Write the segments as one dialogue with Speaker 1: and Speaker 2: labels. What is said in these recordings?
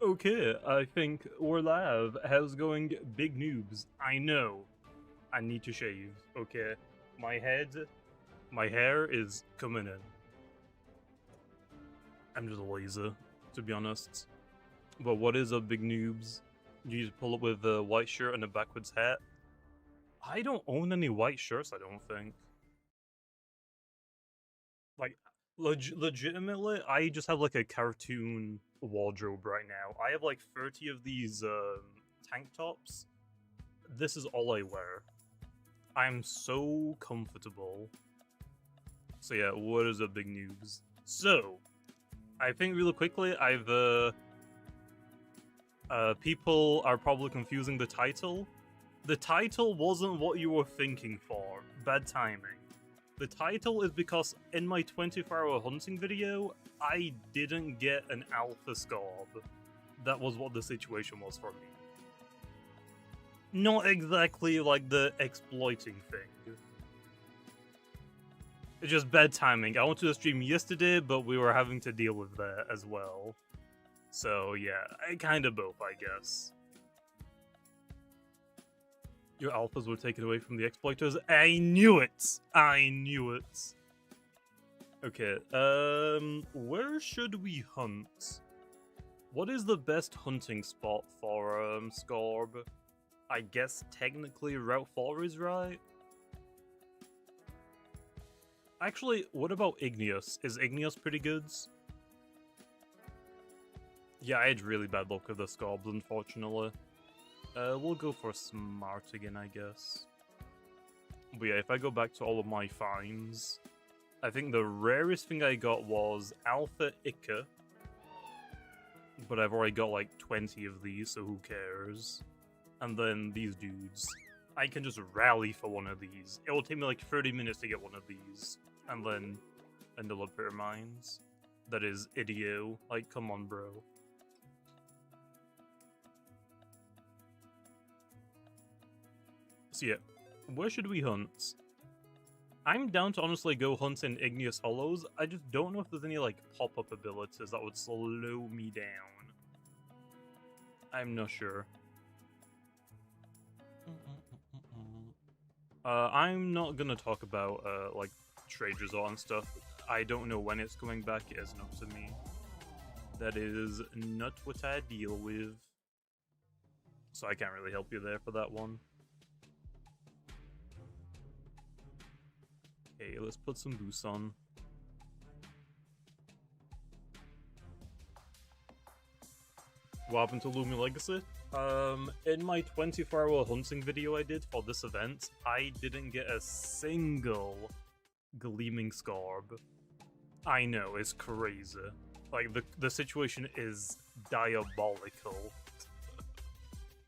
Speaker 1: Okay, I think we're live. How's it going, big noobs? I know. I need to shave. Okay, my hair is coming in. I'm just lazy, to be honest. But what is up, big noobs? You just pull up with a white shirt and a backwards hat. I don't own any white shirts, I don't think. Like, legitimately, I just have like a cartoon wardrobe right now. I have like 30 of these tank tops. This is all I wear. I'm so comfortable. So yeah, what is up, big noobs? So, I think really quickly, people are probably confusing the title. The title wasn't what you were thinking for. Bad timing. The title is because in my 24-hour hunting video, I didn't get an alpha scarb. That was what the situation was for me. Not exactly like the exploiting thing. It's just bad timing. I went to the stream yesterday, but we were having to deal with that as well. So yeah, kind of both, I guess. Your alphas were taken away from the exploiters. I knew it! I knew it! Okay, where should we hunt? What is the best hunting spot for, Scarb? I guess technically Route 4 is right? Actually, what about Igneous? Is Igneous pretty good? Yeah, I had really bad luck with the Scorbs, unfortunately. We'll go for Smart again, I guess. But yeah, if I go back to all of my finds, I think the rarest thing I got was Alpha Ica. But I've already got like 20 of these, so who cares? And then these dudes. I can just rally for one of these. It will take me like 30 minutes to get one of these. And then vanilla pyramines. That is idio. Like, come on, bro. So yeah, where should we hunt? I'm down to honestly go hunt in Igneous Hollows. I just don't know if there's any like pop-up abilities that would slow me down. I'm not sure. I'm not gonna talk about like trade resort and stuff. I don't know when it's coming back. It isn't up to me. That is not what I deal with. So I can't really help you there for that one. Okay, let's put some boosts on. What happened to Loomian Legacy? In my 24-hour hunting video I did for this event, I didn't get a single gleaming scarb. I know, it's crazy. Like, the situation is diabolical.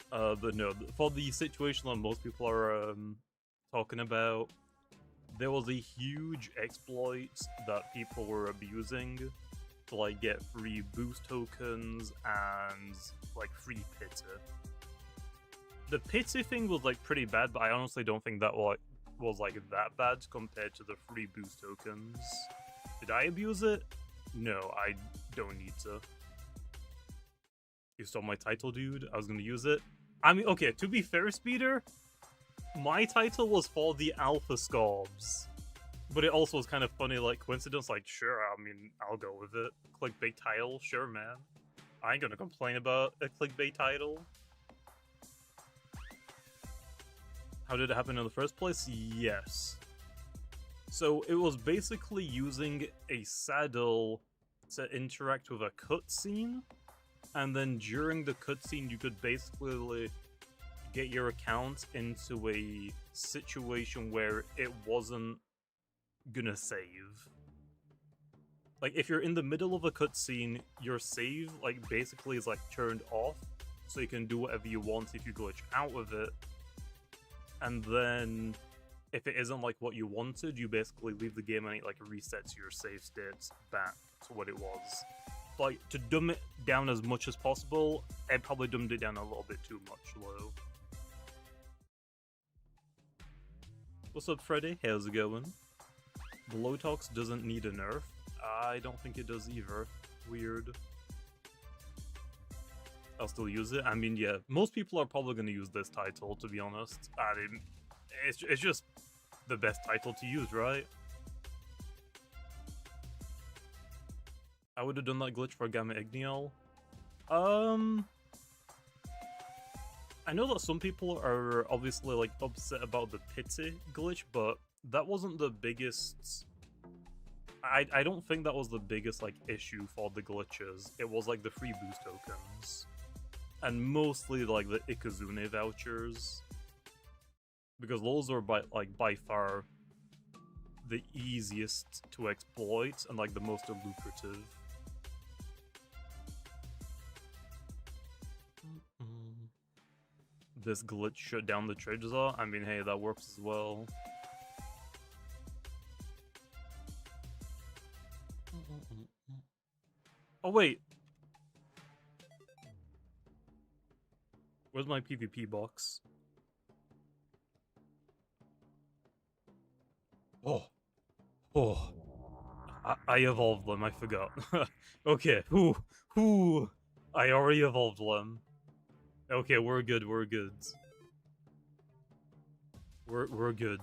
Speaker 1: But no, for the situation that most people are talking about, there was a huge exploit that people were abusing to like get free boost tokens and like free pity. The pity thing was like pretty bad, but I honestly don't think that was like that bad compared to the free boost tokens. Did I abuse it? No, I don't need to. You stole my title, dude. I was gonna use it. I mean, okay, to be fair, Speeder, my title was for the Alpha Scorbs. But it also was kind of funny, like, coincidence, like, sure, I mean, I'll go with it. Clickbait title, sure, man. I ain't gonna complain about a clickbait title. How did it happen in the first place? Yes. So, it was basically using a saddle to interact with a cutscene, and then during the cutscene, you could basically get your account into a situation where it wasn't gonna save. Like, if you're in the middle of a cutscene, your save, like, basically is, like, turned off, so you can do whatever you want if you glitch out of it. And then, if it isn't, like, what you wanted, you basically leave the game and it, like, resets your save states back to what it was. Like, to dumb it down as much as possible, it probably dumbed it down a little bit too much, though. What's up, Freddy? How's it going? Blowtox doesn't need a nerf. I don't think it does either. Weird. I'll still use it. I mean, yeah, most people are probably going to use this title, to be honest. I mean, it's just the best title to use, right? I would have done that glitch for Gamma Ignial. I know that some people are obviously like upset about the pity glitch, but that wasn't the biggest. I don't think that was the biggest like issue for the glitches. It was like the free boost tokens, and mostly like the Ikazune vouchers, because those are by far the easiest to exploit and like the most lucrative. This glitch shut down the Trigza. I mean, hey, that works as well. Oh, wait. Where's my PvP box? Oh. I evolved them, I forgot. Okay, whoo. I already evolved them. Okay, we're good, we're good. We're good.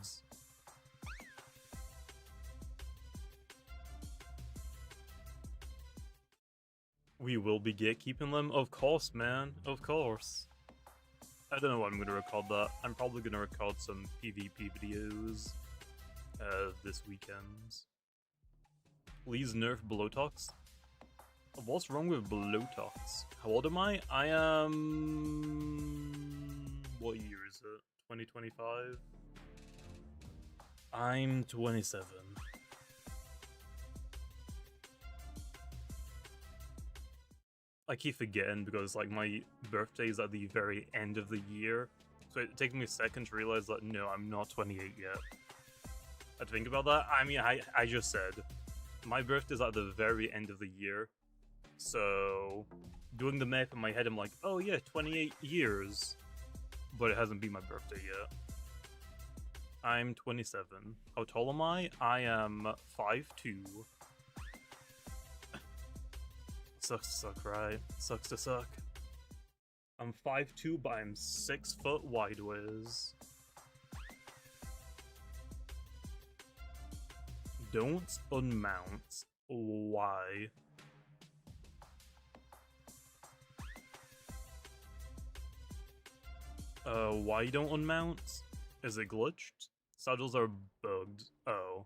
Speaker 1: We will be gatekeeping them? Of course, man. Of course. I don't know when I'm gonna record that. I'm probably gonna record some PvP videos this weekend. Please nerf Blowtox. What's wrong with Blowtox? How old am I? I am... What year is it? 2025? I'm 27. I keep forgetting because like my birthday is at the very end of the year, so it takes me a second to realize that no, I'm not 28 yet. I had to think about that. I mean, I just said my birthday is at the very end of the year. So, doing the math in my head, I'm like, oh yeah, 28 years. But it hasn't been my birthday yet. I'm 27. How tall am I? I am 5'2". Sucks to suck, right? Sucks to suck. I'm 5'2", but I'm 6 foot wide whiz. Don't unmount. Why? Why you don't unmount? Is it glitched? Saddles are bugged. Oh.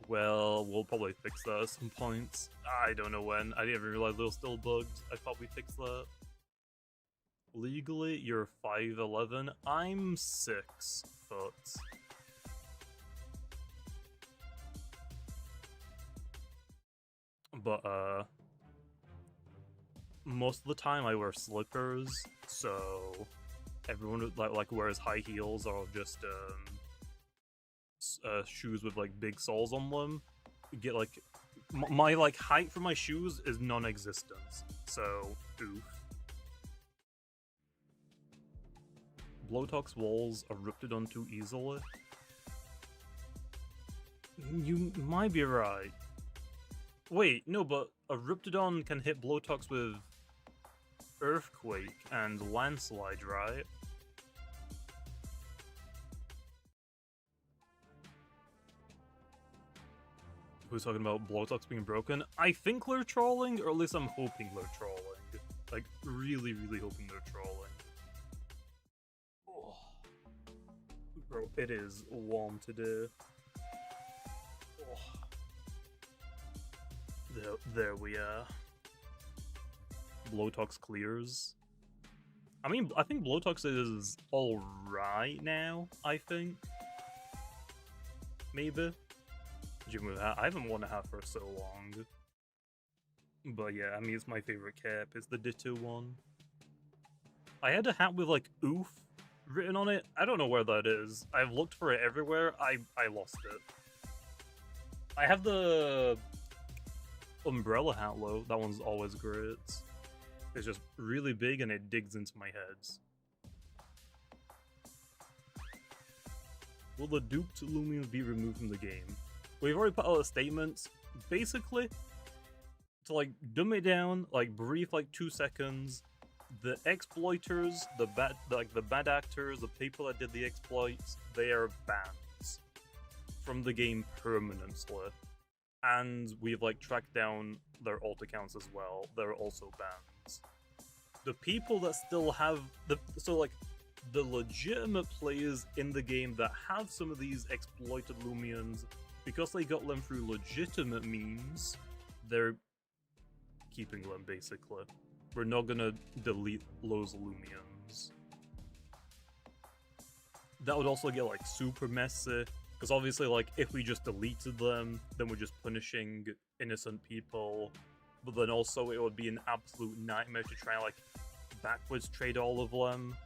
Speaker 1: Well, we'll probably fix that at some point. I don't know when. I didn't even realize they were still bugged. I thought we fixed that. Legally, you're 5'11". I'm 6 foot. But, most of the time I wear slippers, so everyone like wears high heels or just shoes with like big soles on them. Get like my like height for my shoes is non-existent, so oof. Blowtox walls erupted on too easily. You might be right. Wait, no, but Eruptodon can hit Blowtox with Earthquake and Landslide, right? Who's talking about Blowtox being broken? I think they're trolling, or at least I'm hoping they're trolling. Like, really, really hoping they're trolling. Oh. Bro, it is warm today. There we are. Blowtox clears. I mean, I think Blowtox is alright now, I think. Maybe. Gym with hat. I haven't worn a hat for so long. But yeah, I mean, it's my favorite cap. It's the Ditto one. I had a hat with, like, oof written on it. I don't know where that is. I've looked for it everywhere. I lost it. I have the umbrella hat though. That one's always great. It's just really big and it digs into my head. Will the duped Loomians be removed from the game? We've already put out a statement, basically, to like dumb it down, like brief like 2 seconds. the exploiters, the bad actors, the people that did the exploits, they are banned from the game permanently. And we've like tracked down their alt accounts as well. They're also banned. The people that still have the legitimate players in the game that have some of these exploited Loomians, because they got them through legitimate means, they're keeping them basically. We're not gonna delete those Loomians. That would also get like super messy, because obviously like if we just deleted them, then we're just punishing innocent people. But then also it would be an absolute nightmare to try and like backwards trade all of them.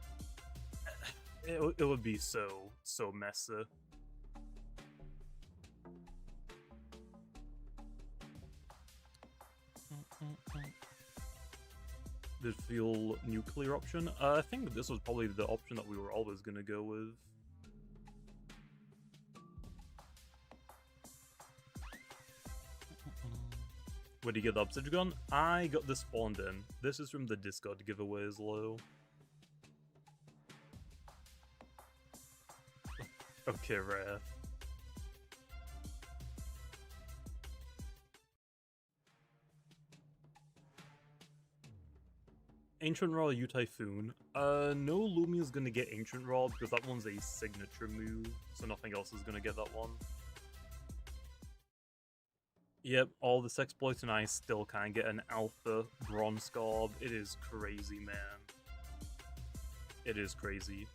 Speaker 1: It would be so messy. Did feel nuclear option? I think this was probably the option that we were always gonna go with. Where did you get the obsidian gun? I got this spawned in. This is from the Discord giveaways, low. Okay, rare. Ancient Raw U Typhoon. No Loomian is gonna get Ancient Raw because that one's a signature move, so nothing else is gonna get that one. Yep, all this exploits and I still can't get an alpha bronze scarb. It is crazy, man. It is crazy.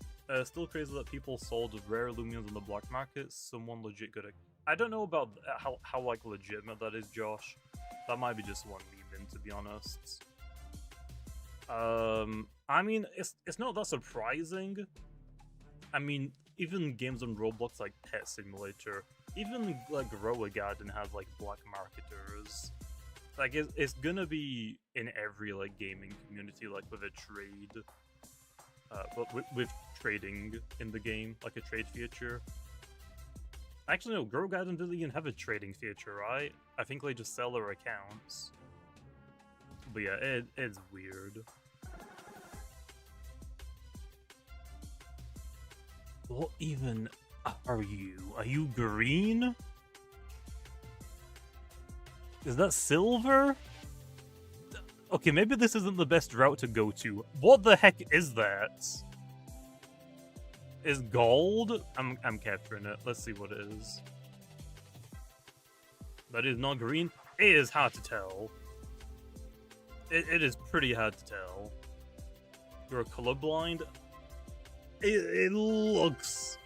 Speaker 1: Still crazy that people sold rare Loomians on the black market. Someone legit could have... I don't know about how like legitimate that is, Josh. That might be just one meme, to be honest. I mean, it's not that surprising. I mean, even games on Roblox like Pet Simulator, even like Roa Garden has like black marketers. Like it's gonna be in every like gaming community, like with a trade, but with trading in the game, like a trade feature. Actually, no, Grow Garden doesn't even have a trading feature, right? I think they just sell their accounts. But yeah, it's weird. What even are you? Are you green? Is that silver? Okay, maybe this isn't the best route to go to. What the heck is that? Is gold? I'm capturing it. Let's see what it is. That is not green. It is hard to tell. It is pretty hard to tell. You're colorblind. It looks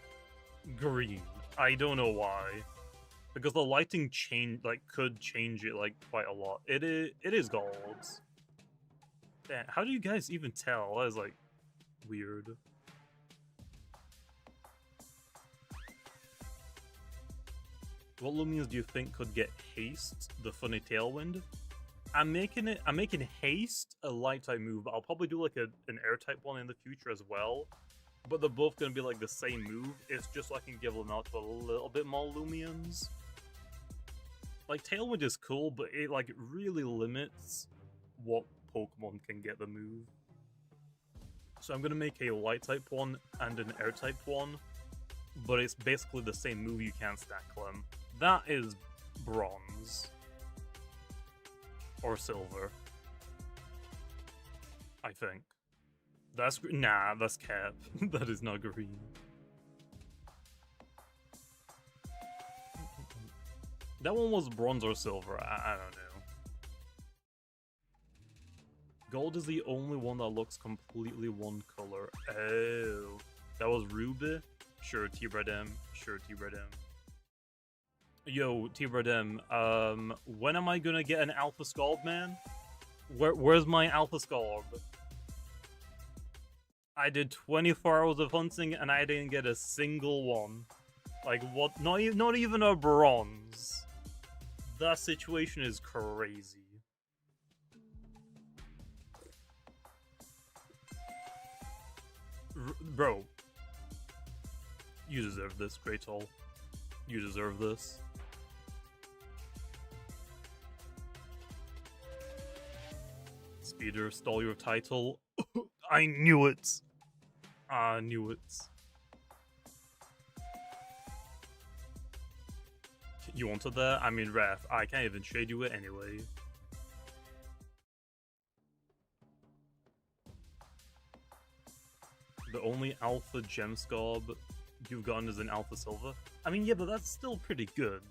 Speaker 1: green. I don't know why, because the lighting could change it like quite a lot. It is gold. Damn, how do you guys even tell? That is like weird. What Loomians do you think could get haste, the funny tailwind? I'm making haste a light type move. I'll probably do like an air type one in the future as well. But they're both gonna be like the same move. It's just so I can give them out to a little bit more Loomians. Like tailwind is cool, but it like really limits what Pokemon can get the move. So I'm gonna make a light type one and an air type one, but it's basically the same move. You can't stack them. That is bronze. Or silver. I think. Nah, that's cap. That is not green. That one was bronze or silver. I don't know. Gold is the only one that looks completely one color. Oh. That was Ruby? Sure, T-Red-M. Sure, T-Red-M. Yo, T-Red-M, when am I gonna get an Alpha Scald, man? Where's my Alpha Scald? I did 24 hours of hunting and I didn't get a single one. Like, what? Not even a bronze. That situation is crazy. Bro. You deserve this, Great Hall. You deserve this. Speeder, stole your title. I knew it! I knew it. You wanted that? I mean, ref, I can't even trade you it anyway. The only alpha gem scob you've gotten is an alpha silver. I mean, yeah, but that's still pretty good.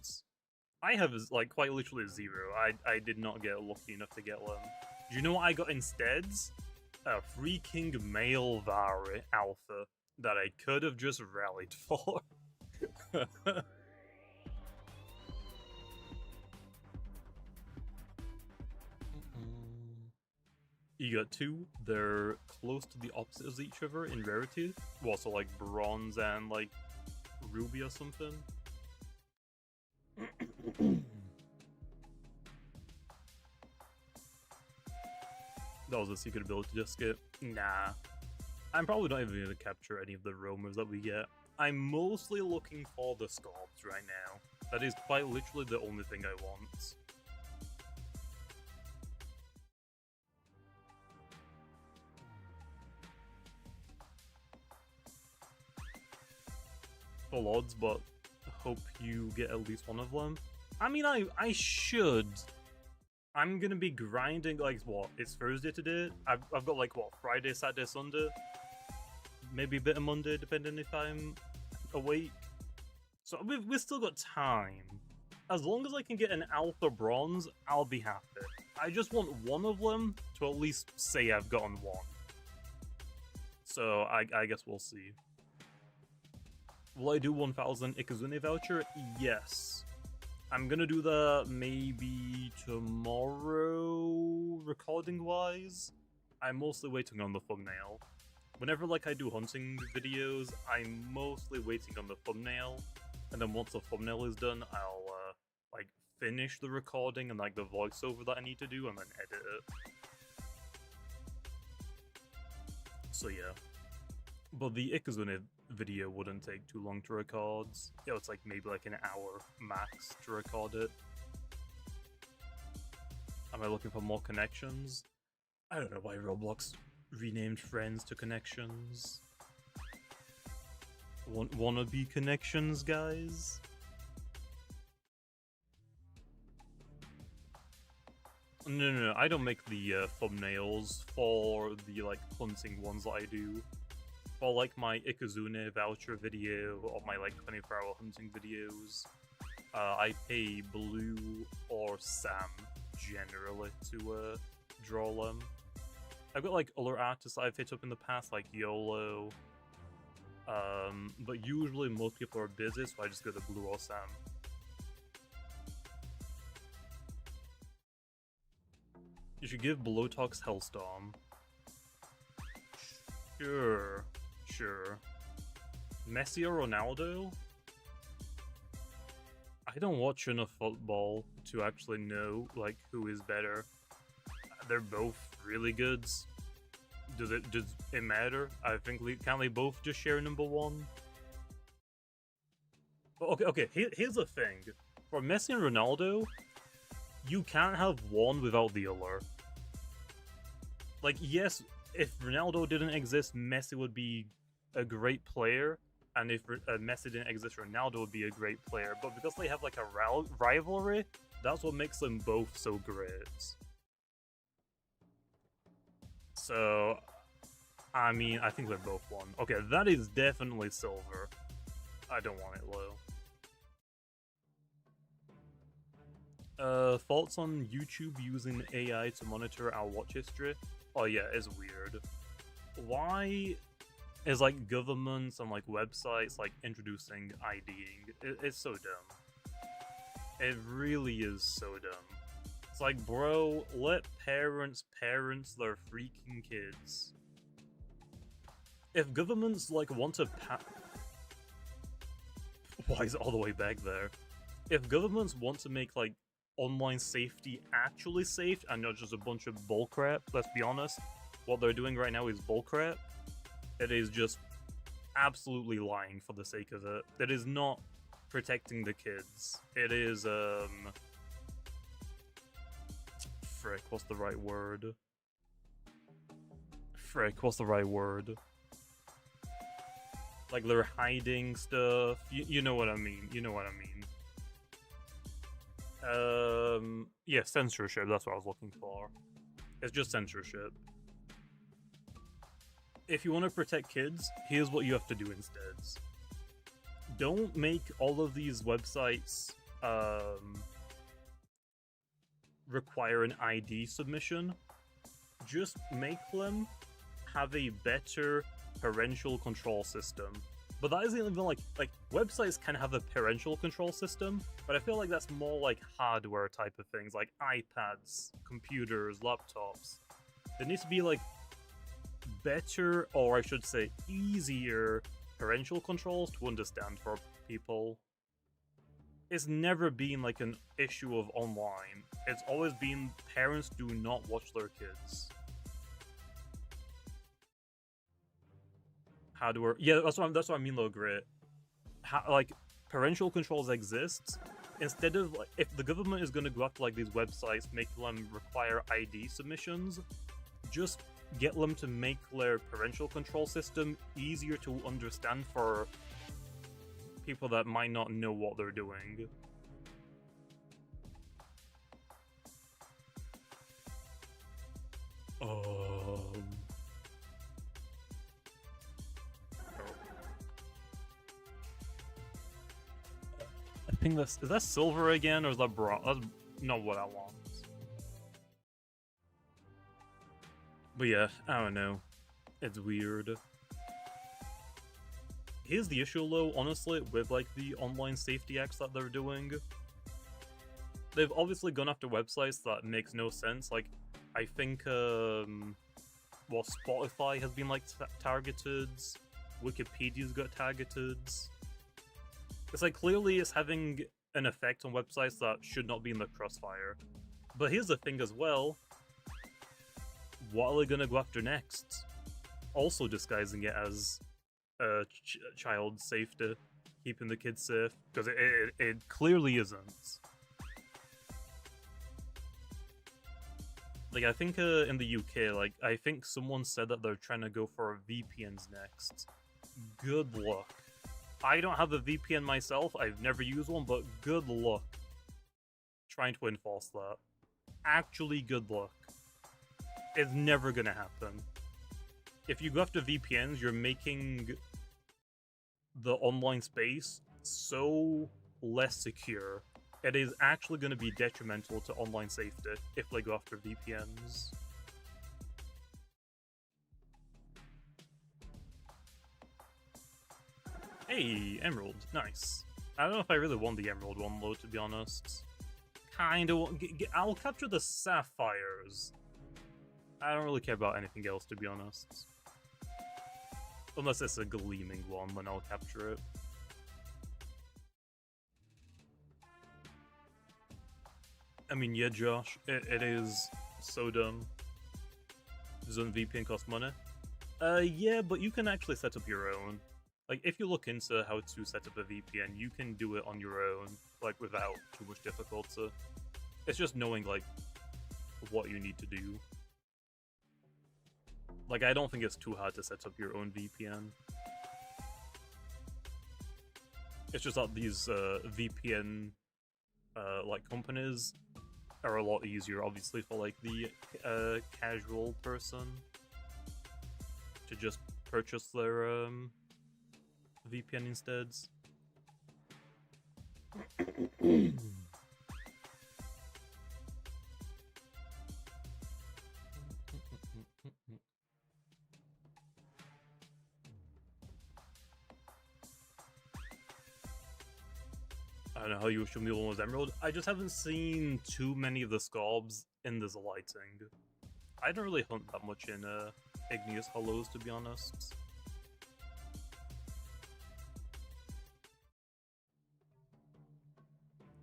Speaker 1: I have, like, quite literally 0. I did not get lucky enough to get one. Do you know what I got instead? A freaking male Vari alpha that I could have just rallied for. You got 2. They're close to the opposite of each other in rarity. Well, so like bronze and like ruby or something. That was a secret ability to skip. Nah. I'm probably not even going to capture any of the roamers that we get. I'm mostly looking for the sculpts right now. That is quite literally the only thing I want. Full odds, but hope you get at least one of them. I mean, I should. I'm gonna be grinding, like, what? It's Thursday today? I've got, like, what? Friday, Saturday, Sunday? Maybe a bit of Monday, depending if I'm awake. So we've still got time. As long as I can get an alpha bronze, I'll be happy. I just want one of them to at least say I've gotten one. So I guess we'll see. Will I do 1000 Ikazune voucher? Yes. I'm gonna do that maybe tomorrow, recording-wise. I'm mostly waiting on the thumbnail. Whenever, like, I do hunting videos, I'm mostly waiting on the thumbnail. And then once the thumbnail is done, I'll, like, finish the recording and, like, the voiceover that I need to do, and then edit it. So, yeah. But the Ikazune video wouldn't take too long to record. You know, it's like maybe like an hour max to record it. Am I looking for more connections? I don't know why Roblox renamed friends to connections. Wannabe connections, guys? No, I don't make the thumbnails for the, like, hunting ones that I do. For, like, my Ikazune voucher video or my, like, 24-hour hunting videos, I pay Blue or Sam, generally, to draw them. I've got, like, other artists I've hit up in the past, like YOLO, but usually most people are busy, so I just go to Blue or Sam. You should give Blowtox Hellstorm. Sure. Messi or Ronaldo? I don't watch enough football to actually know, like, who is better. They're both really good. Does it matter? I think can't they both just share number 1? Okay. Here's the thing: for Messi and Ronaldo, you can't have one without the other. Like, yes, if Ronaldo didn't exist, Messi would be a great player, and if Messi didn't exist, Ronaldo would be a great player. But because they have, like, a rivalry, that's what makes them both so great. So, I mean, I think they're both one. Okay, that is definitely silver. I don't want it low. Thoughts on YouTube using AI to monitor our watch history? Oh yeah, it's weird. Why is, like, governments and, like, websites, like, introducing IDing? It's so dumb. It really is so dumb. It's like, bro, let parents parent their freaking kids. If governments, like, want to why is it all the way back there? If governments want to make, like, online safety actually safe and not just a bunch of bullcrap, let's be honest, what they're doing right now is bullcrap. It is just absolutely lying for the sake of it. It is not protecting the kids. It is, frick, what's the right word? Frick, what's the right word? Like they're hiding stuff. You know what I mean. You know what I mean. Yeah, censorship. That's what I was looking for. It's just censorship. If you want to protect kids, here's what you have to do instead. Don't make all of these websites require an ID submission. Just make them have a better parental control system. But that isn't even like websites can have a parental control system, but I feel like that's more like hardware type of things, like iPads, computers, laptops. There needs to be like better, or I should say easier, parental controls to understand for people. It's never been like an issue of online. It's always been parents do not watch their kids. Hardware, yeah, that's what I mean though, Grit. Like, parental controls exist. Instead of, like, if the government is going to go after like these websites, make them require ID submissions, just get them to make their parental control system easier to understand for people that might not know what they're doing. I think is that silver again, or is that bronze? That's not what I want. But yeah, I don't know. It's weird. Here's the issue though, honestly, with like the online safety acts that they're doing. They've obviously gone after websites that makes no sense. Like, I think, well, Spotify has been like targeted. Wikipedia's got targeted. It's like, clearly it's having an effect on websites that should not be in the crossfire. But here's the thing as well. What are they gonna go after next? Also disguising it as child safety, keeping the kids safe, because it clearly isn't. Like, I think in the UK, like, I think someone said that they're trying to go for VPNs next. Good luck. I don't have a VPN myself, I've never used one, but good luck trying to enforce that. Actually, good luck. It's never gonna happen. If you go after VPNs, you're making the online space so less secure. It is actually going to be detrimental to online safety if they go after VPNs. Hey, Emerald. Nice. I don't know if I really want the Emerald one, though, to be honest. Kinda. I'll capture the Sapphires. I don't really care about anything else, to be honest. Unless it's a gleaming one, then I'll capture it. I mean, yeah, Josh, it is so dumb. Doesn't VPN cost money? Yeah, but you can actually set up your own. Like, if you look into how to set up a VPN, you can do it on your own, like, without too much difficulty. It's just knowing, like, what you need to do. Like, I don't think it's too hard to set up your own VPN. It's just that these VPN like companies are a lot easier, obviously, for like the casual person to just purchase their VPN instead. I don't know how you assume the other one was Emerald. I just haven't seen too many of the scorbs in this lighting. I don't really hunt that much in Igneous Hollows, to be honest.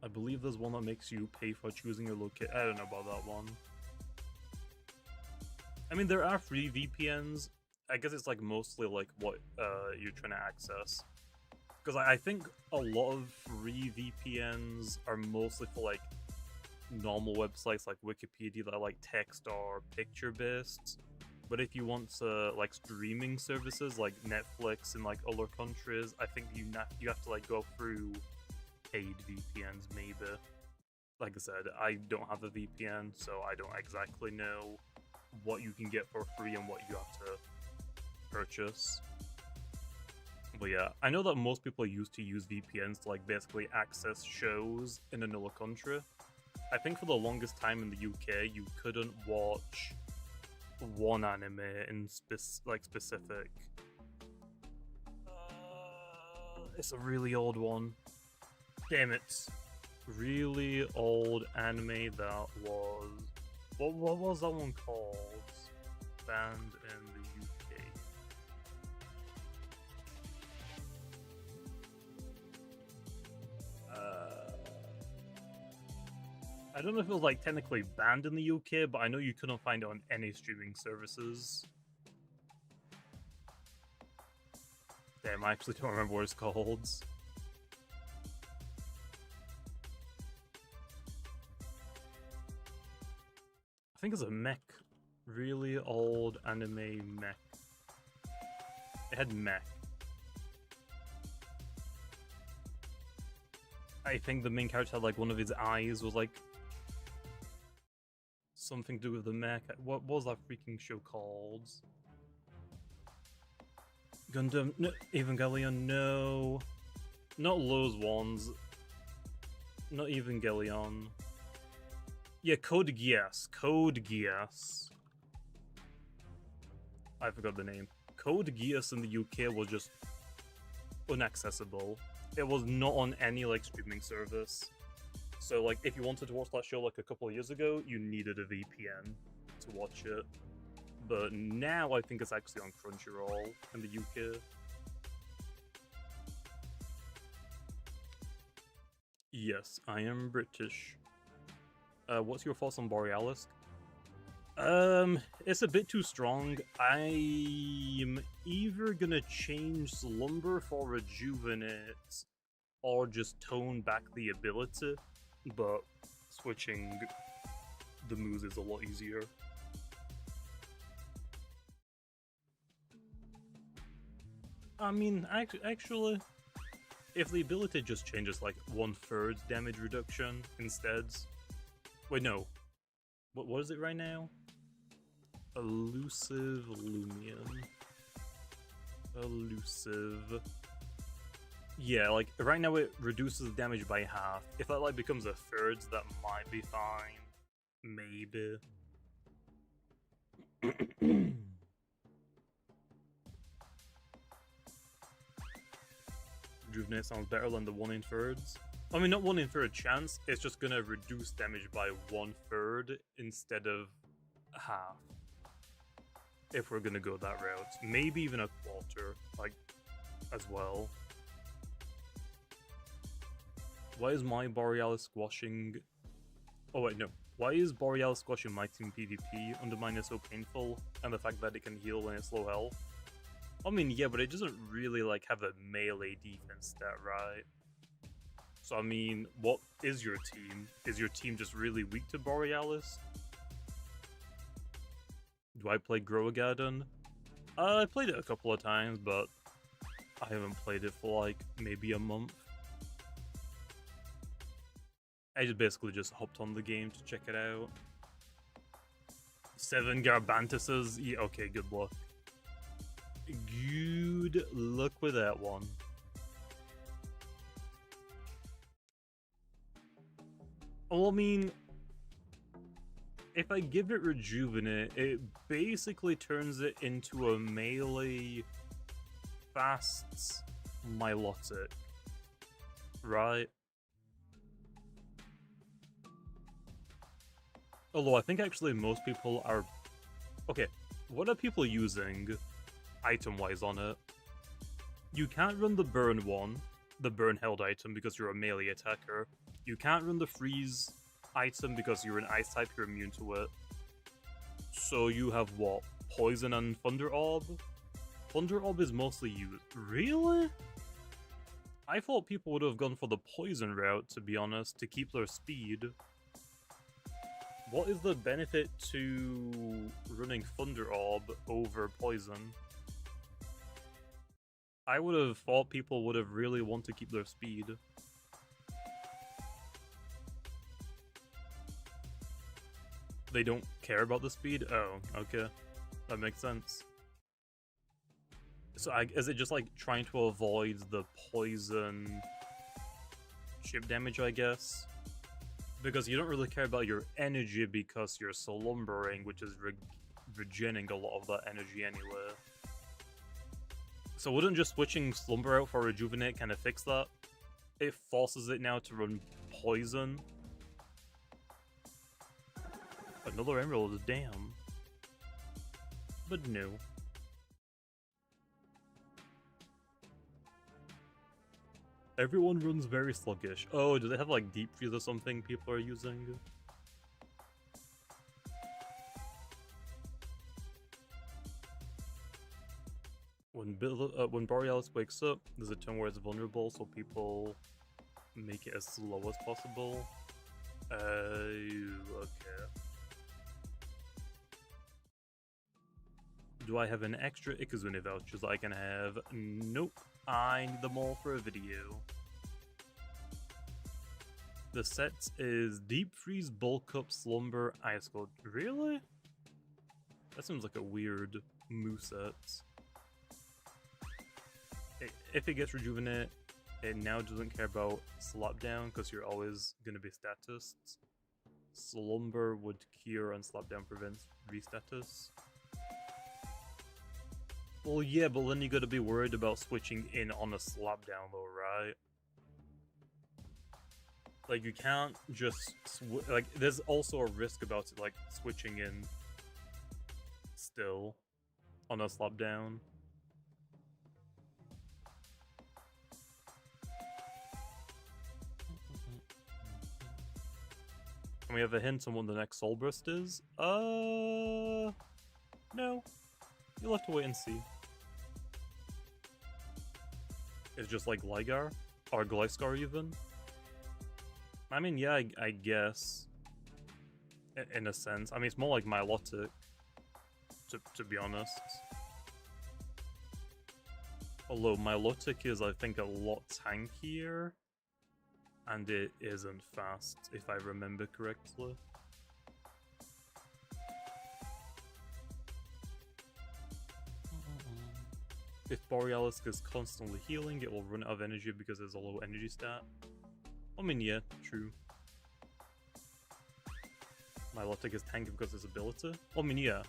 Speaker 1: I believe there's one that makes you pay for choosing your location. I don't know about that one. I mean, there are free VPNs. I guess it's like mostly like what you're trying to access. Because I think a lot of free VPNs are mostly for like normal websites like Wikipedia that are like text or picture based. But if you want like streaming services like Netflix in like other countries, I think you have to like go through paid VPNs maybe. Like I said, I don't have a VPN, so I don't exactly know what you can get for free and what you have to purchase. But yeah, I know that most people used to use VPNs to like basically access shows in another country. I think for the longest time in the UK, you couldn't watch one anime in specific. It's a really old one. Damn it. Really old anime that was... What was that one called? Banned in the UK. I don't know if it was like technically banned in the UK, but I know you couldn't find it on any streaming services. Damn, I actually don't remember what it's called. I think it's a mech. Really old anime mech. It had mech. I think the main character had like one of his eyes was like something to do with the mech. What was that freaking show called? Gundam? No, Evangelion? No. Not those ones. Not Evangelion. Yeah, Code Geass. Code Geass. I forgot the name. Code Geass in the UK was just inaccessible. It was not on any like streaming service. So like if you wanted to watch that show like a couple of years ago, you needed a VPN to watch it. But now I think it's actually on Crunchyroll in the UK. Yes, I am British. What's your thoughts on Borealis? It's a bit too strong. I'm either gonna change Slumber for Rejuvenate or just tone back the ability, but switching the moves is a lot easier. I mean, actually, if the ability just changes like 1/3 damage reduction instead. Wait, no. What is it right now? Elusive Loomian. Elusive. Yeah, like right now it reduces damage by half. If that like becomes 1/3, that might be fine. Maybe. Rejuvenate sounds better than the 1/3. I mean, not 1/3 chance, it's just gonna reduce damage by 1/3 instead of half. If we're gonna go that route. Maybe even a quarter, like, as well. Why is my Borealis squashing... Oh wait, no. Why is Borealis squashing my team PvP Undermine is so painful, and the fact that it can heal when it's low health? I mean, yeah, but it doesn't really, like, have a melee defense stat, right? So, I mean, what is your team? Is your team just really weak to Borealis? Do I play Growagadon? I played it a couple of times, but I haven't played it for, like, maybe a month. I just basically just hopped on the game to check it out. 7 Garbantuses? Yeah, okay, good luck. Good luck with that one. Well, I mean, if I give it Rejuvenate, it basically turns it into a melee fast Milotic, right? Although I think actually most people are... Okay, what are people using item-wise on it? You can't run the burn one, the burn held item, because you're a melee attacker. You can't run the freeze item because you're an ice type, you're immune to it. So you have what? Poison and Thunder Orb? Thunder Orb is mostly used. Really? I thought people would have gone for the poison route, to be honest, to keep their speed. What is the benefit to running Thunder Orb over Poison? I would have thought people would have really want to keep their speed. They don't care about the speed? Oh, okay. That makes sense. So is it just like trying to avoid the poison chip damage, I guess? Because you don't really care about your energy because you're slumbering, which is regenerating a lot of that energy anyway. So wouldn't just switching Slumber out for Rejuvenate kind of fix that? It forces it now to run Poison. Another Emerald, damn. But no. Everyone runs very sluggish. Oh, do they have like Deep Freeze or something people are using? When Borealis wakes up, there's a turn where it's vulnerable, so people make it as slow as possible. Okay. Do I have an extra Ikazune vouchers I can have? Nope. I need them all for a video. The set is Deep Freeze, Bulk Up, Slumber, Ice Cold. Really? That seems like a weird moveset. If it gets Rejuvenate, it now doesn't care about Slap Down because you're always going to be statists. Slumber would cure and Slap Down prevents restatus. Well, yeah, but then you gotta be worried about switching in on a Slap Down though, right? Like, you can't just like, there's also a risk about it, like, switching in still on a Slap Down. Can we have a hint on what the next Soul Burst is? No. You'll have to wait and see. It's just like Gligar? Or Gliscor even? I mean, yeah, I guess. In a sense. I mean, it's more like Milotic, to be honest. Although Milotic is, I think, a lot tankier. And it isn't fast, if I remember correctly. If Borealis is constantly healing, it will run out of energy because there's a low energy stat. I mean, yeah, true. Milotic is tanky because of its ability. I mean, yeah.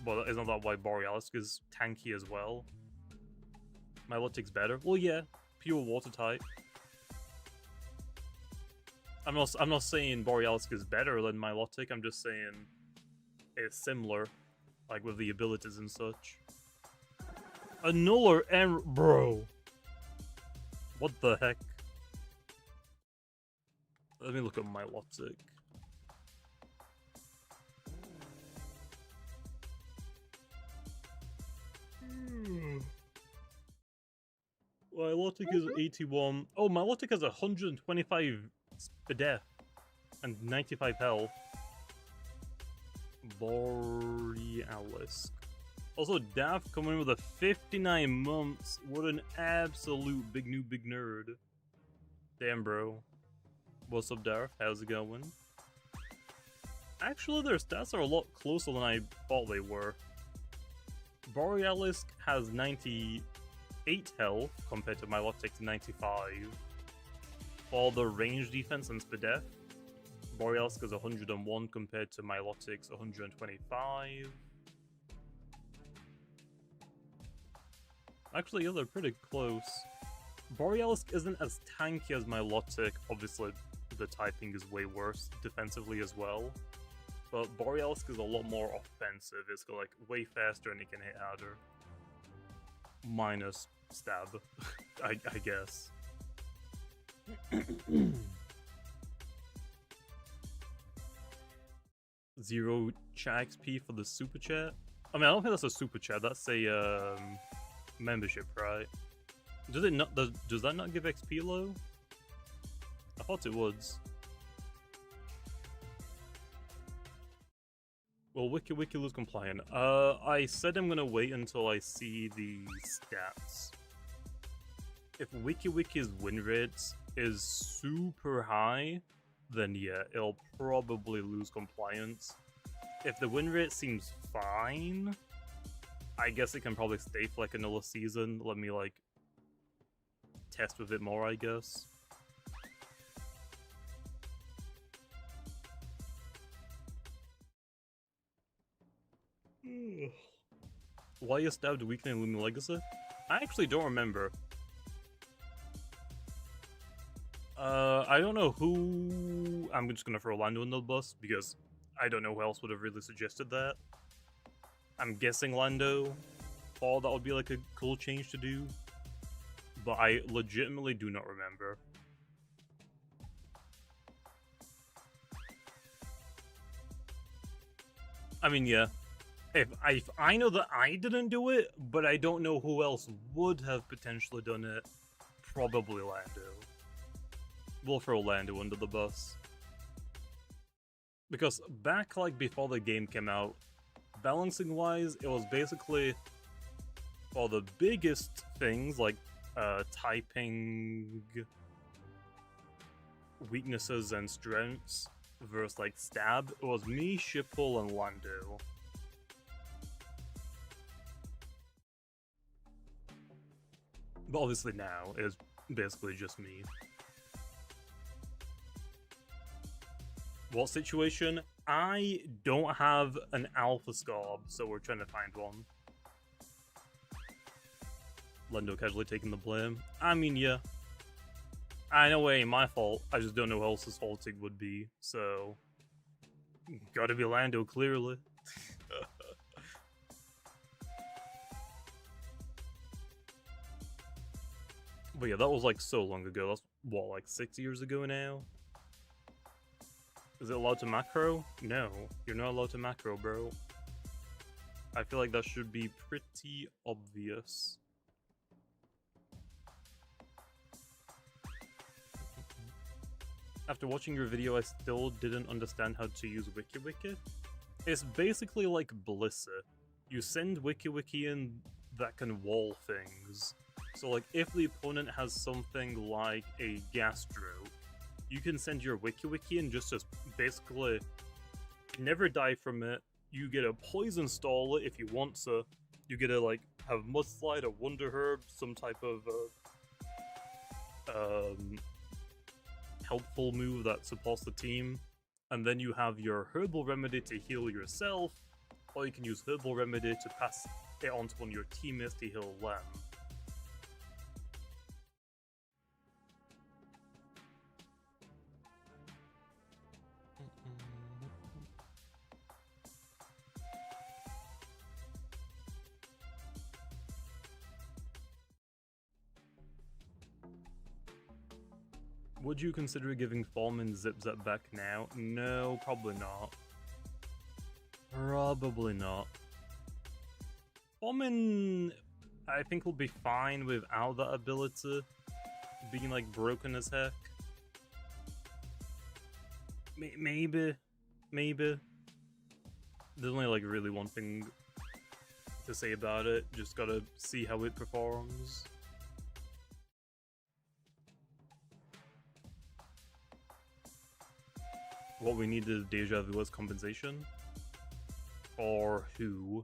Speaker 1: But isn't that why Borealis is tanky as well? Milotic's better? Well, yeah. Pure water type. I'm not saying Borealis is better than Milotic, I'm just saying it's similar. Like with the abilities and such. Another bro. What the heck? Let me look at Milotic. Milotic is 81. Oh, Milotic has 125 speed and 95 health. Borealis. Also, Daft coming in with a 59 months. What an absolute big nerd. Damn, bro. What's up, Daft? How's it going? Actually, their stats are a lot closer than I thought they were. Borealis has 98 health compared to Milotic's 95. For the range defense and Spadef, Borealis is 101 compared to Milotic's 125. Actually, yeah, they're pretty close. Borealis isn't as tanky as Milotic. Obviously, the typing is way worse defensively as well. But Borealis is a lot more offensive. It's like way faster and it can hit harder. Minus stab, I guess. Zero chat XP for the super chat. I mean, I don't think that's a super chat. That's a membership, right? Does it not? Does that not give XP low? I thought it would. Will WikiWiki lose compliant? I said I'm gonna wait until I see the stats. If WikiWiki's win rate is super high, then yeah, it'll probably lose compliance. If the win rate seems fine, I guess it can probably stay for like another season. Let me like test with it more, I guess. Why you stabbed weakening Loomian Legacy? I actually don't remember. I don't know who... I'm just gonna throw Lando in the bus, because I don't know who else would have really suggested that. I'm guessing Lando. Thought that would be like a cool change to do. But I legitimately do not remember. I mean, yeah. If I know that I didn't do it, but I don't know who else would have potentially done it. Probably Lando. We'll throw Lando under the bus. Because back like before the game came out, balancing wise, it was basically all the biggest things like typing weaknesses and strengths versus like stab. It was me, Shipple, and Lando. But obviously now it's basically just me. What situation? I don't have an alpha scarb, so we're trying to find one. Lando casually taking the blame. I mean, yeah. I know it ain't my fault, I just don't know who else's fault it would be, so... Gotta be Lando, clearly. But yeah, that was like so long ago. That's what, like 6 years ago now? Is it allowed to macro? No, you're not allowed to macro, bro. I feel like that should be pretty obvious. After watching your video, I still didn't understand how to use WikiWiki. It's basically like Blissa. You send WikiWiki in that can wall things. So like, if the opponent has something like a gas stroke, you can send your WikiWiki in just to basically never die from it. You get a poison stall if you want to. You get to like have Mudslide, a Wonder Herb, some type of helpful move that supports the team. And then you have your Herbal Remedy to heal yourself, or you can use Herbal Remedy to pass it on to one of your teammates to heal them. Would you consider giving Foreman Zip-Zap back now? No, probably not. Probably not. Foreman, I think, will be fine without that ability being, like, broken as heck. Maybe. There's only, like, really one thing to say about it. Just gotta see how it performs. What we need is Deja Vu as compensation? Or who?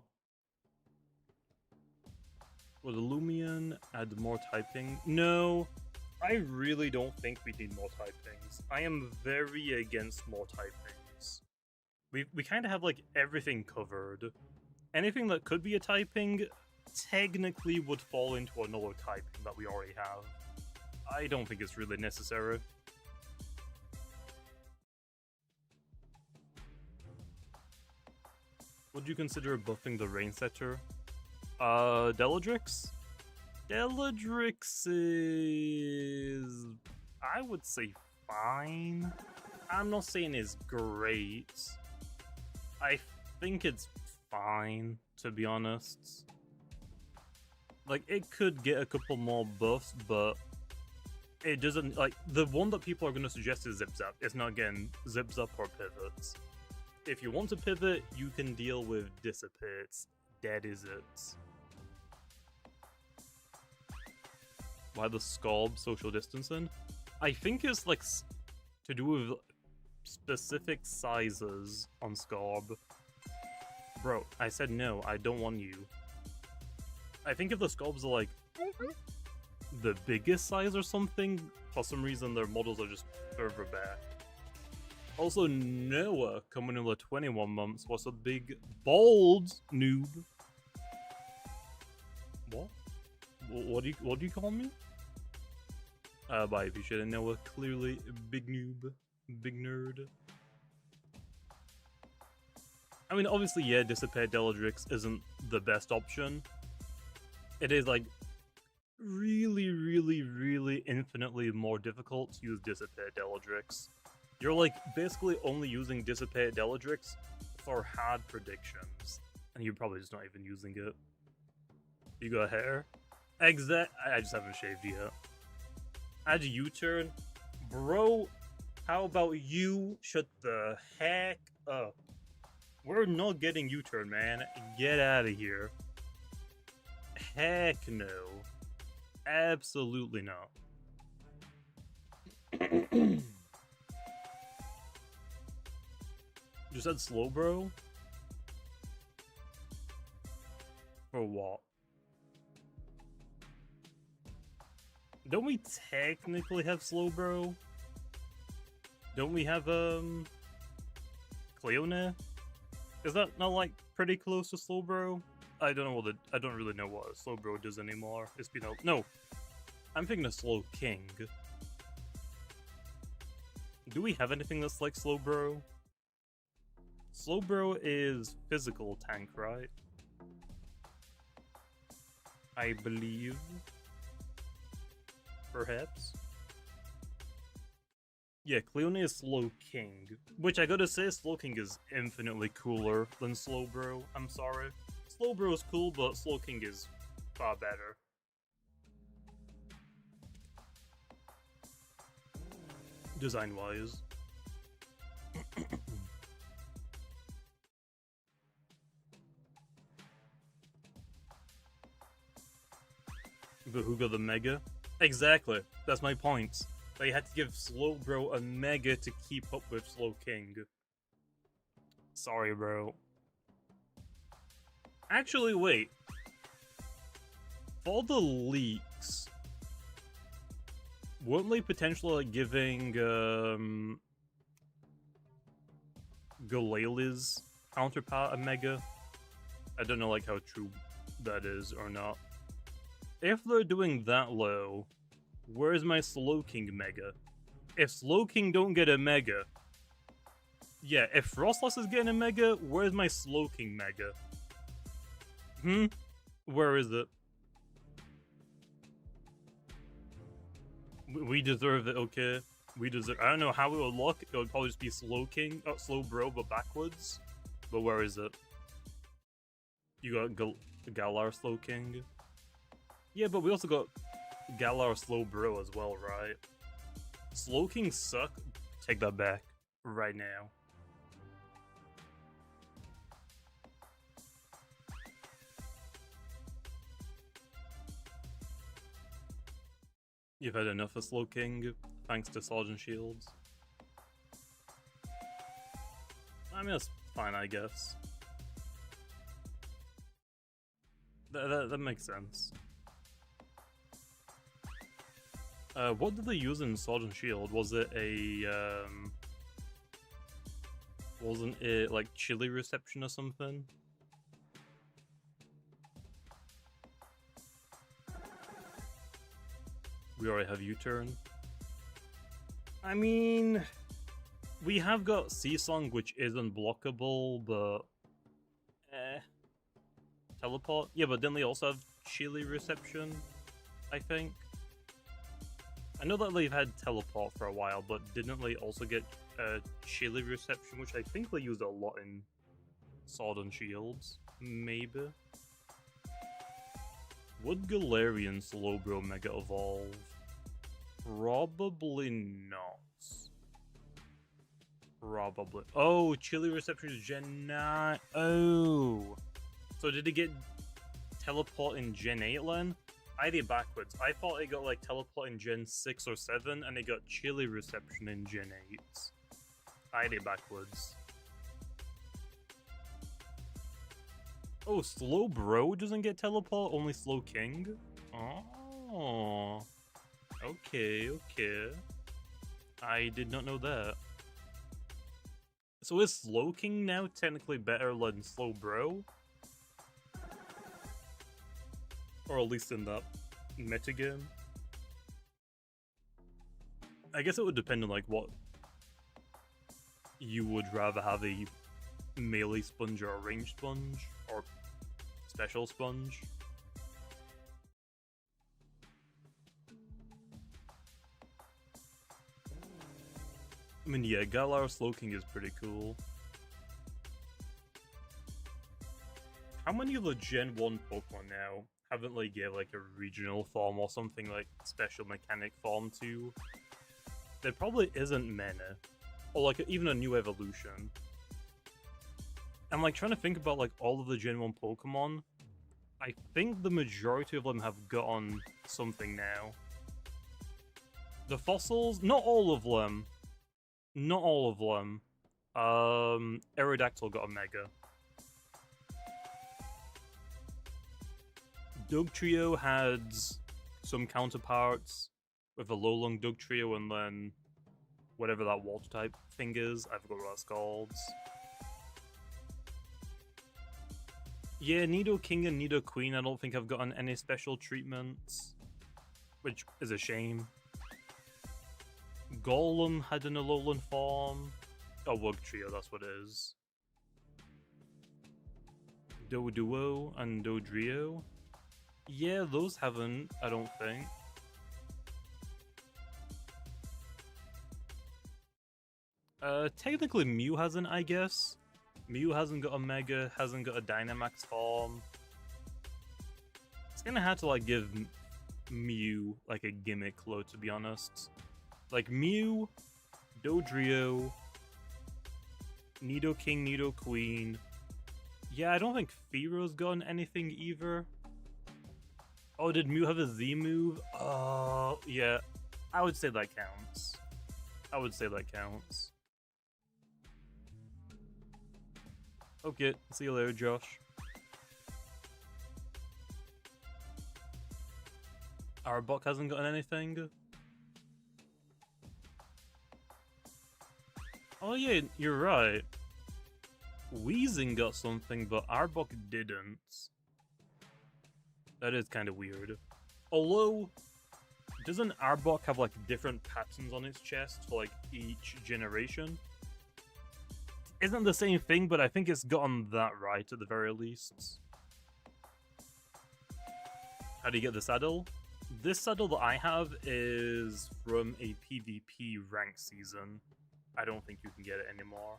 Speaker 1: Will the Loomian add more typing? No, I really don't think we need more typings. I am very against more typings. We kind of have like everything covered. Anything that could be a typing technically would fall into another typing that we already have. I don't think it's really necessary. Would you consider buffing the Rain Setter? Deladrix? Deladrix is... I would say fine. I'm not saying it's great. I think it's fine, to be honest. Like, it could get a couple more buffs, but it doesn't... Like, the one that people are going to suggest is Zip-Zap. It's not getting Zip-Zap or Pivots. if you want to pivot, you can deal with dissipates. That is it. Why the Scalb social distancing? I think it's like to do with specific sizes on Scalb. Bro, I said no, I don't want you. I think if the Scalbs are like the biggest size or something, for some reason their models are just further back. Also, Noah coming in with 21 months was a big bald noob. What? What do you call me? Bye if you shouldn't know, clearly big noob, big nerd. I mean, obviously, yeah, Dissipate Deladrix isn't the best option. It is, like, really infinitely more difficult to use Dissipate Deladrix. You're, like, basically only using Dissipate Deladrix for hard predictions. And you're probably just not even using it. You got hair? I just haven't shaved yet. Add U-turn? Bro, how about you shut the heck up? We're not getting U-turn, man. Get out of here. Heck no. Absolutely not. You said slow, bro? For what? Don't we technically have slow, bro? Don't we have, Cleone? Is that not, like, pretty close to slow, bro? I don't know I don't really know what a slow bro does anymore. It's been no. I'm thinking of slow king. Do we have anything that's like slow bro? Slow bro is physical tank, right? I believe. Perhaps. Yeah, Cleone is Slow King. Which I gotta say, Slow King is infinitely cooler than Slow Bro. I'm sorry. Slow Bro is cool, but Slow King is far better. Design-wise. But who got the Mega? Exactly, that's my point. They had to give Slow Bro a Mega to keep up with Slow King. Sorry, bro. Actually, wait. For the leaks, weren't they potentially giving Galele's counterpart a Mega? I don't know like how true that is or not. If they're doing that low, where's my Slow King Mega? If Slow King don't get a Mega... Yeah, if Frostlass is getting a Mega, where's my Slow King Mega? Where is it? We deserve it, okay? We deserve... I don't know how it would look. It would probably just be Slow King, Slow Bro, but backwards. But where is it? You got Galar Slow King? Yeah, but we also got Galar Slow Bro as well, right? Slow King suck? Take that back. Right now. You've had enough of Slow King, thanks to Sergeant Shields. I mean, that's fine, I guess. That makes sense. What did they use in Sergeant Shield? Was it a, wasn't it, like, chili reception or something? We already have U-turn. I mean... We have got Seasong, which is unblockable, but... Teleport? Yeah, but didn't they also have chili reception? I think? I know that they've had teleport for a while, but didn't they also get chili reception, which I think they used a lot in Sword and Shields? Maybe? Would Galarian Slowbro Mega Evolve? Probably not. Probably. Oh, chili reception is Gen 9. Oh. So did it get teleport in Gen 8 then? I did backwards. I thought it got like teleport in Gen 6 or 7 and it got chili reception in Gen 8. I did backwards. Oh, Slow Bro doesn't get teleport, only Slow King? Oh. Okay, okay. I did not know that. So is Slow King now technically better than Slow Bro? Or at least in that metagame? I guess it would depend on like what you would rather have, a melee sponge or a ranged sponge, or special sponge. I mean, yeah, Galar Slowking is pretty cool. How many of the Gen 1 Pokemon now haven't like get like a regional form or something like special mechanic form to? There probably isn't many. Or like even a new evolution. I'm like trying to think about like all of the Gen 1 Pokemon. I think the majority of them have gotten something now. The fossils, not all of them. Not all of them. Aerodactyl got a Mega. Dugtrio had some counterparts with a Lowlung Dugtrio and then whatever that water type thing is. I forgot what that's called. Yeah, Nidoking and Nidoqueen I don't think I've gotten any special treatments, which is a shame. Golem had an Alolan form. Oh, Wugtrio, that's what it is. Doduo and Dodrio. Yeah, those haven't, I don't think. Technically Mew hasn't, I guess. Mew hasn't got a Mega, hasn't got a Dynamax form. It's gonna have to like give Mew like a gimmick load, to be honest. Like Mew, Dodrio, Nidoking, Nidoqueen. Yeah, I don't think Fearo's gotten anything either. Oh, did Mew have a Z move? Oh, yeah. I would say that counts. I would say that counts. Okay, see you later, Josh. Arbok hasn't gotten anything. Oh yeah, you're right. Weezing got something, but Arbok didn't. That is kind of weird. Although, doesn't Arbok have like different patterns on its chest for like each generation? Isn't the same thing, but I think it's gotten that right at the very least. How do you get the saddle? This saddle that I have is from a PvP rank season. I don't think you can get it anymore.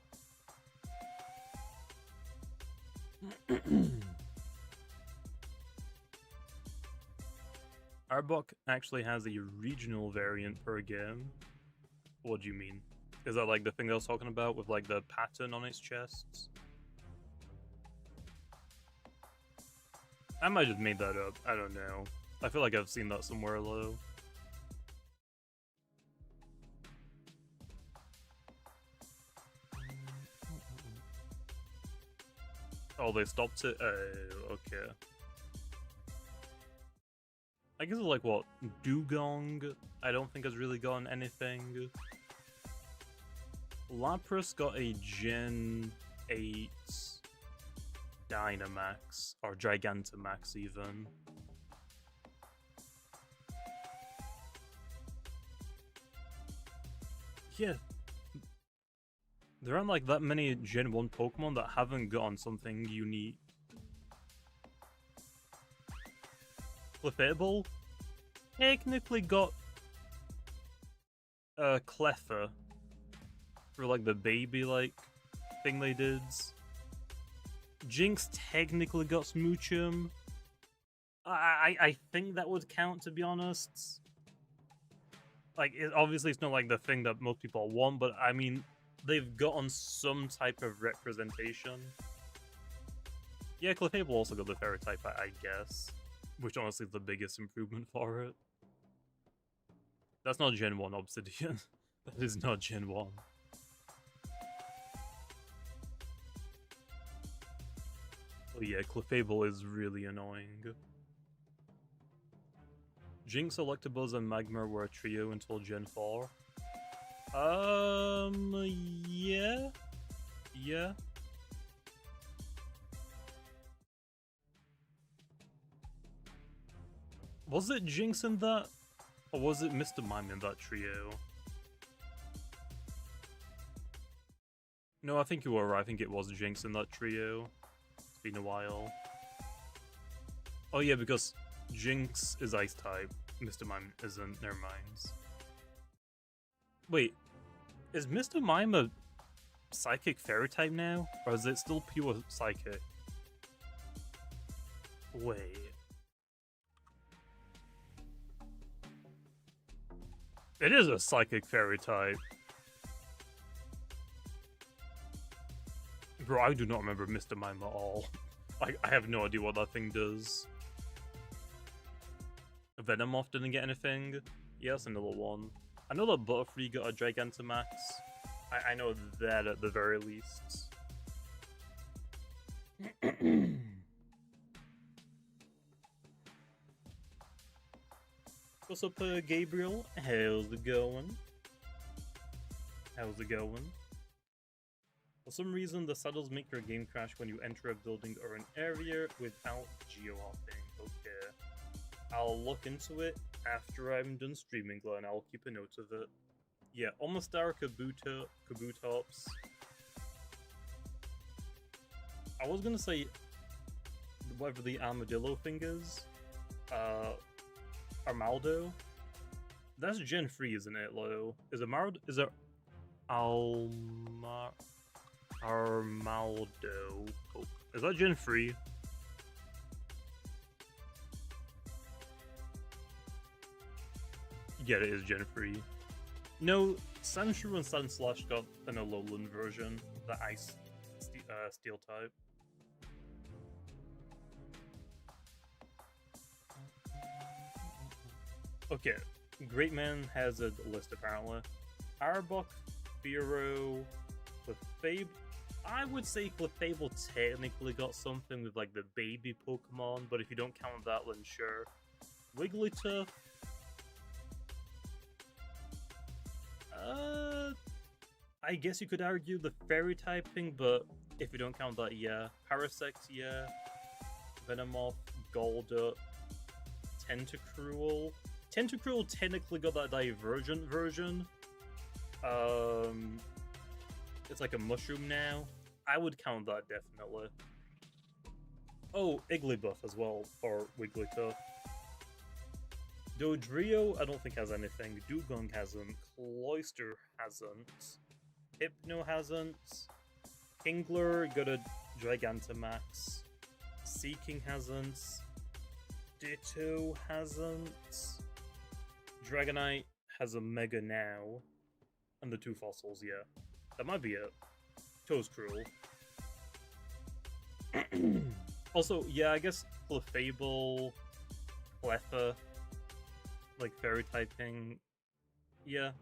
Speaker 1: Arbok actually has a regional variant per game. What do you mean? Is that like the thing I was talking about with like the pattern on its chests? I might have made that up. I don't know. I feel like I've seen that somewhere though. Oh, they stopped it? Oh, okay. I guess it's like what? Dugong? I don't think has really gotten anything. Lapras got a Gen 8 Dynamax, or Gigantamax even. Yeah. There aren't like that many Gen 1 Pokemon that haven't gotten something unique. Clefable technically got Cleffa for like the baby like thing they did. Jinx technically got Smoochum. I think that would count, to be honest. Like, obviously it's not like the thing that most people want, but I mean, they've gotten some type of representation. Yeah, Clefable also got the fairy type, I guess. Which honestly is the biggest improvement for it. That's not Gen 1 Obsidian. That is not Gen 1. Oh yeah, Clefable is really annoying. Jinx, Electabuzz, and Magmar were a trio until Gen 4. Yeah. Yeah. Was it Jinx in that? Or was it Mr. Mime in that trio? No, I think you were right. I think it was Jinx in that trio. It's been a while. Oh yeah, because Jinx is Ice type. Mr. Mime isn't. Never mind. Wait, is Mr. Mime a Psychic Fairy type now? Or is it still pure Psychic? Wait. It is a Psychic Fairy type. Bro, I do not remember Mr. Mime at all. I have no idea what that thing does. Venomoth didn't get anything. Yeah, that's another one. I know that Butterfree got a Gigantamax. I know that at the very least. What's up, Gabriel? How's it going? How's it going? For some reason, the saddles make your game crash when you enter a building or an area without geo-hopping. Okay. I'll look into it after I'm done streaming, Glenn. I'll keep a note of it. Yeah, Almastar, Kabutops. I was gonna say whatever the armadillo thing is. Armaldo. That's Gen 3, isn't it, Lo? Is it Armaldo? Oh, is that Gen 3? Yeah, it is Gen 3. No, Sandshrew and Sandslash got an Alolan version, the Ice Steel type. Okay, Great Man has a list apparently. Arbok, Fearow, Clefable. I would say Clefable technically got something with like the baby Pokemon, but if you don't count that, then sure. Wigglytuff. I guess you could argue the fairy typing, but if you don't count that, yeah. Parasect, yeah. Venomoth, Golduck, Tentacruel. Tentacruel technically got that Divergent version. It's like a mushroom now. I would count that definitely. Oh, Igglybuff as well for Wigglytuff. Dodrio, I don't think has anything. Dugong hasn't. Cloyster hasn't. Hypno hasn't. Kingler got a Gigantamax. Seeking hasn't. Ditto hasn't. Dragonite has a Mega now. And the 2 fossils, yeah. That might be it. Toescruel. Also, yeah, I guess Clefable, Cleffa, like fairy typing, yeah.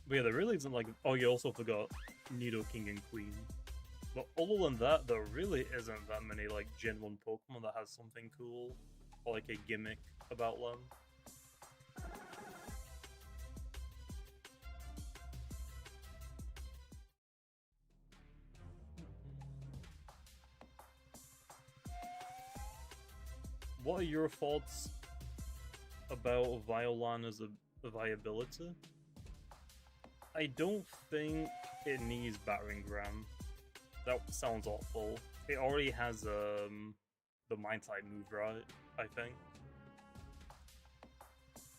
Speaker 1: But yeah, there really isn't like. Oh, you also forgot Nidoking and Queen. But other than that, there really isn't that many like Gen 1 Pokemon that has something cool or like a gimmick about them. What are your thoughts about Violana's viability? I don't think it needs Battering Ram. That sounds awful. It already has the Mind type move, right?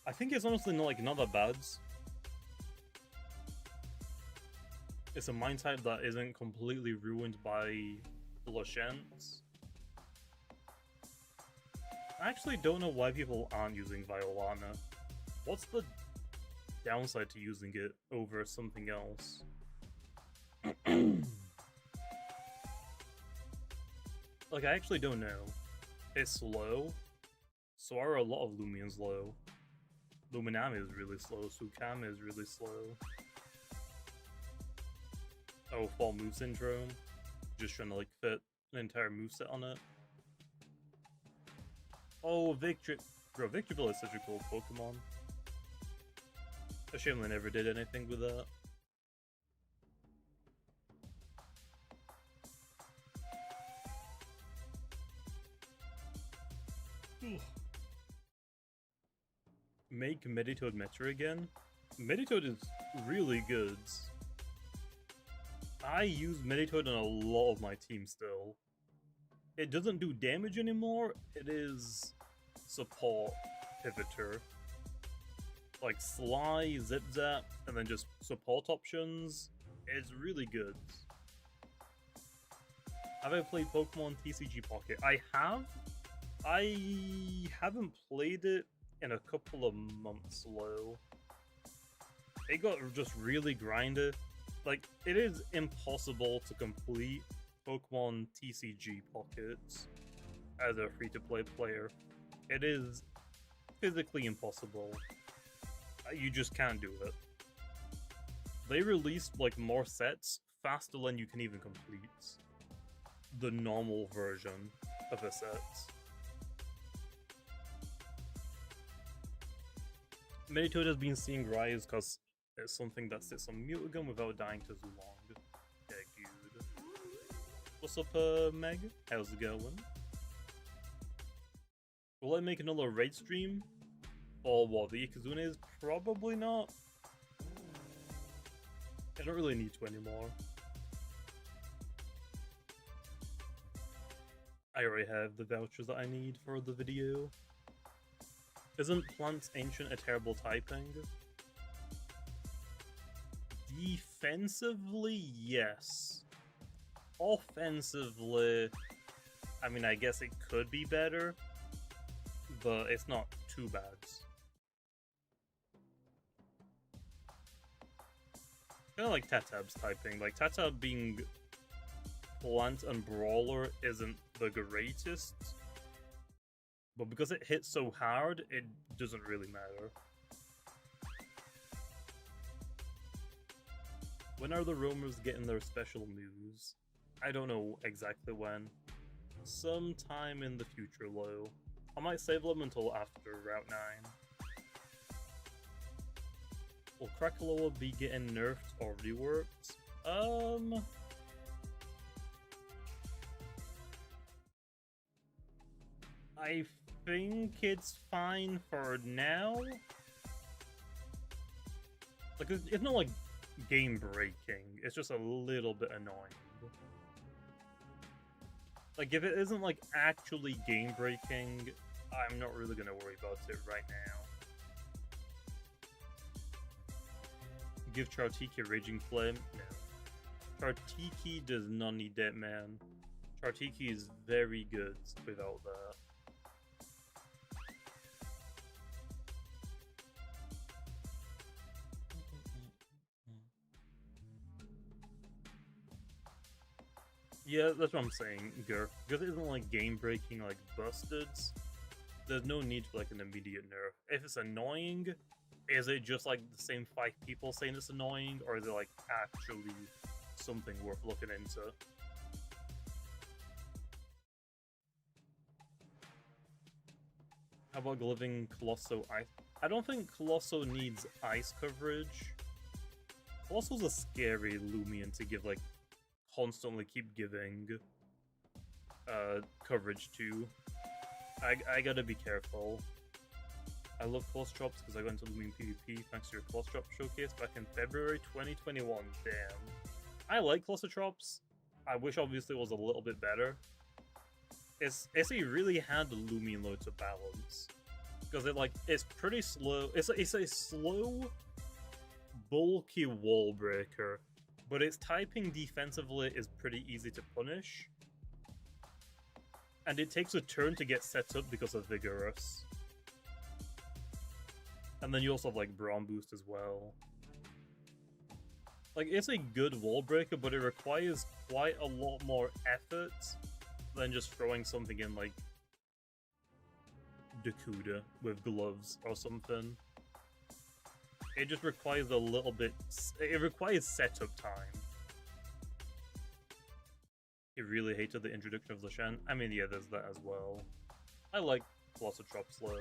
Speaker 1: I think it's honestly not that bad. It's a Mind type that isn't completely ruined by Lashent. I actually don't know why people aren't using Violana. What's the downside to using it over something else? Like, I actually don't know. It's slow. So are a lot of Loomians low. Luminami is really slow, Sukami is really slow. Oh, Fall Move Syndrome. Just trying to like fit an entire moveset on it. Oh, Victory. Bro, Victorville is such a cool Pokemon. A shame they never did anything with that. Make Meditoad Meta again? Meditoad is really good. I use Meditoad on a lot of my team still. It doesn't do damage anymore, it is support pivoter. Like Sly, Zip Zap, and then just support options. It's really good. Have I played Pokemon TCG Pocket? I have. I haven't played it in a couple of months low. It got just really grinded. Like, it is impossible to complete Pokemon TCG Pockets as a free-to-play player. It is physically impossible. You just can't do it. They released, like, more sets faster than you can even complete the normal version of a set. Meditoad has been seeing rise because it's something that sits on Mutagon without dying to Zulong. Yeah, good. What's up, Meg? How's it going? Will I make another raid stream? Or what, the Ikazune is? Probably not. I don't really need to anymore. I already have the vouchers that I need for the video. Isn't Plants Ancient a terrible typing? Defensively, yes. Offensively, I mean, I guess it could be better, but it's not too bad. Kind of like Tatab's typing. Like, Tatab being Plant and Brawler isn't the greatest, but because it hits so hard, it doesn't really matter. When are the roamers getting their special moves? I don't know exactly when. Sometime in the future, Lo. I might save them until after Route 9. Will Krakaloa be getting nerfed or reworked? I think it's fine for now. Like, it's not like game breaking, it's just a little bit annoying. Like, if it isn't like actually game breaking, I'm not really gonna worry about it right now. Give Chartiki a Raging Flame? No. Chartiki does not need that, man. Chartiki is very good without that. Yeah, that's what I'm saying, Gur. Because it isn't like game breaking, like busted, there's no need for like an immediate nerf. If it's annoying, is it just like the same 5 people saying it's annoying, or is it like actually something worth looking into? How about giving Colosso ice? I don't think Colosso needs ice coverage. Colosso's a scary Loomian to give like constantly keep giving coverage to. I gotta be careful. I love Colostrops because I got into Loomian PvP thanks to your Colostrop showcase back in February 2021. Damn. I like Colostrops. I wish obviously it was a little bit better. It's a really hard Loomian load to balance. Because it's pretty slow. It's a slow, bulky wall breaker. But its typing defensively is pretty easy to punish. And it takes a turn to get set up because of Vigorous. And then you also have like Brawn Boost as well. Like, it's a good wall breaker, but it requires quite a lot more effort than just throwing something in, like, Dakuda with gloves or something. It just requires a little bit... It requires setup time. I really hated the introduction of Lashan. I mean, yeah, there's that as well. I like Velocitrops slow.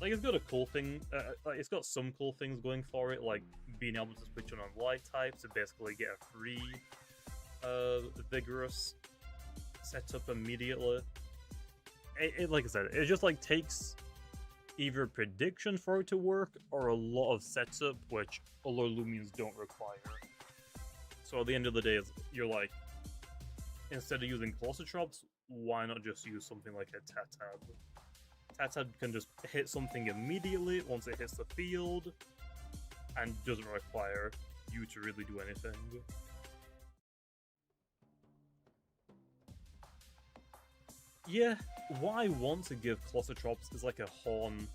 Speaker 1: Like, it's got a cool thing, like, it's got some cool things going for it, like being able to switch on light types to basically get a free Vigorous setup immediately. Like I said, it just like takes either prediction for it to work or a lot of setup, which other Loomians don't require. So at the end of the day, you're like, instead of using Velocitrops, why not just use something like a Tatad? Tatad can just hit something immediately once it hits the field, and doesn't require you to really do anything. Yeah, what I want to give Velocitrops is like a horn,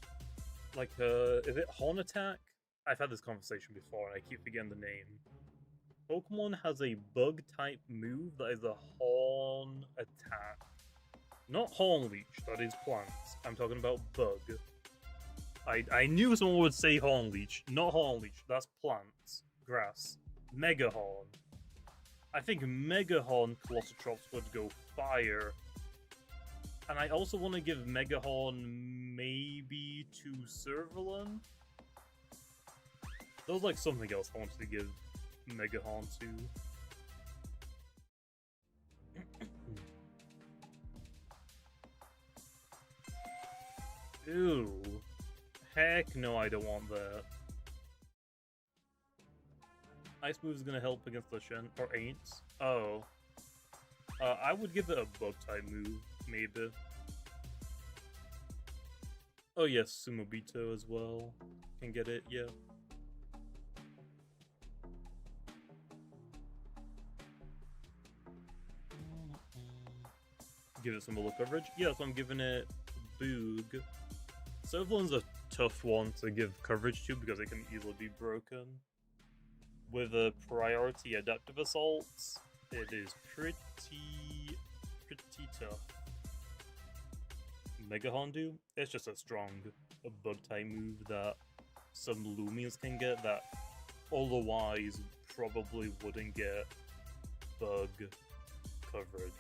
Speaker 1: like is it horn attack? I've had this conversation before and I keep forgetting the name. Pokemon has a bug type move that is a horn attack. Not Horn Leech, that is plants. I'm talking about bug. I knew someone would say Horn Leech. Not Horn Leech, that's plants. Grass. Mega Horn. I think Mega Horn Velocitrops would go fire. And I also want to give Mega Horn maybe to Servalin. There was like something else I wanted to give Mega Horn to. Ew. Heck no, I don't want that. Ice Move is gonna help against the Shen, or ain't. Oh. I would give it a bug type move, maybe. Oh yes, Sumobito as well. Can get it, yeah. Give it some more coverage. Yeah, so I'm giving it Boog. Servalin's a tough one to give coverage to because it can easily be broken. With a priority adaptive assaults, it is pretty tough. Mega Hondu, it's just a strong bug type move that some Loomians can get that otherwise probably wouldn't get bug coverage.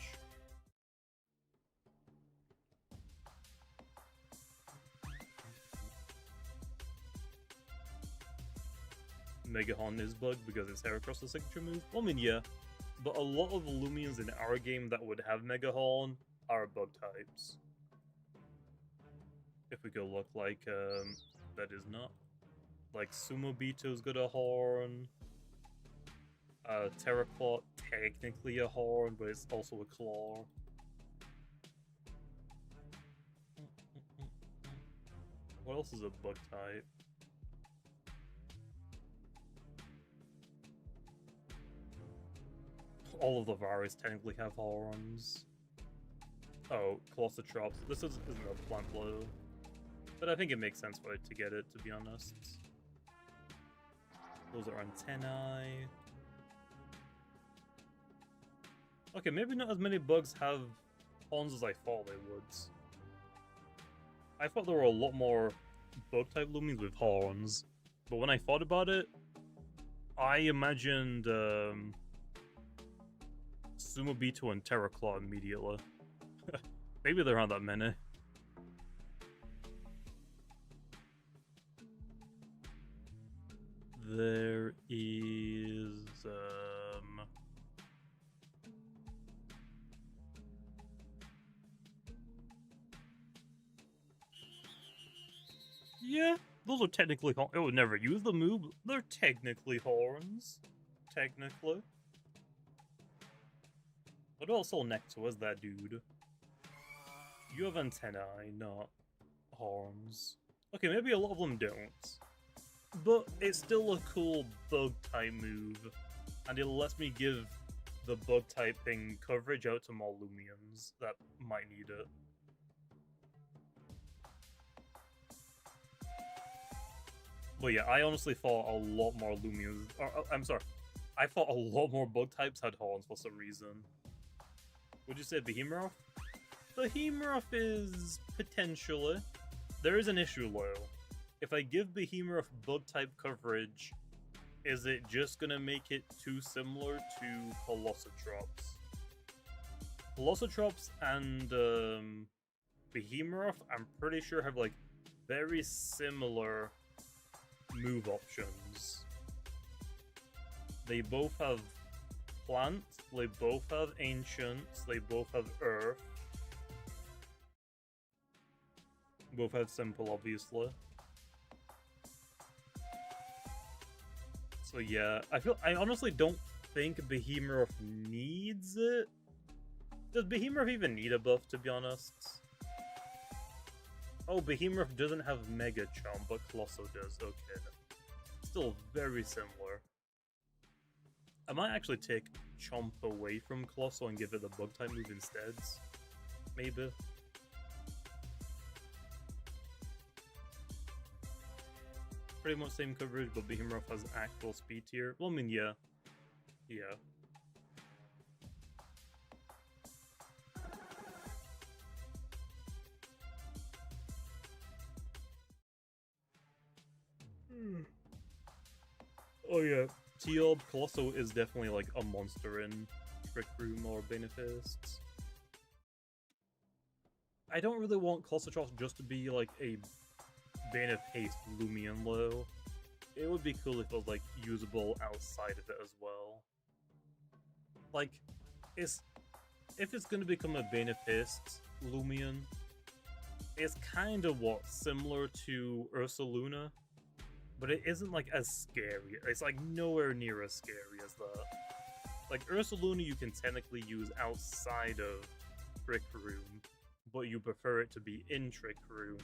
Speaker 1: Mega Horn is bug because it's Heracross the signature move. Well, I mean, yeah, but a lot of the Loomians in our game that would have Mega Horn are bug types. If we go look like, that is not. Like, Sumobito's got a horn. Terraclaw, technically a horn, but it's also a claw. What else is a bug type? All of the Varis technically have horns. Oh, Velocitrops. This isn't a plant blow. But I think it makes sense for it to get it, to be honest. Those are antennae. Okay, maybe not as many bugs have horns as I thought they would. I thought there were a lot more bug-type Loomians with horns. But when I thought about it, I imagined Sumobito and Terraclaw immediately. Maybe there aren't that many. There is yeah, those are technically horns. It would never use the move. They're technically horns. Technically. What also next to us, that dude? You have antennae, not horns. Okay, maybe a lot of them don't. But it's still a cool bug-type move. And it lets me give the bug-typing coverage out to more Loomians that might need it. But yeah, I honestly thought a lot more Loomians. I'm sorry, I thought a lot more bug types had horns for some reason. Would you say Behemoth? Behemoth is potentially. There is an issue though. If I give Behemoth bug type coverage, is it just gonna make it too similar to Colossotrops? Colossotrops and Behemoth, I'm pretty sure have like very similar move options. They both have plants, they both have ancients, they both have earth. Both have simple, obviously. So yeah, I honestly don't think Behemoth needs it. Does Behemoth even need a buff, to be honest? Oh, Behemoth doesn't have Mega Chomp, but Colosso does. Okay. Still very similar. I might actually take Chomp away from Colosso and give it the bug type move instead. Maybe. Pretty much same coverage, but Behemoth has actual speed tier. Well, I mean, yeah. Yeah. Oh yeah, T-Orb Colosso is definitely like a monster in Trick Room or Benefists. I don't really want Colossotrops just to be like a Bane of Haste Loomian low. It would be cool if it was like usable outside of it as well. Like, if it's gonna become a Bane of Haste Loomian, it's kind of similar to Ursaluna, but it isn't like as scary. It's like nowhere near as scary as that. Like Ursaluna you can technically use outside of Trick Room, but you prefer it to be in Trick Room.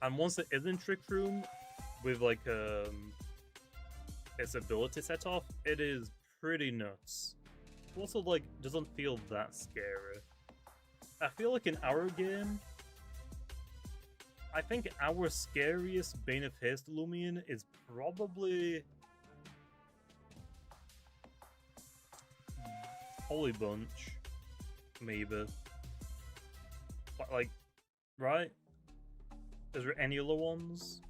Speaker 1: And once it is in Trick Room, with like its ability set off, it is pretty nuts. It also like doesn't feel that scary. I feel like in our game, I think our scariest Bane of Haste Loomian is probably Holy Bunch, maybe. But like, right? Is there any other ones?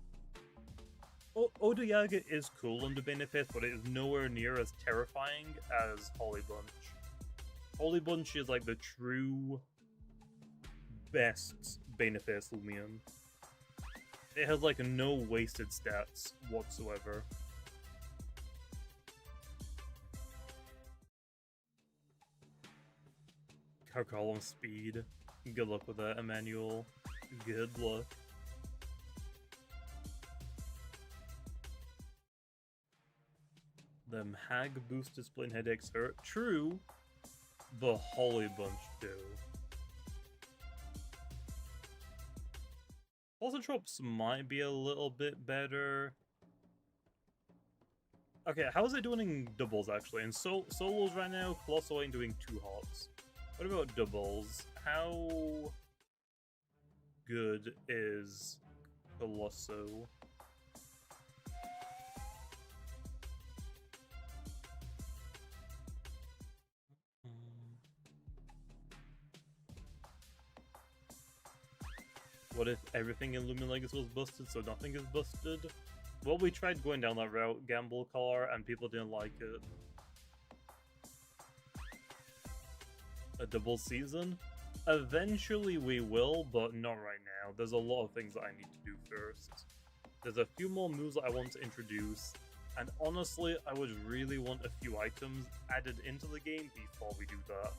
Speaker 1: Odoyaga is cool under Bane of Haste, but it is nowhere near as terrifying as Holy Bunch. Holy Bunch is like the true best Bane of Haste Loomian. It has like no wasted stats whatsoever. Carcolum speed. Good luck with that, Emmanuel. Good luck. Them hag boosted split headaches hurt. True, the Holy Bunch do. Colossotrops might be a little bit better. Okay, how is it doing in doubles actually? In solos right now, Colosso ain't doing too hot. What about doubles? How good is Colosso? What if everything in Loomian Legacy was busted, so nothing is busted? Well, we tried going down that route, Gamble Car, and people didn't like it. A double season? Eventually we will, but not right now. There's a lot of things that I need to do first. There's a few more moves that I want to introduce, and honestly, I would really want a few items added into the game before we do that.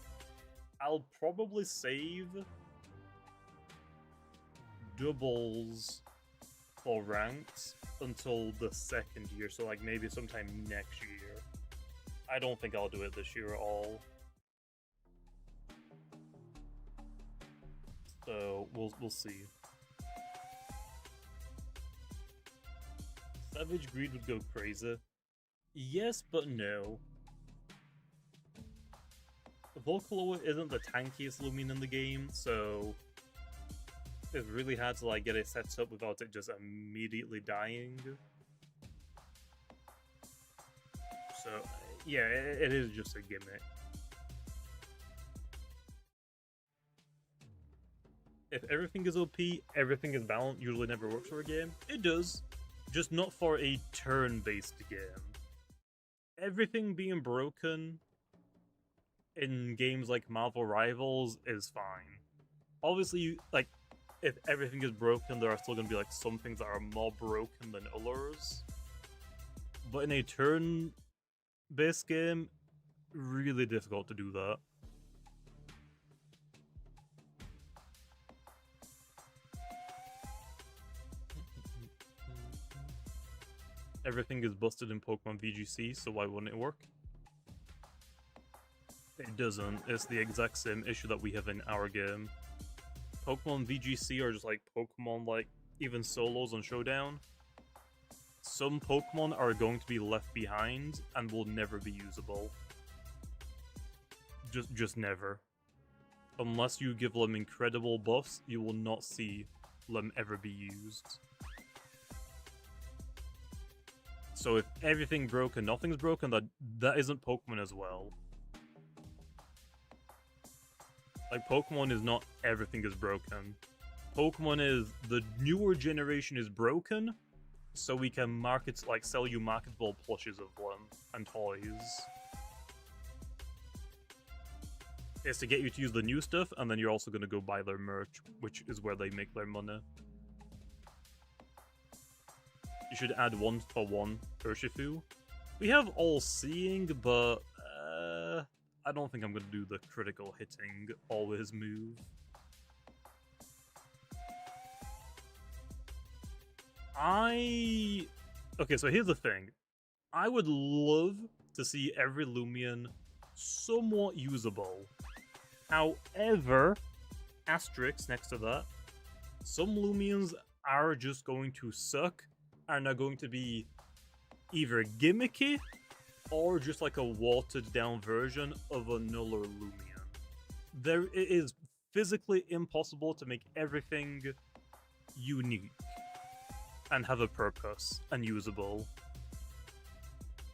Speaker 1: I'll probably save doubles for ranks until the second year, so like maybe sometime next year. I don't think I'll do it this year at all. So we'll see. Savage Greed would go crazy. Yes, but no. Volcaloa isn't the tankiest Loomian in the game, so it's really hard to like get it set up without it just immediately dying. So, yeah, it is just a gimmick. If everything is OP, everything is balanced, usually never works for a game. It does, just not for a turn-based game. Everything being broken in games like Marvel Rivals is fine. Obviously, like, if everything is broken, there are still going to be like some things that are more broken than others. But in a turn-based game, really difficult to do that. Everything is busted in Pokemon VGC, so why wouldn't it work? It doesn't. It's the exact same issue that we have in our game. Pokemon VGC are just like Pokemon, like, even solos on Showdown. Some Pokemon are going to be left behind and will never be usable. Just never. Unless you give them incredible buffs, you will not see them ever be used. So if everything broke and nothing's broken, that isn't Pokemon as well. Like, Pokemon is not everything is broken. Pokemon is the newer generation is broken, so we can sell you marketable plushes of them and toys. It's to get you to use the new stuff, and then you're also going to go buy their merch, which is where they make their money. You should add 1-for-1 Urshifu. We have All-Seeing, but I don't think I'm going to do the critical hitting always move. Okay, so here's the thing. I would love to see every Loomian somewhat usable. However, asterisk next to that, some Loomians are just going to suck and are going to be either gimmicky or just like a watered down version of another Loomian. It is physically impossible to make everything unique and have a purpose and usable.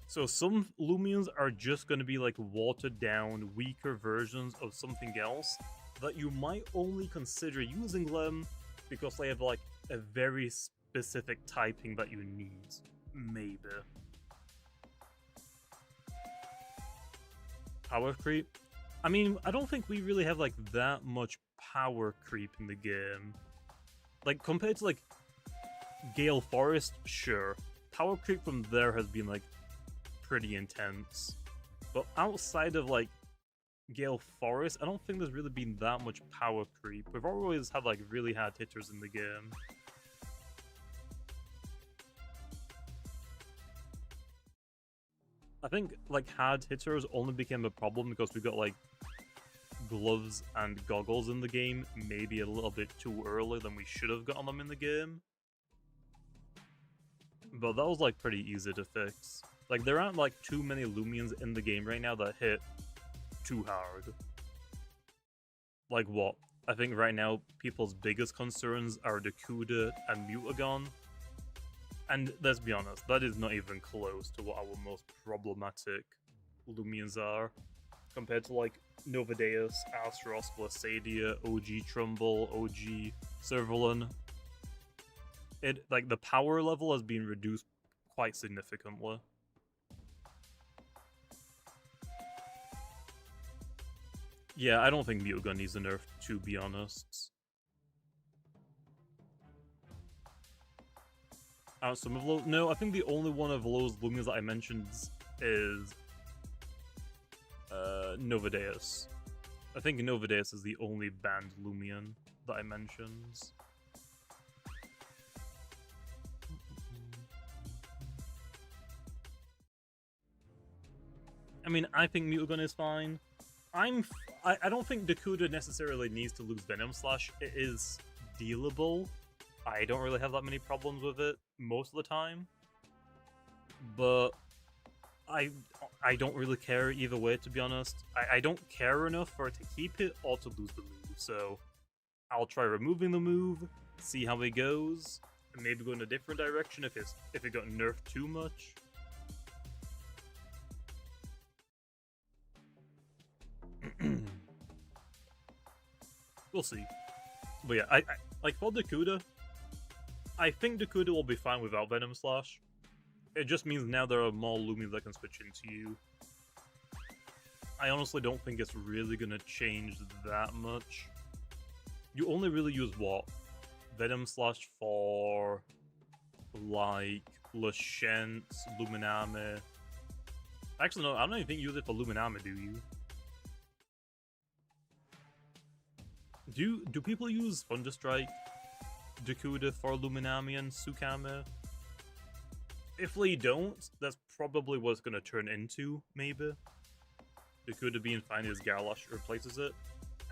Speaker 1: So some Loomians are just going to be like watered down, weaker versions of something else that you might only consider using them because they have like a very specific typing that you need. Maybe. Power creep? I mean, I don't think we really have like that much power creep in the game. Like, compared to like Gale Forest, sure. Power creep from there has been like pretty intense. But outside of like Gale Forest, I don't think there's really been that much power creep. We've always had like really hard hitters in the game. I think like hard hitters only became a problem because we got like gloves and goggles in the game maybe a little bit too early than we should have gotten them in the game. But that was like pretty easy to fix. Like, there aren't like too many Loomians in the game right now that hit too hard. Like what? I think right now people's biggest concerns are Dakuda and Mutagon. And let's be honest, that is not even close to what our most problematic Loomians are. Compared to like Novadeus, Astros, Glaciadia, OG Trumbull, OG Servalin. Like, the power level has been reduced quite significantly. Yeah, I don't think Mutagon needs a nerf, to be honest. Some of those, no, I think the only one of those Loomians that I mentioned is Novadeus. I think Novadeus is the only banned Loomian that I mentioned. I mean, I think Mutagon is fine. I don't think Dakuda necessarily needs to lose Venom Slash. It is dealable. I don't really have that many problems with it most of the time. But I don't really care either way, to be honest. I don't care enough for it to keep it or to lose the move. So I'll try removing the move, see how it goes, and maybe go in a different direction if it got nerfed too much. We'll see. But yeah, I like for Dakuda, I think Dakuda will be fine without Venom Slash. It just means now there are more Loomians that can switch into you. I honestly don't think it's really gonna change that much. You only really use what? Venom Slash for like Lashent's, Luminame. Actually no, I don't even think you use it for Luminame, do you? Do people use Thunderstrike Dakuda for Luminame and Tsukame? If they don't, that's probably what it's gonna turn into, maybe. Dakuda being fine as Galash replaces it.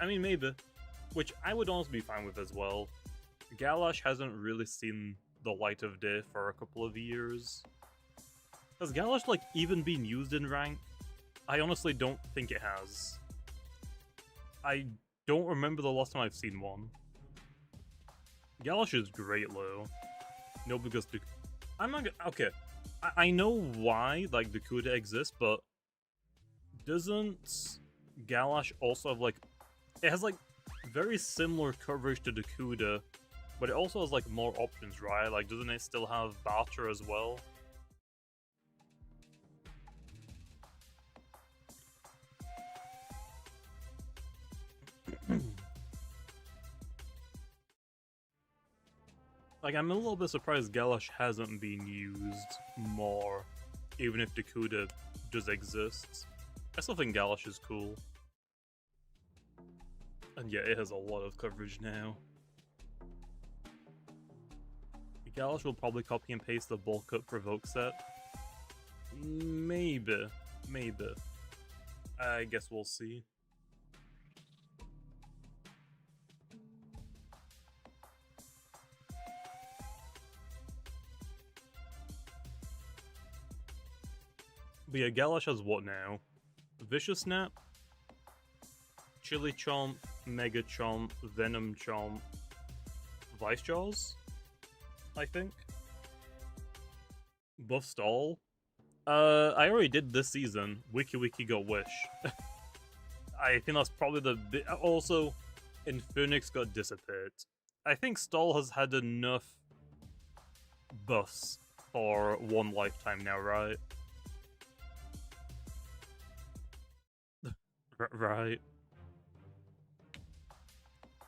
Speaker 1: I mean, maybe. Which I would honestly be fine with as well. Galash hasn't really seen the light of day for a couple of years. Has Galash, like, even been used in rank? I honestly don't think it has. I don't remember the last time I've seen one. Galash is great, though. No, because I'm not gonna... Okay. I know why, like, Dakuda exists, but... Doesn't Galash also have, like... It has, like, very similar coverage to Dakuda, but it also has, like, more options, right? Like, doesn't it still have Batter as well? Like, I'm a little bit surprised Galash hasn't been used more, even if Dakuda does exist. I still think Galash is cool. And yeah, it has a lot of coverage now. Galash will probably copy and paste the bulk up provoke set. Maybe. Maybe. I guess we'll see. But yeah, Galash has what now? Vicious Snap? Chili Chomp, Mega Chomp, Venom Chomp, Vice Jaws? I think. Buff Stall? I already did this season. Wiki Wiki got Wish. I think that's probably the... Also, Infinix got Dissipate. I think Stall has had enough buffs for one lifetime now, right? Right.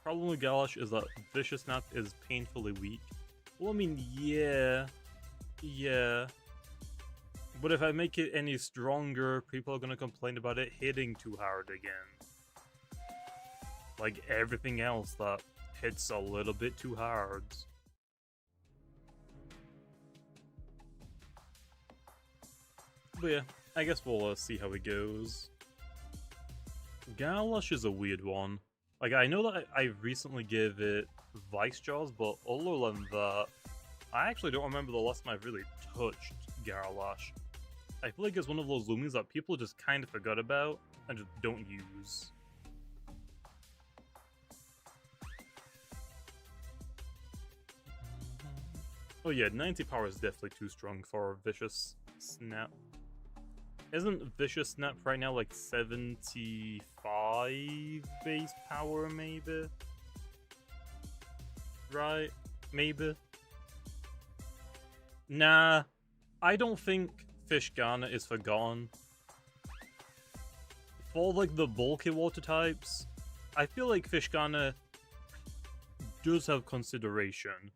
Speaker 1: Problem with Galash is that Vicious Snap is painfully weak. Well, I mean, yeah. Yeah. But if I make it any stronger, people are gonna complain about it hitting too hard again. Like everything else that hits a little bit too hard. But yeah, I guess we'll see how it goes. Galash is a weird one. Like, I know that I recently gave it Vice Jaws, but other than that, I actually don't remember the last time I've really touched Galash. I feel like it's one of those Loomians that people just kind of forgot about and just don't use. Oh yeah, 90 power is definitely too strong for Vicious Snap. Isn't Vicious Snap right now like 75 base power, maybe? Right? Maybe? Nah, I don't think Fishgana is forgotten. For like the bulky water types, I feel like Fishgana does have consideration.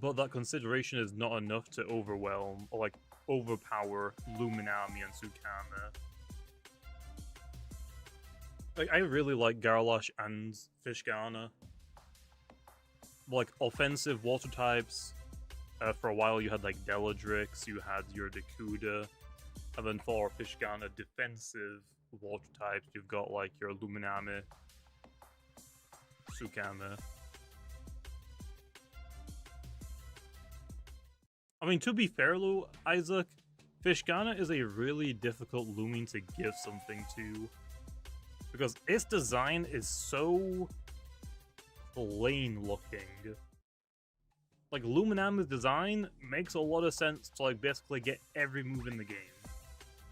Speaker 1: But that consideration is not enough to overwhelm or like overpower Luminami and Tsukame. Like, I really like Galash and Fishgana. Like, offensive water types, for a while you had like Deladrix, you had your Dakuda, and then for Fishgana defensive water types, you've got like your Luminami, Tsukame. I mean, to be fair though, Isaac, Fishgana is a really difficult Loomian to give something to. Because its design is so plain looking. Like, Luminami's design makes a lot of sense to like basically get every move in the game.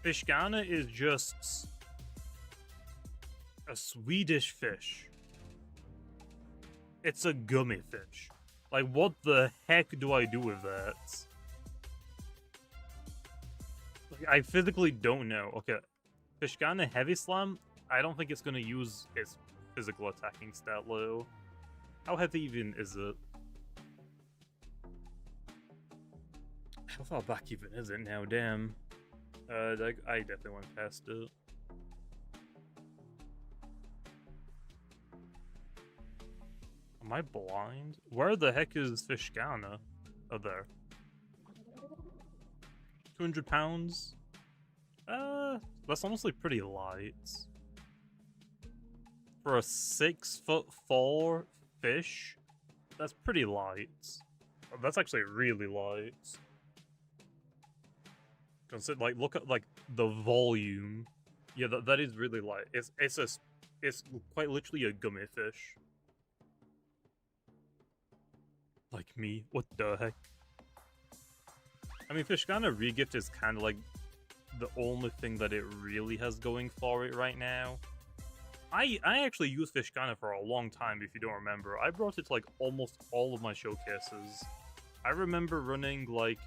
Speaker 1: Fishgana is just A Swedish fish. It's a gummy fish. Like, what the heck do I do with that? Like, I physically don't know. Okay, Fishgana Heavy Slam, I don't think it's going to use its physical attacking stat low. How heavy even is it? How far back even is it now? Damn. I definitely went past it. Am I blind? Where the heck is Fishgana? Oh, there. 200 pounds? That's honestly pretty light. For a 6'4" fish, that's pretty light. Oh, that's actually really light. Consider, like, look at like the volume. Yeah, that is really light. It's quite literally a gummy fish. Like me, what the heck? I mean, Fishgana Regift is kind of like the only thing that it really has going for it right now. I actually used Fishgana for a long time, if you don't remember. I brought it to like almost all of my showcases. I remember running like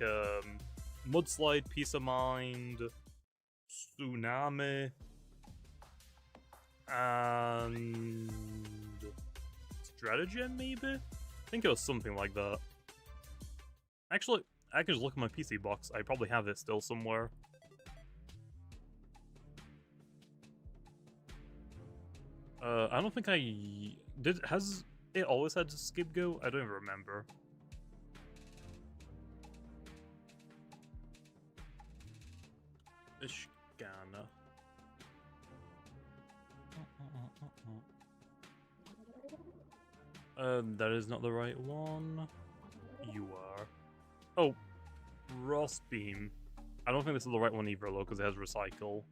Speaker 1: Mudslide, Peace of Mind, Tsunami, and Stratagem maybe? I think it was something like that. Actually, I can just look at my PC box. I probably have it still somewhere. I don't think I did. Has it always had skip go? I don't even remember. Fishgana. That is not the right one. You are. Oh, Frost Beam. I don't think this is the right one either, though, because it has Recycle.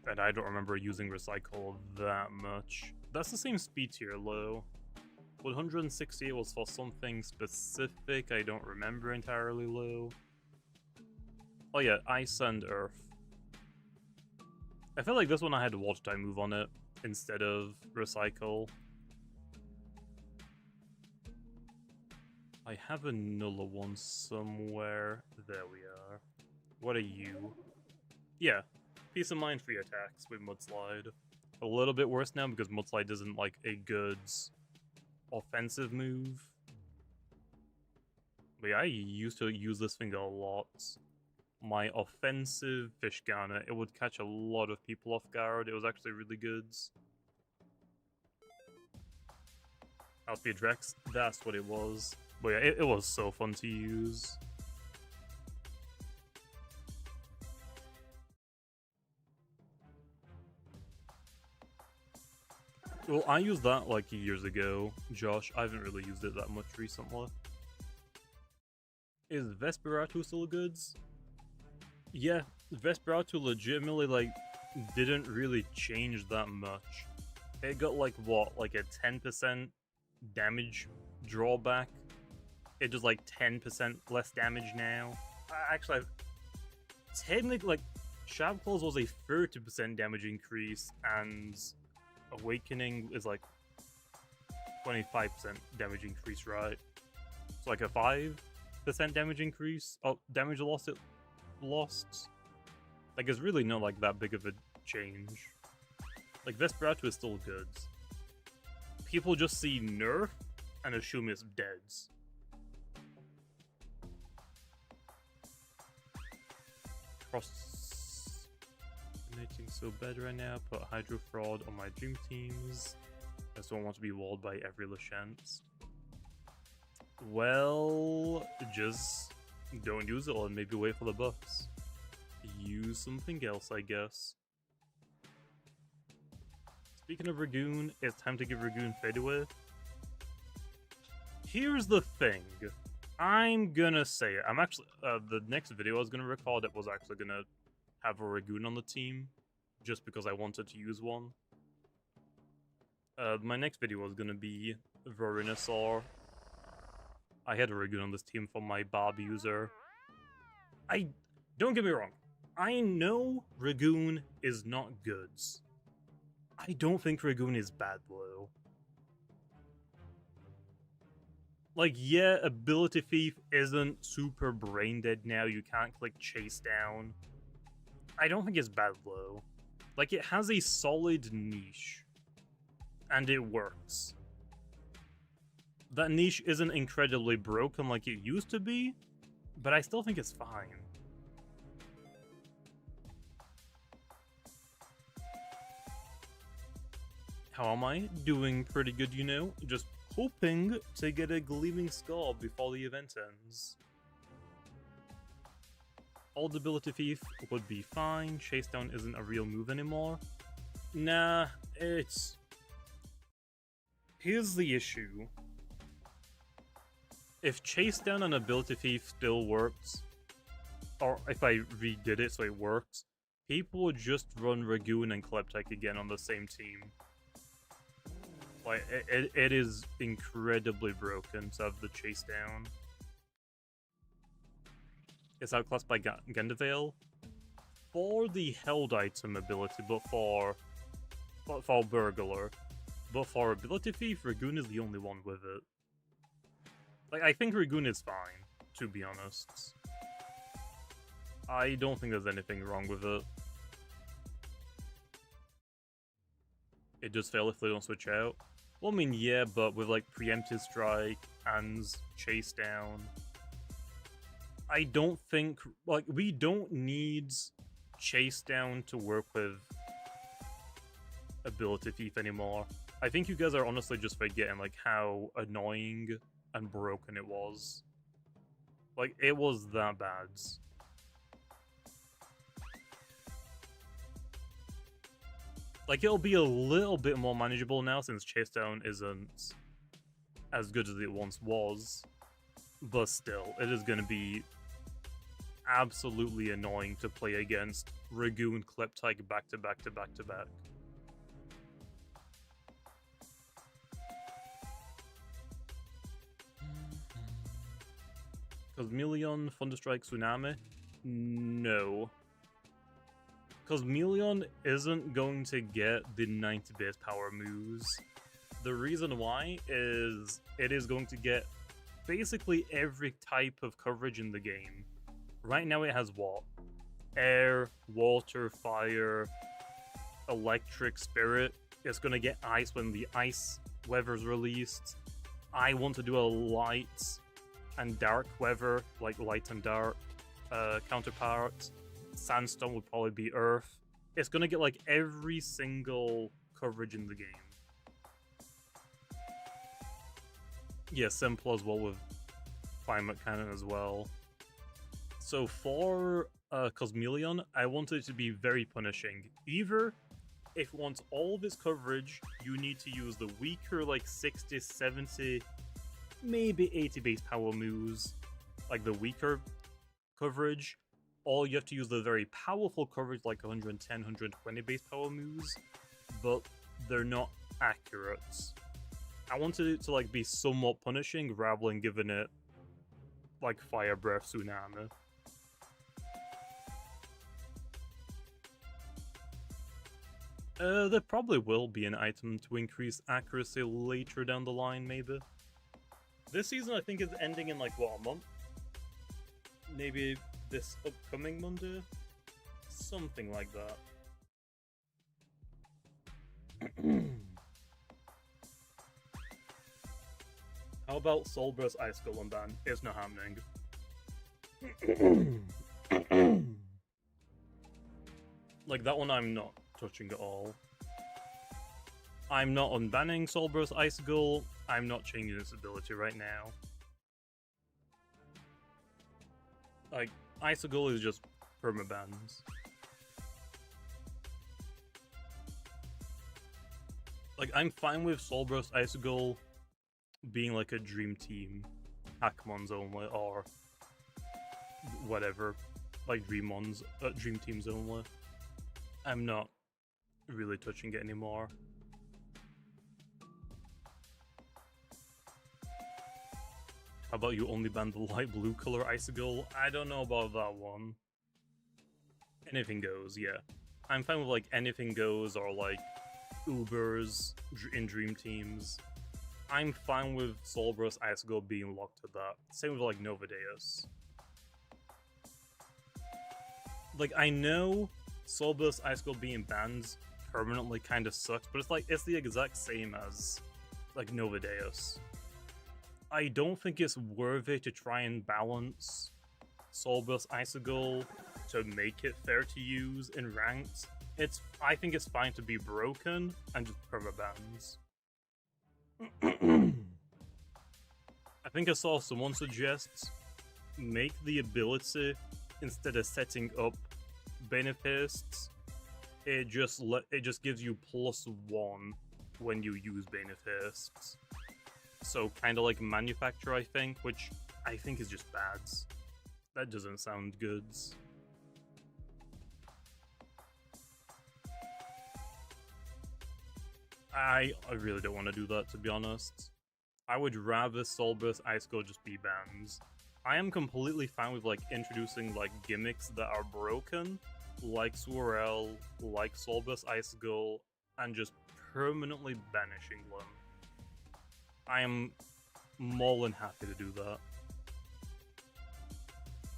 Speaker 1: And I don't remember using Recycle that much. That's the same speed tier, low. 168 was for something specific, I don't remember entirely, low. Oh yeah, Ice and Earth. I feel like this one I had Water Type move on it, instead of Recycle. I have another one somewhere. There we are. What are you? Yeah, Peace of Mind free attacks with Mudslide. A little bit worse now because Mudslide isn't like a good offensive move. But yeah, I used to use this thing a lot. My offensive Fishgana, it would catch a lot of people off guard. It was actually really good. Outspeed Rex, that's what it was. But yeah, it was so fun to use. Well, I used that like years ago, Josh. I haven't really used it that much recently. Is Vesperatu still goods? Yeah, Vesperatu legitimately like didn't really change that much. It got like what, like a 10% damage drawback. It does like 10% less damage now. Actually, technically, like, Sharp Claws was a 30% damage increase, and Awakening is like 25% damage increase, right? It's like a 5% damage increase. Oh, damage lost it lost. Like, it's really not like that big of a change. Like, Vesperatu is still good. People just see nerf and assume it's dead. Procrastinating so bad right now. Put Hydro Fraud on my dream teams. I just don't want to be walled by every Lachance. Well, just don't use it and maybe wait for the buffs. Use something else, I guess. Speaking of Ragoon, it's time to give Ragoon Fadeaway. Here's the thing. I'm gonna say it. I'm actually, the next video I was gonna record it was actually gonna have a Ragoon on the team, just because I wanted to use one. My next video was gonna be Venusaur. I had a Ragoon on this team for my Bob user. Don't get me wrong. I know Ragoon is not good. I don't think Ragoon is bad, though. Like, yeah, Ability Thief isn't super brain dead now, you can't click Chase Down. I don't think it's bad, though. Like, it has a solid niche. And it works. That niche isn't incredibly broken like it used to be, but I still think it's fine. How am I? Doing pretty good, you know? Just hoping to get a Gleaming Scar before the event ends. Old Ability Thief would be fine. Chase Down isn't a real move anymore. Nah, it's... Here's the issue. If Chase Down and Ability Thief still works, or if I redid it so it works, people would just run Ragoon and Kleptyke again on the same team. Like, it is incredibly broken to have the Chase Down. It's outclassed by Gendavale for the held item ability, but for Burglar. But for Ability Thief, Ragoon is the only one with it. Like, I think Ragoon is fine, to be honest. I don't think there's anything wrong with it. It does fail if they don't switch out. Well, I mean, yeah, but with, like, Preemptive Strike and Chase Down... I don't think... Like, we don't need Chase Down to work with Ability Thief anymore. I think you guys are honestly just forgetting, like, how annoying and broken it was. Like, it was that bad. Like, it'll be a little bit more manageable now since Chase Down isn't as good as it once was. But still, it is going to be absolutely annoying to play against Ragoon, Kleptyke back to back to back to back. Cosmeleon, Thunderstrike, Tsunami? No. Cosmeleon isn't going to get the 90 base power moves. The reason why is it is going to get basically every type of coverage in the game. Right now it has what? Air, water, fire, electric, spirit. It's going to get ice when the ice weather's released. I want to do a light and dark weather, like light and dark counterpart. Sandstorm would probably be Earth. It's going to get like every single coverage in the game. Yeah, simple as well with Climate Cannon as well. So for Cosmeleon, I want it to be very punishing. Either, if it wants all of its coverage, you need to use the weaker like 60, 70, maybe 80 base power moves, like the weaker coverage, or you have to use the very powerful coverage like 110, 120 base power moves, but they're not accurate. I wanted it to like be somewhat punishing rather than giving it like Fire Breath Tsunami. There probably will be an item to increase accuracy later down the line, maybe. This season I think is ending in like, what, a month? Maybe this upcoming Monday? Something like that. How about Soulburst Ice Golem ban? It's not happening. Like, that one I'm not touching at all. I'm not unbanning Soulburst Ice Golem. I'm not changing its ability right now. Like, Icicle is just permabans. Like, I'm fine with Soulburst Icicle being like a dream team, Hackmons only, or whatever, like dream teams only. I'm not really touching it anymore. How about you only ban the light blue color Icicle? I don't know about that one. Anything goes, yeah. I'm fine with like anything goes or like Ubers in Dream Teams, I'm fine with Soul Burst Icicle being locked to that. Same with like Novadeus. Like, I know Soul Burst Icicle being banned permanently kind of sucks, but it's like, it's the exact same as like Novadeus. I don't think it's worthy to try and balance Soul Burst Icicle to make it fair to use in ranked. I think it's fine to be broken and just permabans. I think I saw someone suggest make the ability, instead of setting up Benefists, it just gives you +1 when you use Benefists. So kind of like Manufacture, I think, which I think is just bad. That doesn't sound good. I really don't want to do that, to be honest. I would rather Soul Burst Icicle just be bans. I am completely fine with like introducing like gimmicks that are broken, like Swirl, like Soul Burst Icicle, and just permanently banishing them. I am more than happy to do that.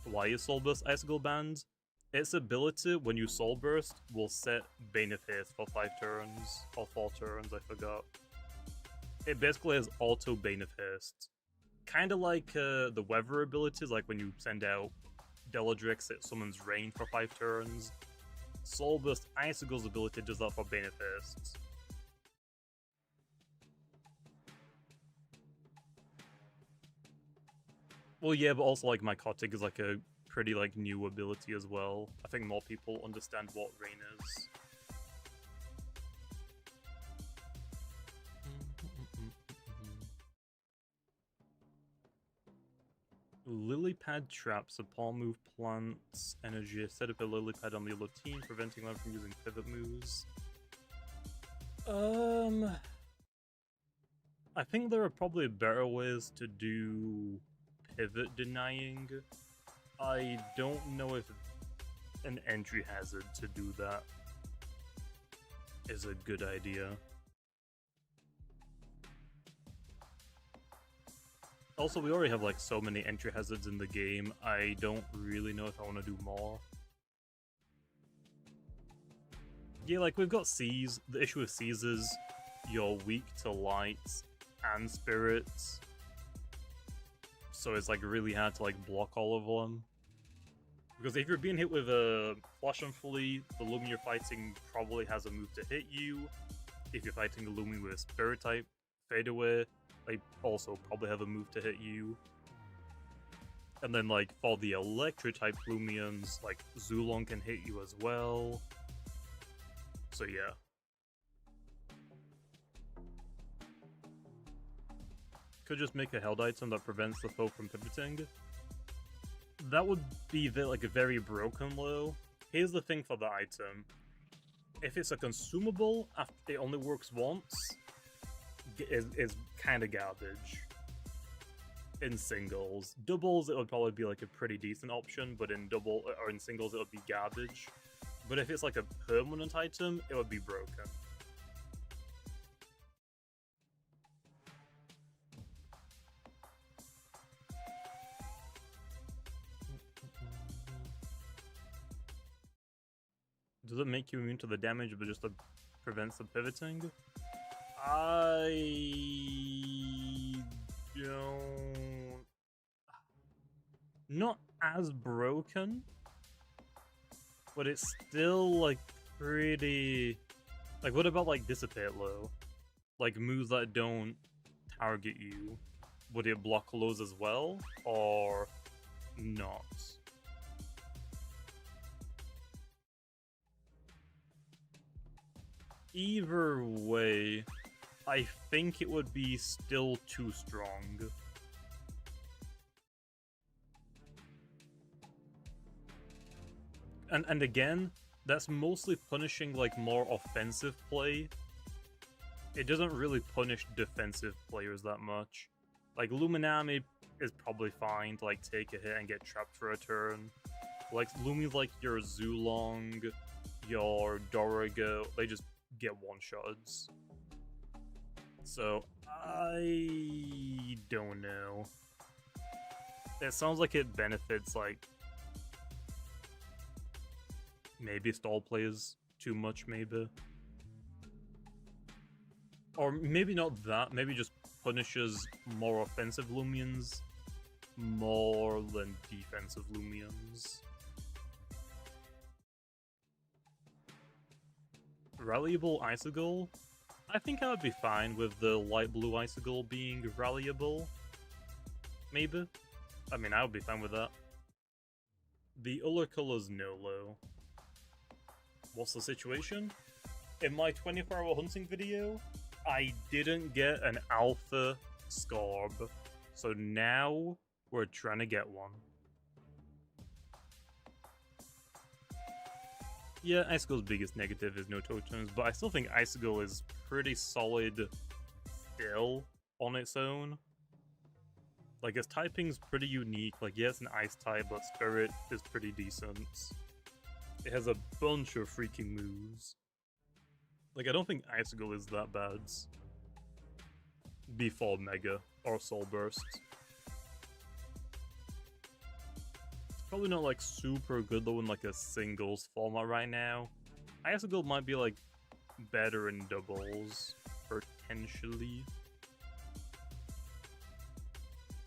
Speaker 1: Why is Soul Burst Icicle banned? Its ability, when you Soul Burst, will set Beneface for 5 turns, or 4 turns, I forgot. It basically has auto Beneface. Kinda like the weather abilities, like when you send out Deladrix, it summons rain for 5 turns. Soul Burst Icicle's ability does that for Beneface. Well, yeah, but also like Mycotic is like a pretty like new ability as well. I think more people understand what rain is. Lily pad traps. A pawn move plants energy. Set up a lily pad on the other team, preventing them from using pivot moves. I think there are probably better ways to do pivot denying. I don't know if an entry hazard to do that is a good idea. Also, we already have like so many entry hazards in the game, I don't really know if I want to do more. Yeah, like we've got Seas. The issue with Seas is you're weak to lights and spirits, so it's like really hard to like block all of them. Because if you're being hit with a Flash and Flee, the Loomian you're fighting probably has a move to hit you. If you're fighting a Loomian with a Spirit type, Fade Away, they also probably have a move to hit you. And then like for the Electric type Loomians, like Zulon can hit you as well. So yeah. Could just make a held item that prevents the foe from pivoting. That would be like a very broken low. Here's the thing for the item. If it's a consumable, it only works once, is kind of garbage. In singles. Doubles, it would probably be like a pretty decent option, but in singles, it would be garbage. But if it's like a permanent item, it would be broken. Does it make you immune to the damage, but just prevents the pivoting? I don't... Not as broken, but it's still like pretty... Like what about like Dissipate Low? Like moves that don't target you. Would it block lows as well, or not? Either way, I think it would be still too strong. And again, that's mostly punishing like more offensive play. It doesn't really punish defensive players that much. Like Luminami is probably fine to like take a hit and get trapped for a turn. Like Lumi, like your Zulong, your Dorigo, they just get one-shots. So, I don't know. It sounds like it benefits, like, maybe stall players too much, maybe. Or maybe not that, maybe just punishes more offensive Loomians more than defensive Loomians. Rallyable Icicle? I think I would be fine with the light blue Icicle being rallyable. Maybe. I mean, I would be fine with that. The other color's Nolo. What's the situation? In my 24-hour hunting video, I didn't get an alpha Scarb, so now we're trying to get one. Yeah, Icicle's biggest negative is no totems, but I still think Icicle is pretty solid still on its own. Like, its typing's pretty unique. Like, yeah, it's an ice type, but Spirit is pretty decent. It has a bunch of freaking moves. Like, I don't think Icicle is that bad before Mega or Soul Burst. It's probably not, like, super good, though, in, like, a singles format right now. Icicle might be, like, better in doubles, potentially.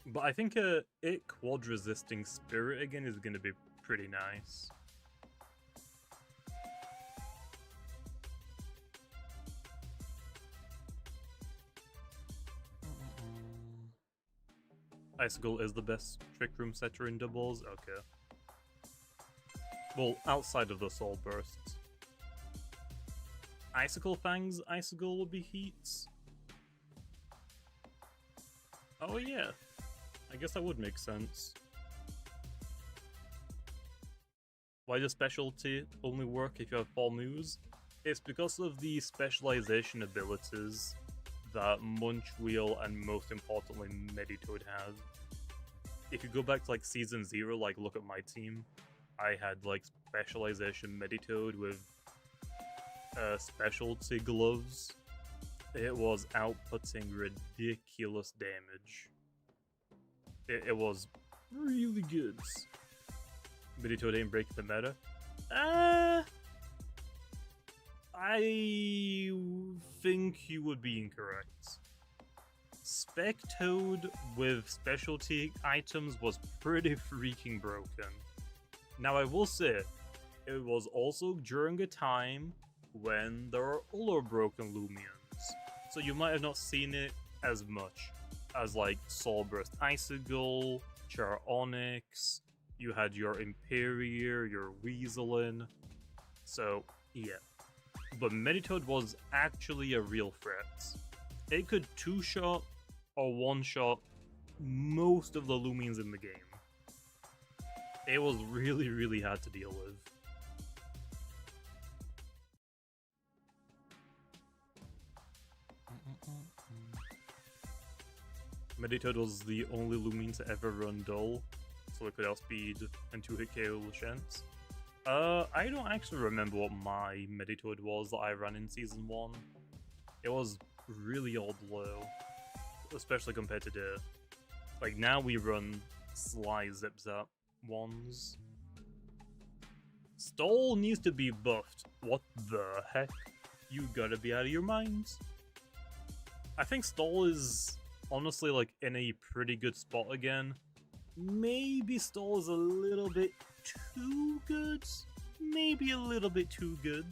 Speaker 1: But I think it quad-resisting Spirit again is going to be pretty nice. Icicle is the best Trick Room setter in doubles? Okay. Well, outside of the Soul Bursts. Icicle Fangs Icicle will be heats? Oh yeah. I guess that would make sense. Why does specialty only work if you have 4 moves? It's because of the specialization abilities that Munch Wheel and most importantly Meditoad have. If you go back to like Season 0, like look at my team, I had like specialization Meditoad with specialty gloves. It was outputting ridiculous damage. It was really good. Meditoad ain't breaking the meta. I think you would be incorrect. Spectoad with specialty items was pretty freaking broken. Now I will say, it was also during a time when there are other broken Loomians, so you might have not seen it as much as like Soul Burst Icicle, Char Onyx, you had your Imperior, your Weaselin, so yeah. But Meditoad was actually a real threat. It could 2-shot or 1-shot most of the Loomians in the game. It was really, really hard to deal with. Meditoad was the only Loomian to ever run Dull, so it could outspeed and 2-hit KO Lachance. I don't actually remember what my Meditoad was that I ran in Season 1. It was really old low, especially compared to the... Like, now we run Sly Zip-Zap ones. Stall needs to be buffed. What the heck? You gotta be out of your minds. I think Stall is honestly, like, in a pretty good spot again. Maybe Stall is a little bit too good? Maybe a little bit too good.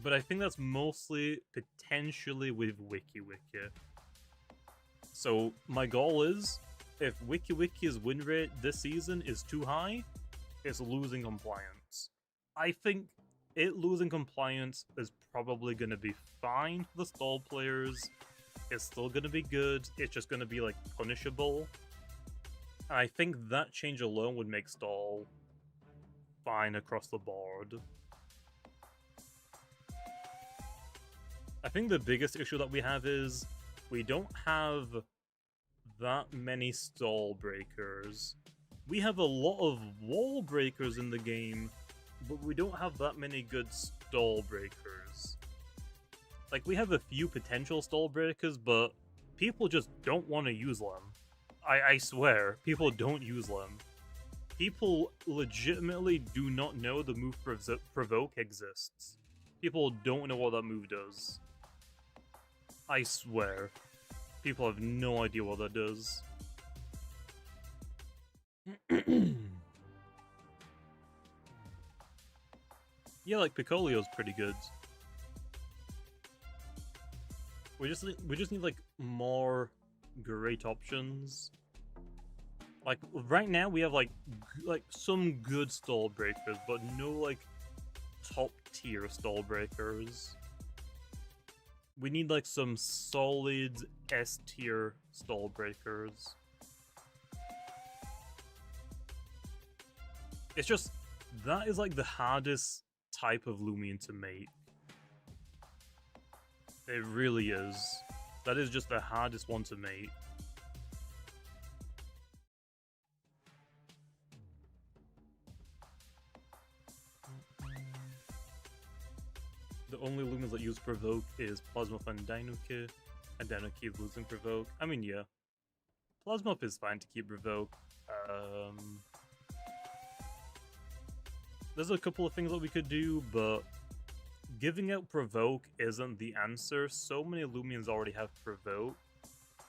Speaker 1: But I think that's mostly potentially with Wiki Wiki. So my goal is, if Wiki Wiki's win rate this season is too high, it's losing compliance. I think it losing compliance is probably going to be fine for the Stall players. It's still going to be good, it's just going to be like punishable. And I think that change alone would make Stall fine across the board. I think the biggest issue that we have is we don't have that many stall breakers. We have a lot of wall breakers in the game, but we don't have that many good stall breakers. Like, we have a few potential stall breakers, but people just don't want to use them. I swear, people don't use them. People legitimately do not know the move Provoke exists. People don't know what that move does. I swear. People have no idea what that does. Yeah, like, Piccolio's pretty good. We just need like more great options. Like right now we have like some good stall breakers, but no like top tier stall breakers. We need like some solid S tier stall breakers. It's just that is like the hardest type of Loomian to make. It really is. That is just the hardest one to make. The only Lumens that use Provoke is Plasmup and Dinoki, and Dinoki is losing Provoke. I mean, yeah. Plasmup is fine to keep Provoke. There's a couple of things that we could do, but giving out Provoke isn't the answer. So many Loomians already have Provoke.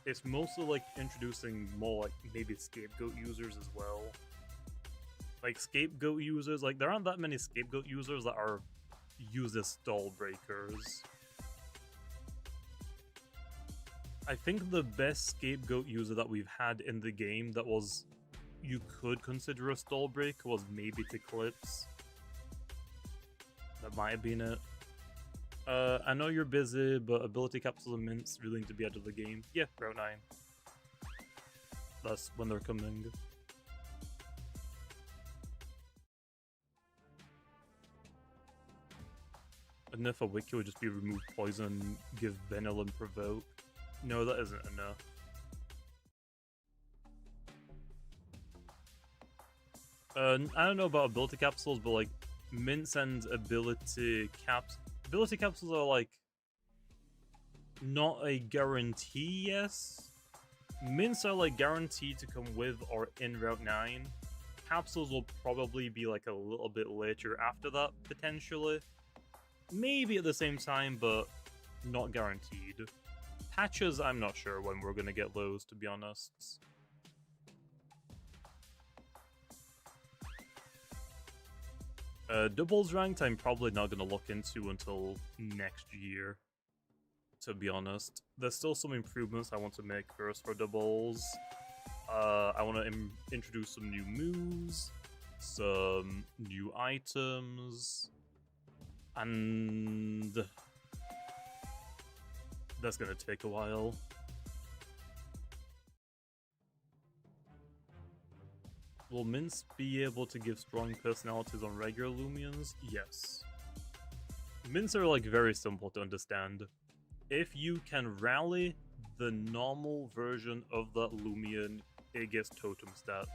Speaker 1: It's mostly like introducing more like maybe Scapegoat users as well. Like Scapegoat users, like there aren't that many Scapegoat users that are used as stall breakers. I think the best Scapegoat user that we've had in the game that was you could consider a stall break was maybe Eclipse. That might have been it. I know you're busy, but ability capsules and mints really need to be out of the game. Yeah, Route 9. That's when they're coming. And if a wiki would just be remove poison, give Venil and Provoke. No, that isn't enough. I don't know about ability capsules, but like mints and ability capsules are like not a guarantee, yes. Mints are like guaranteed to come with or in Route 9. Capsules will probably be like a little bit later after that, potentially. Maybe at the same time, but not guaranteed. Patches, I'm not sure when we're gonna get those, to be honest. Doubles ranked, I'm probably not gonna look into until next year, to be honest. There's still some improvements I want to make first for doubles. I want to introduce some new moves, some new items, and that's gonna take a while. Will mints be able to give strong personalities on regular Loomians? Yes. Mints are like very simple to understand. If you can rally the normal version of that Loomian, it gets totem stats.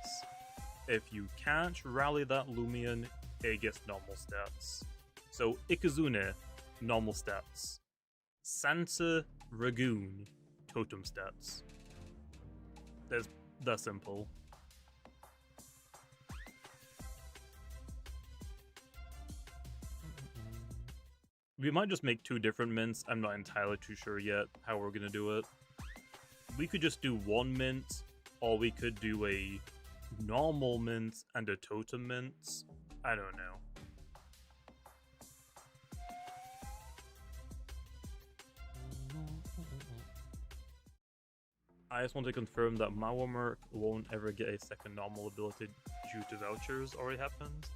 Speaker 1: If you can't rally that Loomian, it gets normal stats. So Ikazune, normal stats. Santa Ragoon, totem stats. That's that simple. We might just make two different mints. I'm not entirely too sure yet how we're gonna do it. We could just do one mint, or we could do a normal mint and a totem mint. I don't know. I just want to confirm that Mawamerk won't ever get a second normal ability due to vouchers already happened.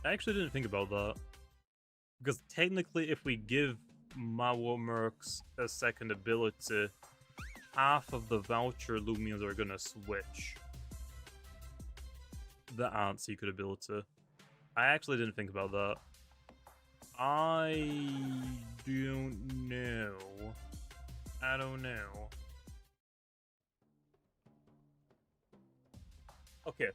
Speaker 1: I actually didn't think about that. Because technically, if we give Mawamerks a second ability, half of the voucher Loomians are gonna switch. The aren't secret ability. I actually didn't think about that. I don't know. I don't know. Okay.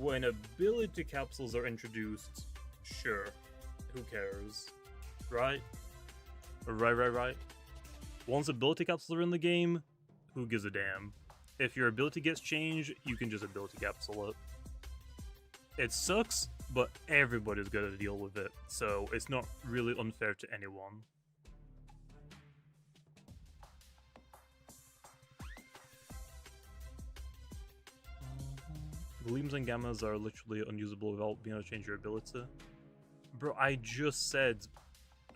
Speaker 1: when ability capsules are introduced, sure, who cares, right? Right. Once ability capsules are in the game, who gives a damn? If your ability gets changed, you can just ability capsule it. It sucks, but everybody's gonna deal with it, so it's not really unfair to anyone. Gleams and gammas are literally unusable without being able to change your ability. Bro, I just said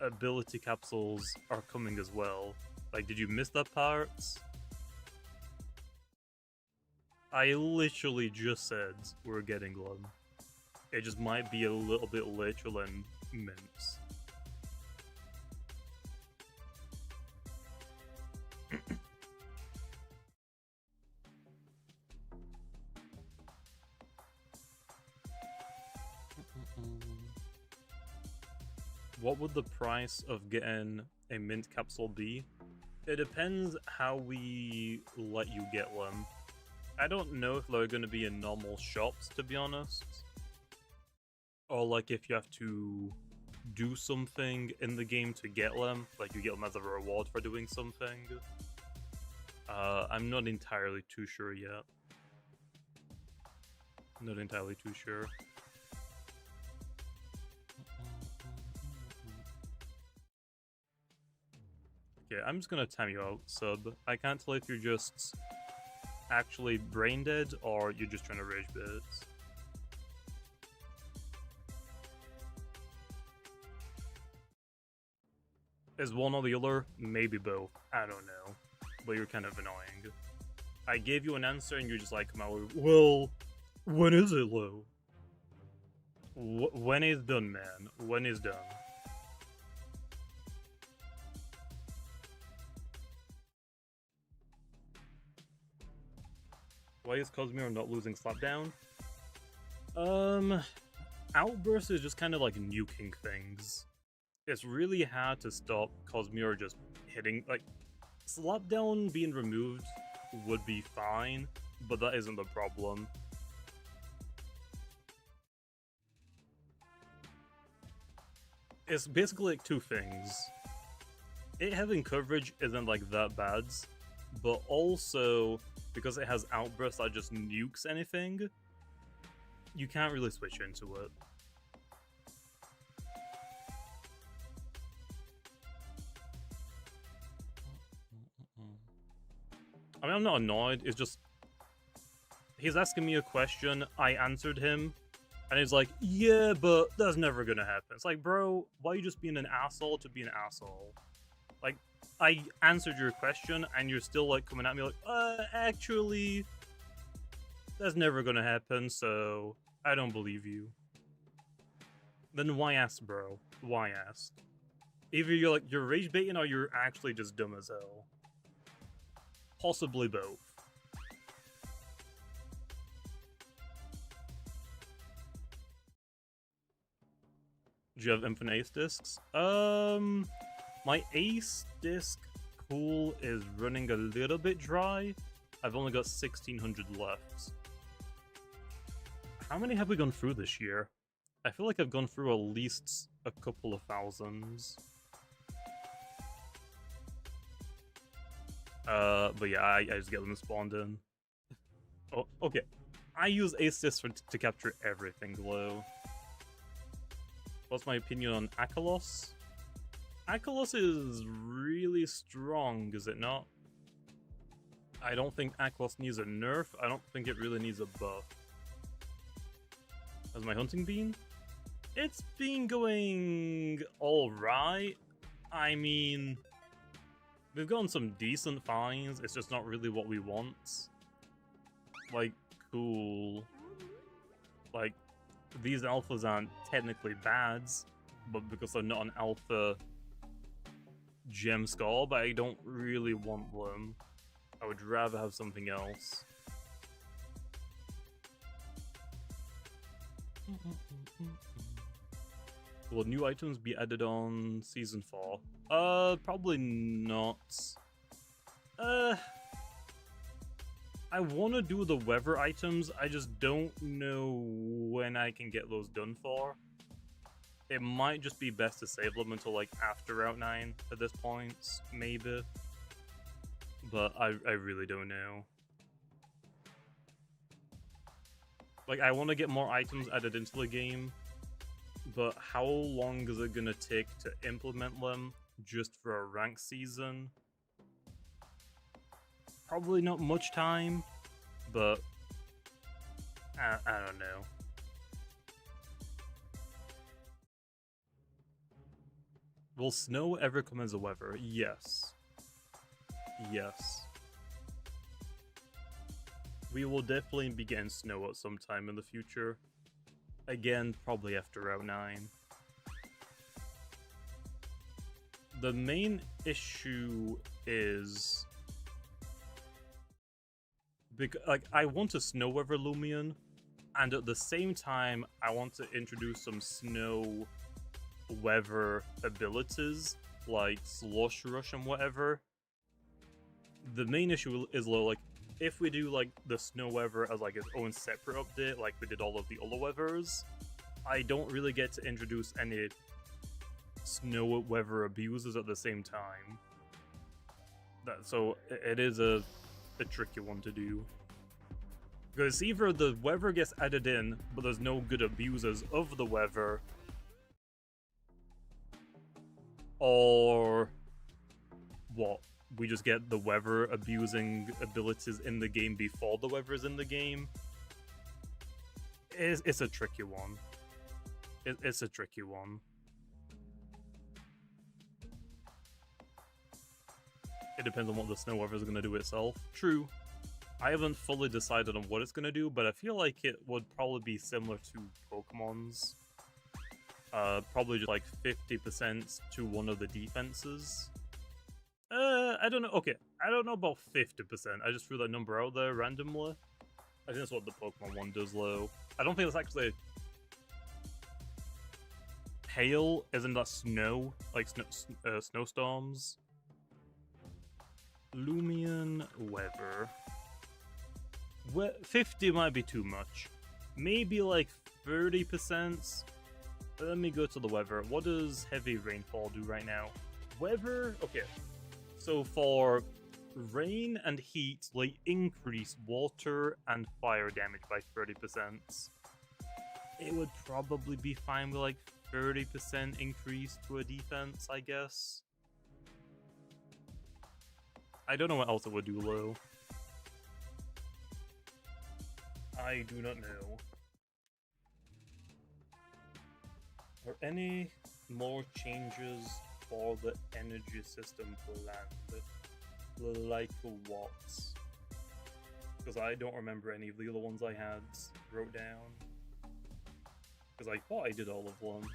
Speaker 1: ability capsules are coming as well. Like, did you miss that part? I literally just said we're getting them. It just might be a little bit later than mints. What would the price of getting a mint capsule be? It depends how we let you get them. I don't know if they're going to be in normal shops, to be honest. Or like if you have to do something in the game to get them, like you get them as a reward for doing something. I'm not entirely too sure yet. Not entirely too sure. Okay, I'm just gonna time you out, sub. I can't tell if you're just actually brain dead or you're just trying to rage bit. Is one or the other? Maybe both. I don't know. But you're kind of annoying. I gave you an answer and you're just like, well, when is it, Lo? When is done, man? When is done? Why is Cosmere not losing Slapdown? Outburst is just kind of like nuking things. It's really hard to stop Cosmere just hitting, like, Slapdown being removed would be fine, but that isn't the problem. It's basically like two things. It having coverage isn't like that bad, but also because it has outbursts that just nukes anything, you can't really switch into it. I mean, I'm not annoyed, it's just... He's asking me a question, I answered him, and he's like, yeah, but that's never gonna happen. It's like, bro, why are you just being an asshole to be an asshole? Like, I answered your question, and you're still, like, coming at me like, actually, that's never gonna happen, so I don't believe you. Then why ask, bro? Why ask? Either you're, like, you're rage baiting, or you're actually just dumb as hell. Possibly both. Do you have infinite ace discs? My ace disc pool is running a little bit dry. I've only got 1,600 left. How many have we gone through this year? I feel like I've gone through at least a couple of thousands. But yeah, I just get them spawned in. Oh, okay. I use ace discs to capture everything, Glow. What's my opinion on Akalos? Akalos is really strong, is it not? I don't think Akalos needs a nerf. I don't think it really needs a buff. How's my hunting been? It's been going alright. I mean, we've gotten some decent finds. It's just not really what we want. Like, cool. Like, these alphas aren't technically bad, but because they're not an alpha gem skull, but I don't really want them. I would rather have something else. Will new items be added on Season 4? Probably not. I I want to do the weather items, I just don't know when I can get those done for. It might just be best to save them until like after Route 9 at this point, maybe. But I really don't know. Like, I want to get more items added into the game, but how long is it gonna take to implement them just for a rank season? Probably not much time, but I don't know. Will snow ever come as a weather? Yes. Yes. We will definitely be getting snow at some time in the future. Again, probably after Route 9. The main issue is... like, I want a snow weather Loomian, and at the same time, I want to introduce some snow weather abilities, like Slush Rush and whatever. The main issue is, like, if we do, like, the snow weather as, like, its own separate update, like we did all of the other weathers, I don't really get to introduce any snow weather abusers at the same time. So it is a tricky one to do. Because either the weather gets added in, but there's no good abusers of the weather, or what? We just get the weather abusing abilities in the game before the weather is in the game. It's a tricky one. It's a tricky one. It depends on what the snow weather is going to do itself. True. I haven't fully decided on what it's going to do, but I feel like it would probably be similar to Pokemon's. Probably just like 50% to one of the defenses. I don't know. Okay, I don't know about 50%. I just threw that number out there randomly. I think that's what the Pokemon one does, though. I don't think that's actually... Hail, isn't that snow? Like snowstorms? Loomian weather. 50 might be too much. Maybe like 30%. Let me go to the weather. What does heavy rainfall do right now? Weather? Okay. So for rain and heat, they increase water and fire damage by 30%. It would probably be fine with like 30% increase to a defense, I guess. I don't know what else it would do, though. I do not know. Are any more changes for the energy system planned? Like what? Because I don't remember any of the other ones I had wrote down. Because I thought I did all of them.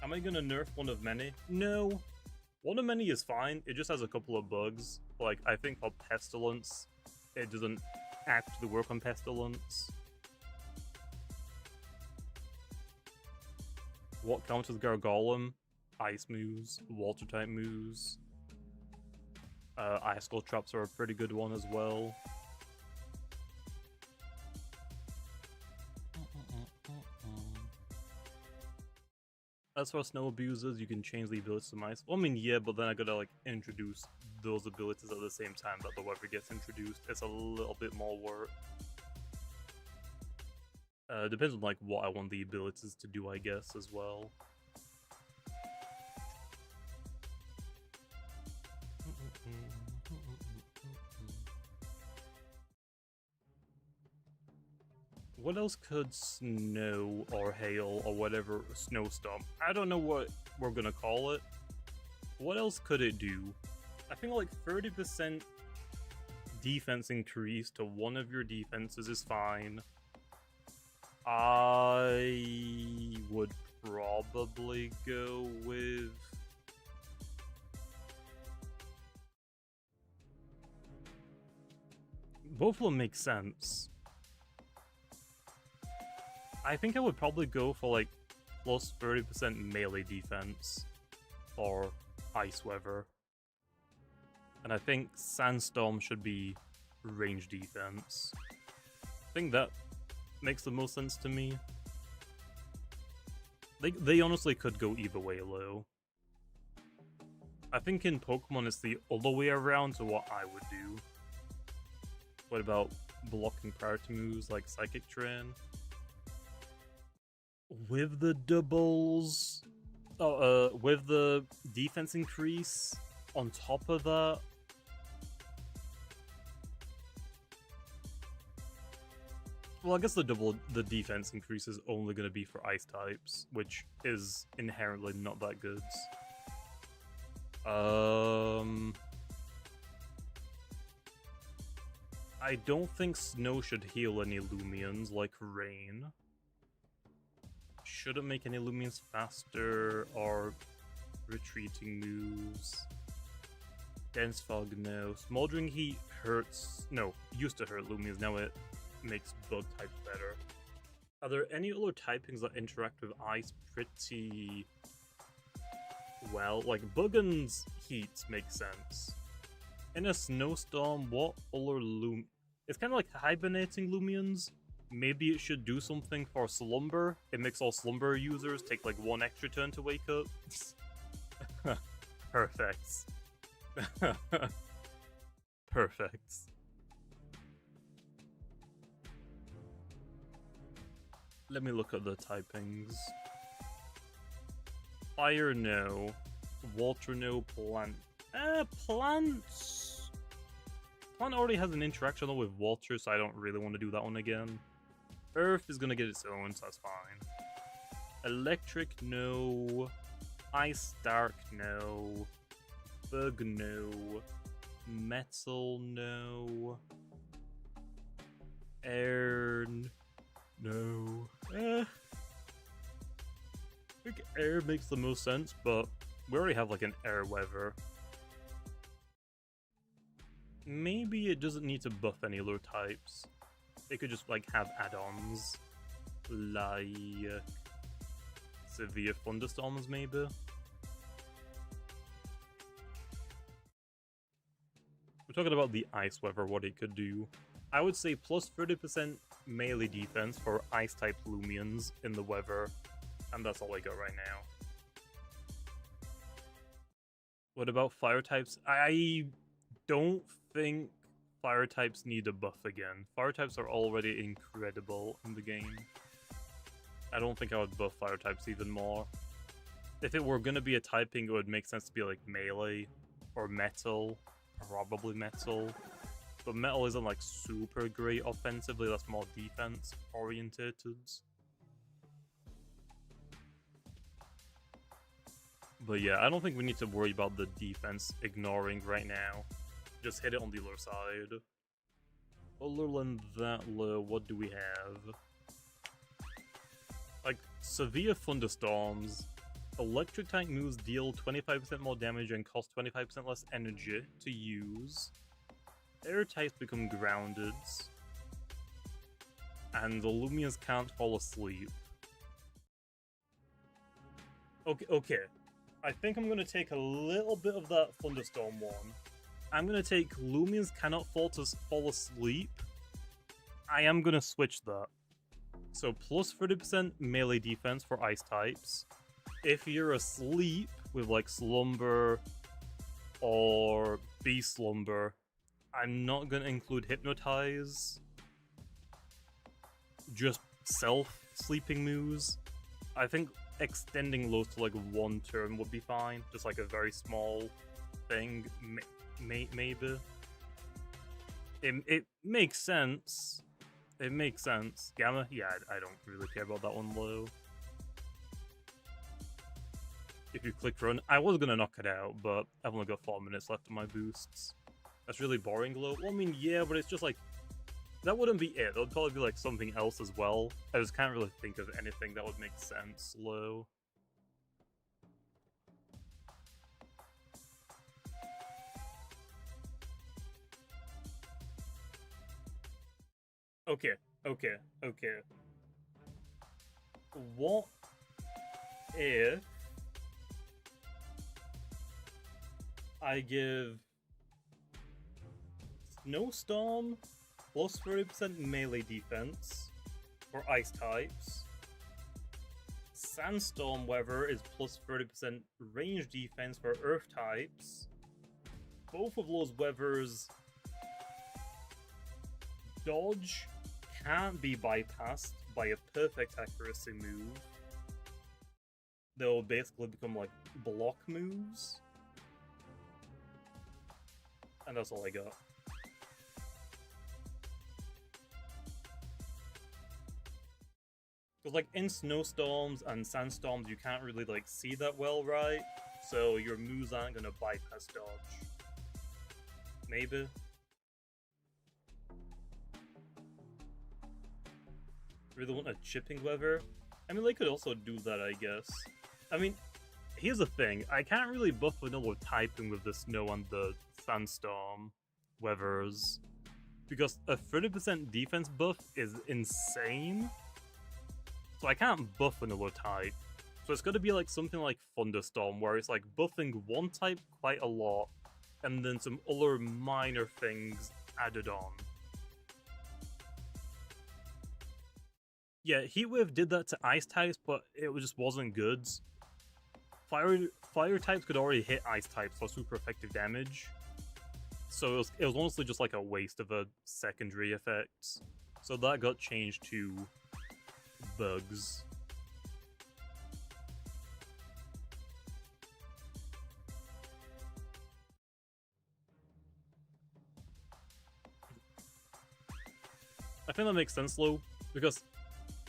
Speaker 1: Am I gonna nerf one of many? No. One of many is fine, it just has a couple of bugs. Like, I think for Pestilence, it doesn't actually work on Pestilence. What counts as Gargolem? Ice moves, water type moves. Ice Skull Traps are a pretty good one as well. As for snow abusers, you can change the abilities to ice. Well, I mean, yeah, but then I gotta, like, introduce those abilities at the same time that the weather gets introduced. It's a little bit more work. Depends on, like, what I want the abilities to do, I guess, as well. What else could snow or hail or whatever, snowstorm? I don't know what we're gonna call it. What else could it do? I think like 30% defense increase to one of your defenses is fine. I would probably go with... both of them make sense. I think I would probably go for like plus 30% melee defense for ice weather. And I think Sandstorm should be range defense. I think that makes the most sense to me. They honestly could go either way, though. I think in Pokemon it's the other way around to what I would do. What about blocking priority moves like Psychic Train? With the doubles... with the defense increase on top of that... Well, I guess the defense increase is only going to be for ice types, which is inherently not that good. I don't think Snow should heal any Loomians like Rain. Shouldn't make any Loomians faster or retreating moves. Dense Fog, no. Smoldering Heat hurts... No, used to hurt Loomians, now it makes bug types better. Are there any other typings that interact with ice pretty well? Like, bug and heat make sense. In a snowstorm, what other It's kind of like hibernating Loomians. Maybe it should do something for slumber. It makes all slumber users take like 1 extra turn to wake up. Perfect. Perfect. Let me look at the typings. Fire, no. Water, no. Plant. Plants. Plant already has an interaction with water, so I don't really want to do that one again. Earth is gonna get its own, so that's fine. Electric, no. Ice, dark, no. Bug, no. Metal, no. Air, no. I think air makes the most sense, but we already have like an air weather. Maybe it doesn't need to buff any other types. It could just like have add-ons, like severe thunderstorms, maybe. We're talking about the ice weather, what it could do. I would say plus 30% melee defense for ice-type Loomians in the weather, and that's all I got right now. What about fire types? I don't think fire types need a buff again. Fire types are already incredible in the game. I don't think I would buff fire types even more. If it were gonna be a typing, it would make sense to be like melee or metal, probably metal. But metal isn't like super great offensively, that's more defense orientated. But yeah, I don't think we need to worry about the defense ignoring right now. Just hit it on the other side. Other than that, what do we have? Like, severe thunderstorms. Electric type moves deal 25% more damage and cost 25% less energy to use. Air types become grounded. And the Loomians can't fall asleep. Okay. I think I'm gonna take a little bit of that thunderstorm one. I'm gonna take Loomians cannot fall asleep. I am gonna switch that. So plus 30% melee defense for ice types. If you're asleep with like Slumber or Beast Slumber, I'm not gonna include Hypnotize. Just self-sleeping moves. I think extending those to like 1 turn would be fine. Just like a very small thing, maybe. It makes sense. It makes sense. Gamma? Yeah, I don't really care about that one, though. If you click run, I was gonna knock it out, but I've only got 4 minutes left on my boosts. That's really boring, Glow. Well, I mean, yeah, but it's just like... That wouldn't be it. That would probably be like something else as well. I just can't really think of anything that would make sense, Low. Okay. What if I give Snowstorm, plus 30% melee defense for ice types. Sandstorm weather is plus 30% range defense for earth types. Both of those weathers dodge can't be bypassed by a perfect accuracy move. They'll basically become like block moves. And that's all I got. Because like in snowstorms and sandstorms you can't really like see that well, right? So your moves aren't gonna bypass dodge. Maybe? Really want a chipping weather? I mean, they could also do that, I guess. I mean, here's the thing. I can't really buff vanilla typing with the snow and the sandstorm weathers. Because a 30% defense buff is insane. So I can't buff vanilla type. So it's gotta be like something like Thunderstorm, where it's like buffing one type quite a lot, and then some other minor things added on. Yeah, Heatwave did that to ice types, but it just wasn't good. Fire types could already hit ice types for super effective damage. So it was honestly just like a waste of a secondary effect. So that got changed to bugs. I think that makes sense, though, because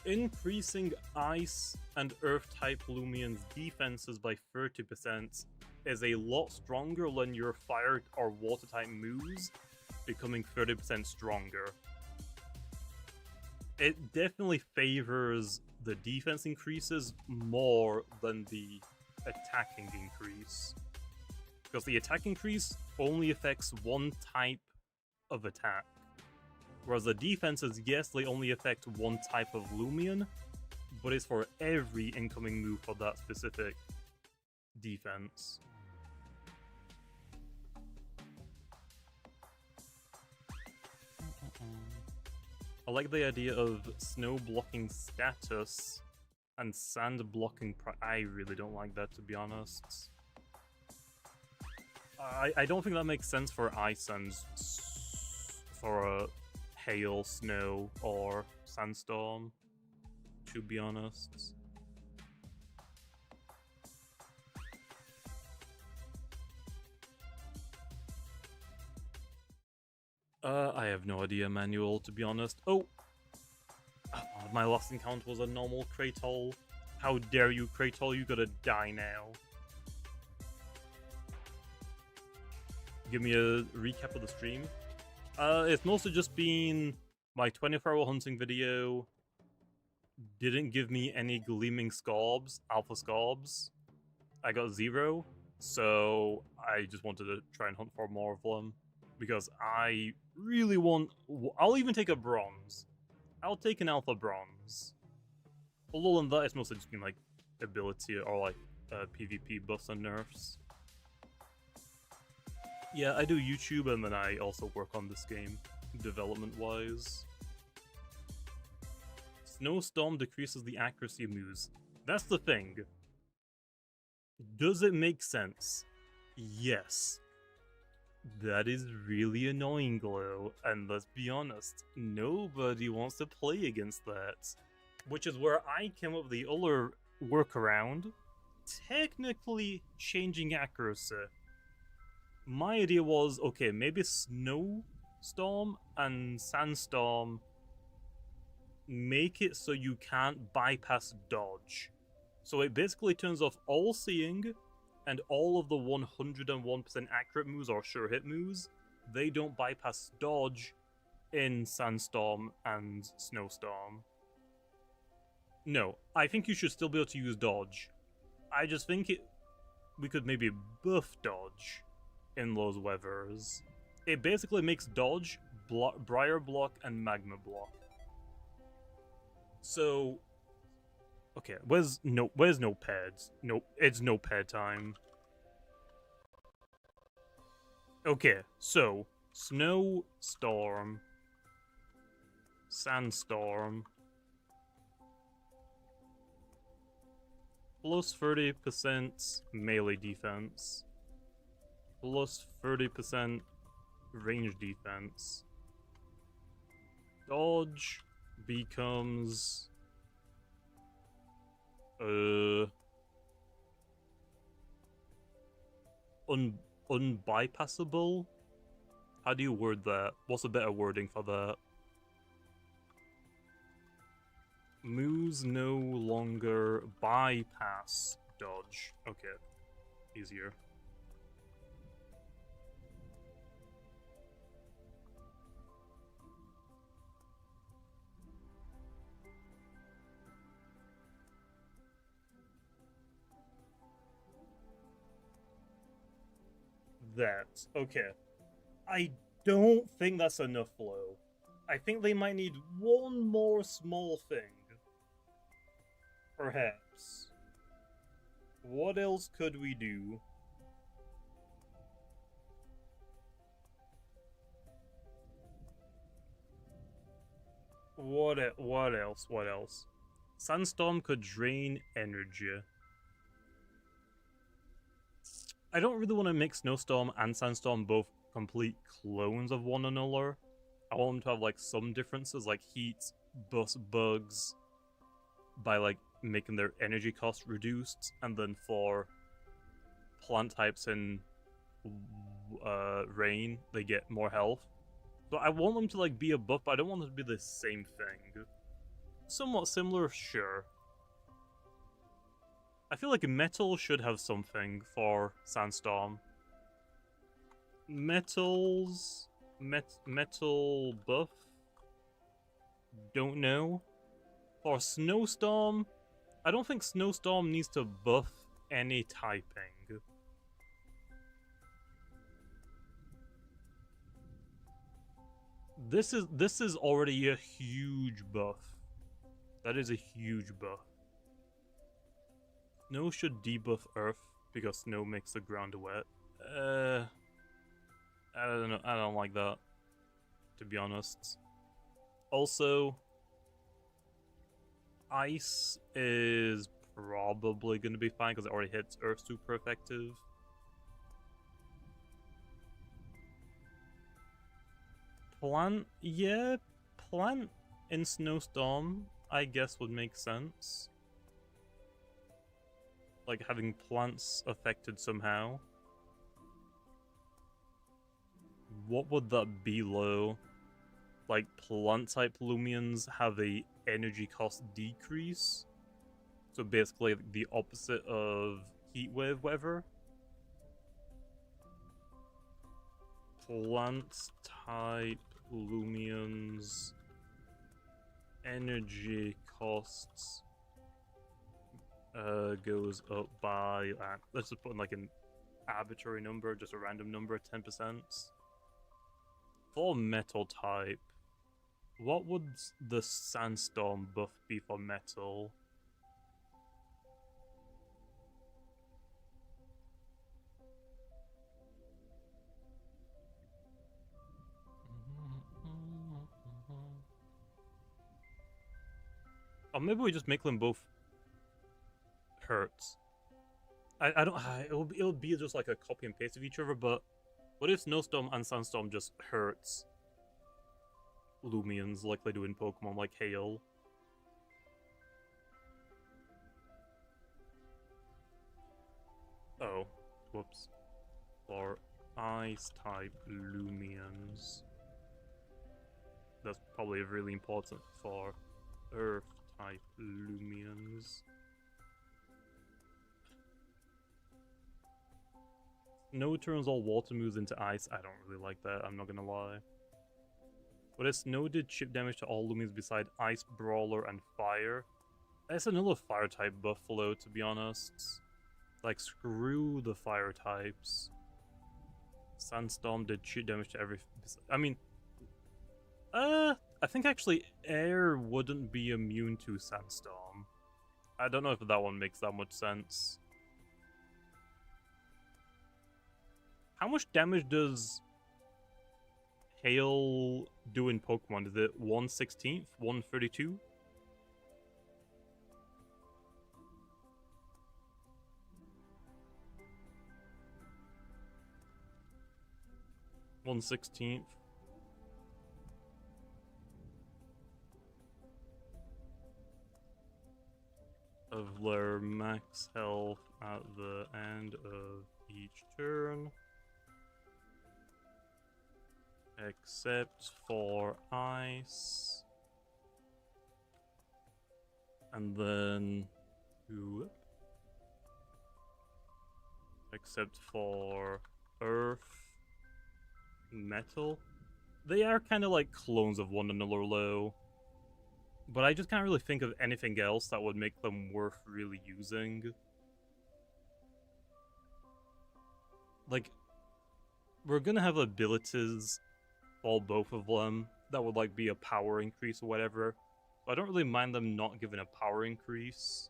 Speaker 1: increasing ice and earth type Loomian's defenses by 30% is a lot stronger than your fire or water type moves becoming 30% stronger. It definitely favors the defense increases more than the attacking increase. Because the attack increase only affects one type of attack. Whereas the defenses, yes, they only affect one type of Loomian, but it's for every incoming move for that specific defense. I like the idea of snow blocking status and sand blocking I really don't like that, to be honest. I don't think that makes sense for ice and for hail, snow, or sandstorm, to be honest. I have no idea, Manual, to be honest. Oh! My last encounter was a normal Kratos. How dare you, Kratos, you gotta die now. Give me a recap of the stream. It's mostly just been my 24-hour hunting video. Didn't give me any gleaming scorbs, alpha scorbs. I got 0, so I just wanted to try and hunt for more of them. Because I really want... I'll even take a bronze. I'll take an alpha bronze. Other than that, it's mostly just been like ability or like PvP buffs and nerfs. Yeah, I do YouTube and then I also work on this game, development-wise. Snowstorm decreases the accuracy of moves. That's the thing. Does it make sense? Yes. That is really annoying, Glow, and let's be honest, nobody wants to play against that. Which is where I came up with the other workaround, technically changing accuracy. My idea was, okay, maybe Snowstorm and Sandstorm make it so you can't bypass dodge. So it basically turns off all seeing, and all of the 101% accurate moves or sure hit moves, they don't bypass dodge in Sandstorm and Snowstorm. No, I think you should still be able to use dodge. I just think we could maybe buff dodge in those weathers. It basically makes dodge, Briar Block, and Magma Block. So, okay, where's notepads? Nope, it's notepad time. Okay, so Snowstorm. Sandstorm. Plus 30% melee defense. Plus 30% range defense. Dodge becomes unbypassable? How do you word that? What's a better wording for that? Moves no longer bypass dodge. Okay. Easier. That. Okay. I don't think that's enough flow. I think they might need one more small thing. Perhaps. What else could we do? What else? What else? Sandstorm could drain energy. I don't really want to make Snowstorm and Sandstorm both complete clones of one another. I want them to have like some differences, like heat busts bugs by like making their energy cost reduced, and then for plant types in rain, they get more health. So I want them to like be a buff, but I don't want them to be the same thing. Somewhat similar, sure. I feel like metal should have something for Sandstorm. Metal buff? Don't know. For Snowstorm, I don't think Snowstorm needs to buff any typing. This is already a huge buff. That is a huge buff. Snow should debuff Earth because snow makes the ground wet. I don't know. I don't like that, to be honest. Also, ice is probably going to be fine because it already hits Earth super effective. Plant, yeah, plant in Snowstorm, I guess would make sense. Like having plants affected somehow. What would that be low? Like plant type Loomians have a energy cost decrease. So basically the opposite of heatwave weather. Plant type Loomians energy costs goes up by, let's just put in like an arbitrary number, just a random number, 10%. For metal type, what would the sandstorm buff be for metal? Or maybe we just make them both hurts. I don't. It'll be just like a copy and paste of each other. But what if Snowstorm and Sandstorm just hurts Loomians like they do in Pokemon, like Hail? Oh, whoops. For Ice type Loomians, that's probably really important for Earth type Loomians. Snow turns all water moves into ice. I don't really like that, I'm not gonna lie. What if Snow did chip damage to all Loomians beside Ice, Brawler, and Fire? That's another Fire type Buffalo, to be honest. Like, screw the Fire types. Sandstorm did chip damage to every... I mean... I think actually Air wouldn't be immune to Sandstorm. I don't know if that one makes that much sense. How much damage does Kale do in Pokemon? Is it 1/16? 1/32? (1/16) of their max health at the end of each turn, except for ice. And then whoop, except for earth, metal. They are kind of like clones of one another, though. But I just can't really think of anything else that would make them worth really using. Like, we're gonna have abilities for both of them that would like be a power increase or whatever. So I don't really mind them not giving a power increase.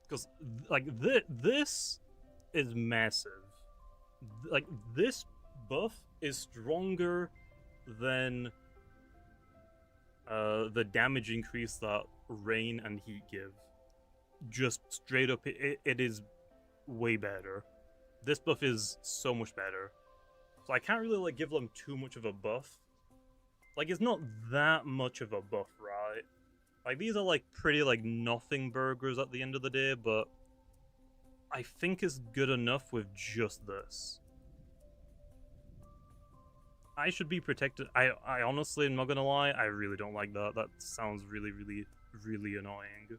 Speaker 1: Because, like, this is massive. Like, this buff is stronger than the damage increase that rain and heat give. Just straight up, it is way better. This buff is so much better. So I can't really like give them too much of a buff. Like, it's not that much of a buff, right? Like, these are like pretty like nothing burgers at the end of the day, but I think it's good enough with just this. I should be protected. I honestly am not gonna lie, I really don't like that. That sounds really, really, really annoying.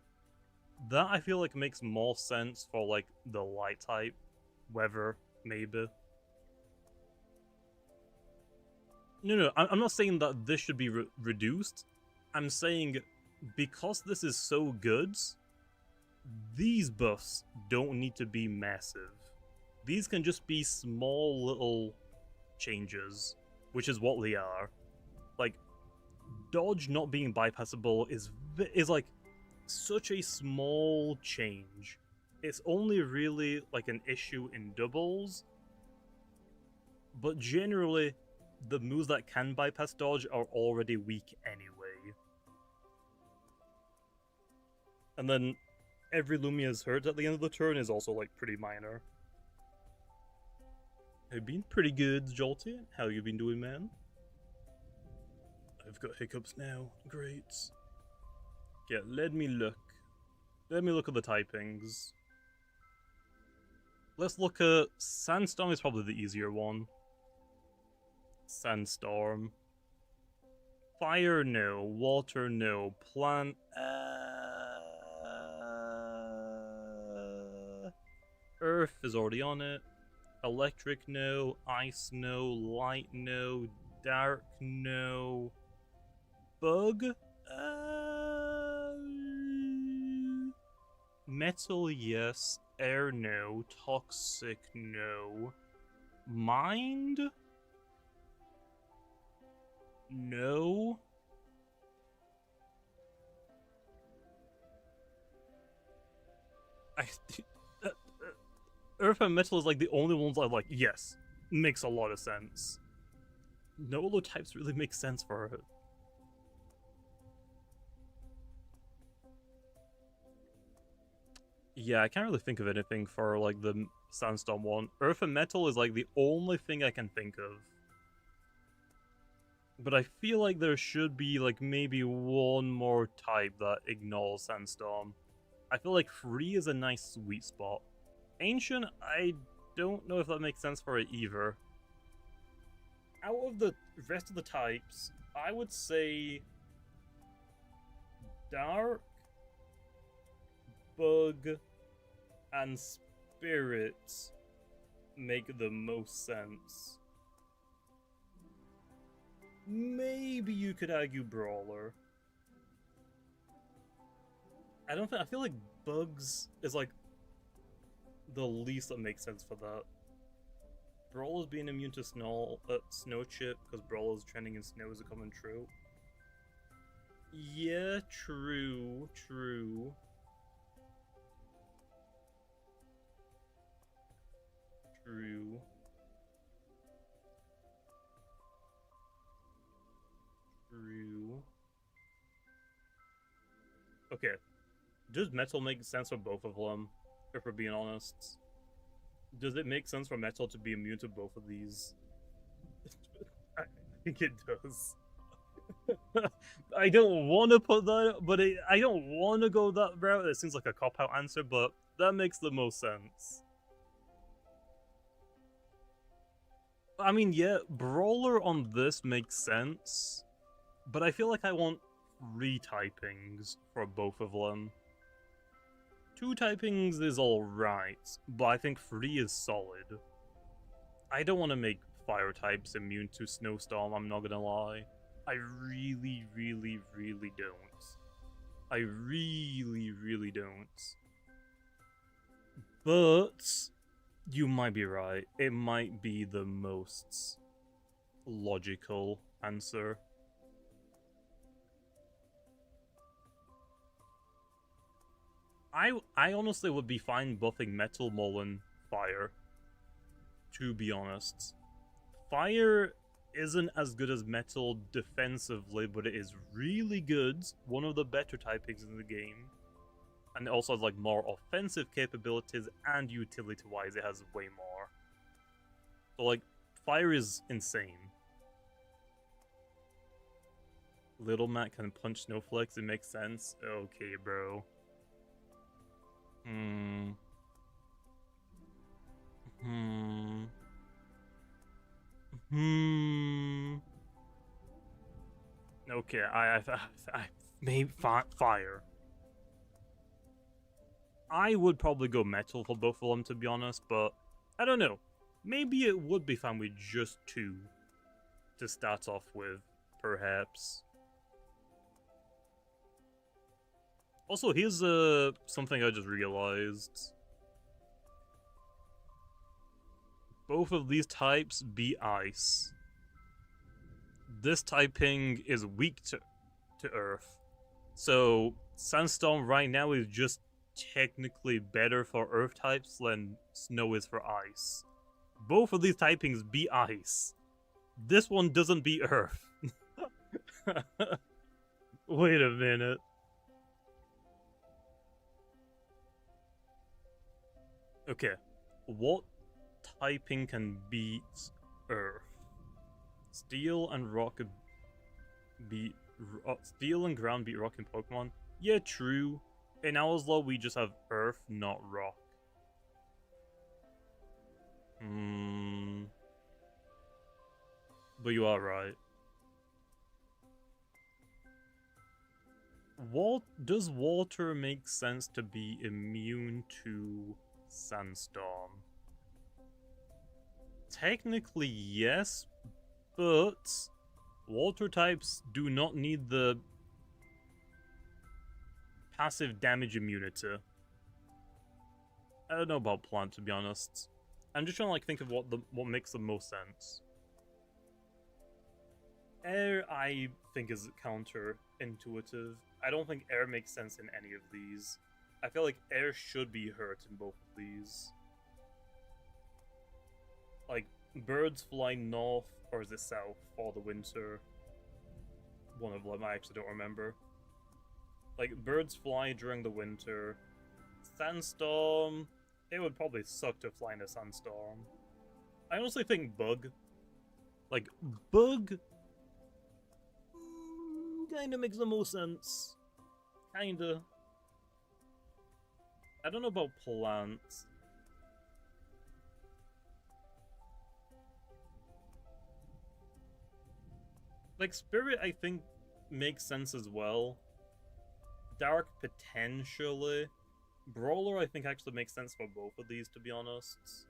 Speaker 1: That I feel like makes more sense for like the light type, weather, maybe. No, I'm not saying that this should be reduced. I'm saying because this is so good, these buffs don't need to be massive. These can just be small little changes, which is what they are. Like, dodge not being bypassable is like such a small change. It's only really like an issue in doubles, but generally the moves that can bypass dodge are already weak anyway. And then every Lumia's hurt at the end of the turn is also like pretty minor. I've been pretty good, Jolty. How you been doing, man? I've got hiccups now. Great. Yeah, let me look. Let me look at the typings. Let's look at... Sandstorm is probably the easier one. Sandstorm. Fire, no. Water, no. Plant... Earth is already on it. Electric, no. Ice, no. Light, no. Dark, no. Bug? Metal, yes. Air, no. Toxic, no. Mind? No. Earth and metal is like the only ones I'm like, yes, makes a lot of sense. No other types really make sense for it. Yeah, I can't really think of anything for like the Sandstorm one. Earth and metal is like the only thing I can think of. But I feel like there should be like maybe one more type that ignores Sandstorm. I feel like free is a nice sweet spot. Ancient, I don't know if that makes sense for it either. Out of the rest of the types, I would say Dark, Bug, and Spirit make the most sense. Maybe you could argue Brawler. I feel like Bugs is like the least that makes sense for that. Brawler's being immune to snow chip because Brawler's trending in snow is a common trope. Yeah, true. True. Okay, does metal make sense for both of them, if we're being honest? Does it make sense for metal to be immune to both of these? I think it does. I don't want to put that, but I don't want to go that route. It seems like a cop-out answer, but that makes the most sense. I mean, yeah, Brawler on this makes sense, but I feel like I want 3 typings for both of them. 2 typings is alright, but I think 3 is solid. I don't want to make fire types immune to Snowstorm, I'm not gonna lie. I really, really, really don't. I really, really don't. But you might be right. It might be the most logical answer. I honestly would be fine buffing Metal Mullen Fire, to be honest. Fire isn't as good as Metal defensively, but it is really good. One of the better typings in the game. And it also has like more offensive capabilities, and utility-wise it has way more. So like, Fire is insane. Little Matt can punch snowflakes, it makes sense. Okay, bro. Okay, I maybe fire. I would probably go metal for both of them, to be honest, but I don't know. Maybe it would be fine with just 2 to start off with, perhaps. Also, here's something I just realized. Both of these types beat ice. This typing is weak to earth. So, Sandstorm right now is just technically better for earth types than snow is for ice. Both of these typings beat ice. This one doesn't beat earth. Wait a minute. Okay, what typing can beat earth? Steel and rock beat... Steel and ground beat rock in Pokemon? Yeah, true. In Owlslaw, we just have earth, not rock. But you are right. Does water make sense to be immune to Sandstorm? Technically, yes, but water types do not need the passive damage immunity. I don't know about plant, to be honest. I'm just trying to like think of what makes the most sense. Air, I think, is counter-intuitive. I don't think air makes sense in any of these. I feel like air should be hurt in both of these. Like, birds fly north, or is it south, for the winter? One of them, I actually don't remember. Like, birds fly during the winter. Sandstorm, it would probably suck to fly in a sandstorm. I honestly think bug. Like, bug kinda makes the most sense. Kinda. I don't know about plants. Like, spirit, I think, makes sense as well. Dark, potentially. Brawler, I think, actually makes sense for both of these, to be honest.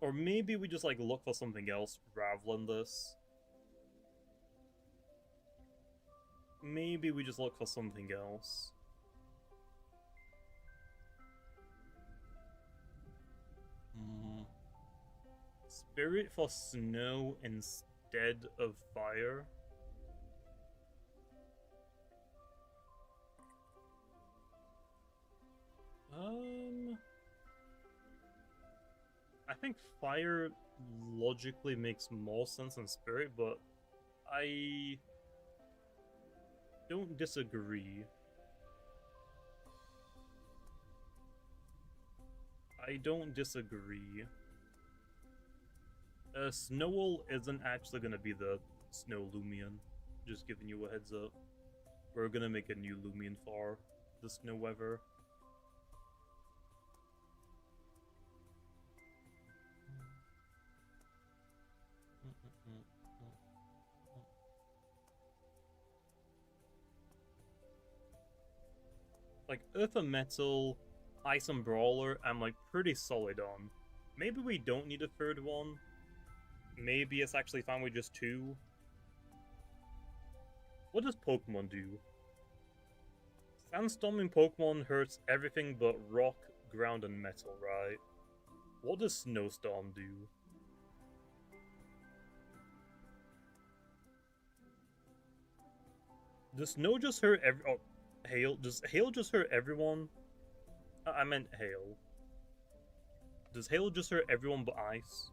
Speaker 1: Or maybe we just, like, look for something else rather than this. Maybe we just look for something else. Spirit for snow instead of fire? I think fire logically makes more sense than spirit, but I don't disagree. I don't disagree. Snowell isn't actually gonna be the Snow Loomian. Just giving you a heads up. We're gonna make a new Loomian for the Snow Weather. Like, Earth and Metal, Ice and Brawler, I'm like pretty solid on. Maybe we don't need a third one. Maybe it's actually fine with just two. What does Pokemon do? Sandstorming Pokemon hurts everything but rock, ground, and metal, right? What does Snowstorm do? Does snow just hurt hail? Does hail just hurt everyone? I meant hail. Does hail just hurt everyone but ice?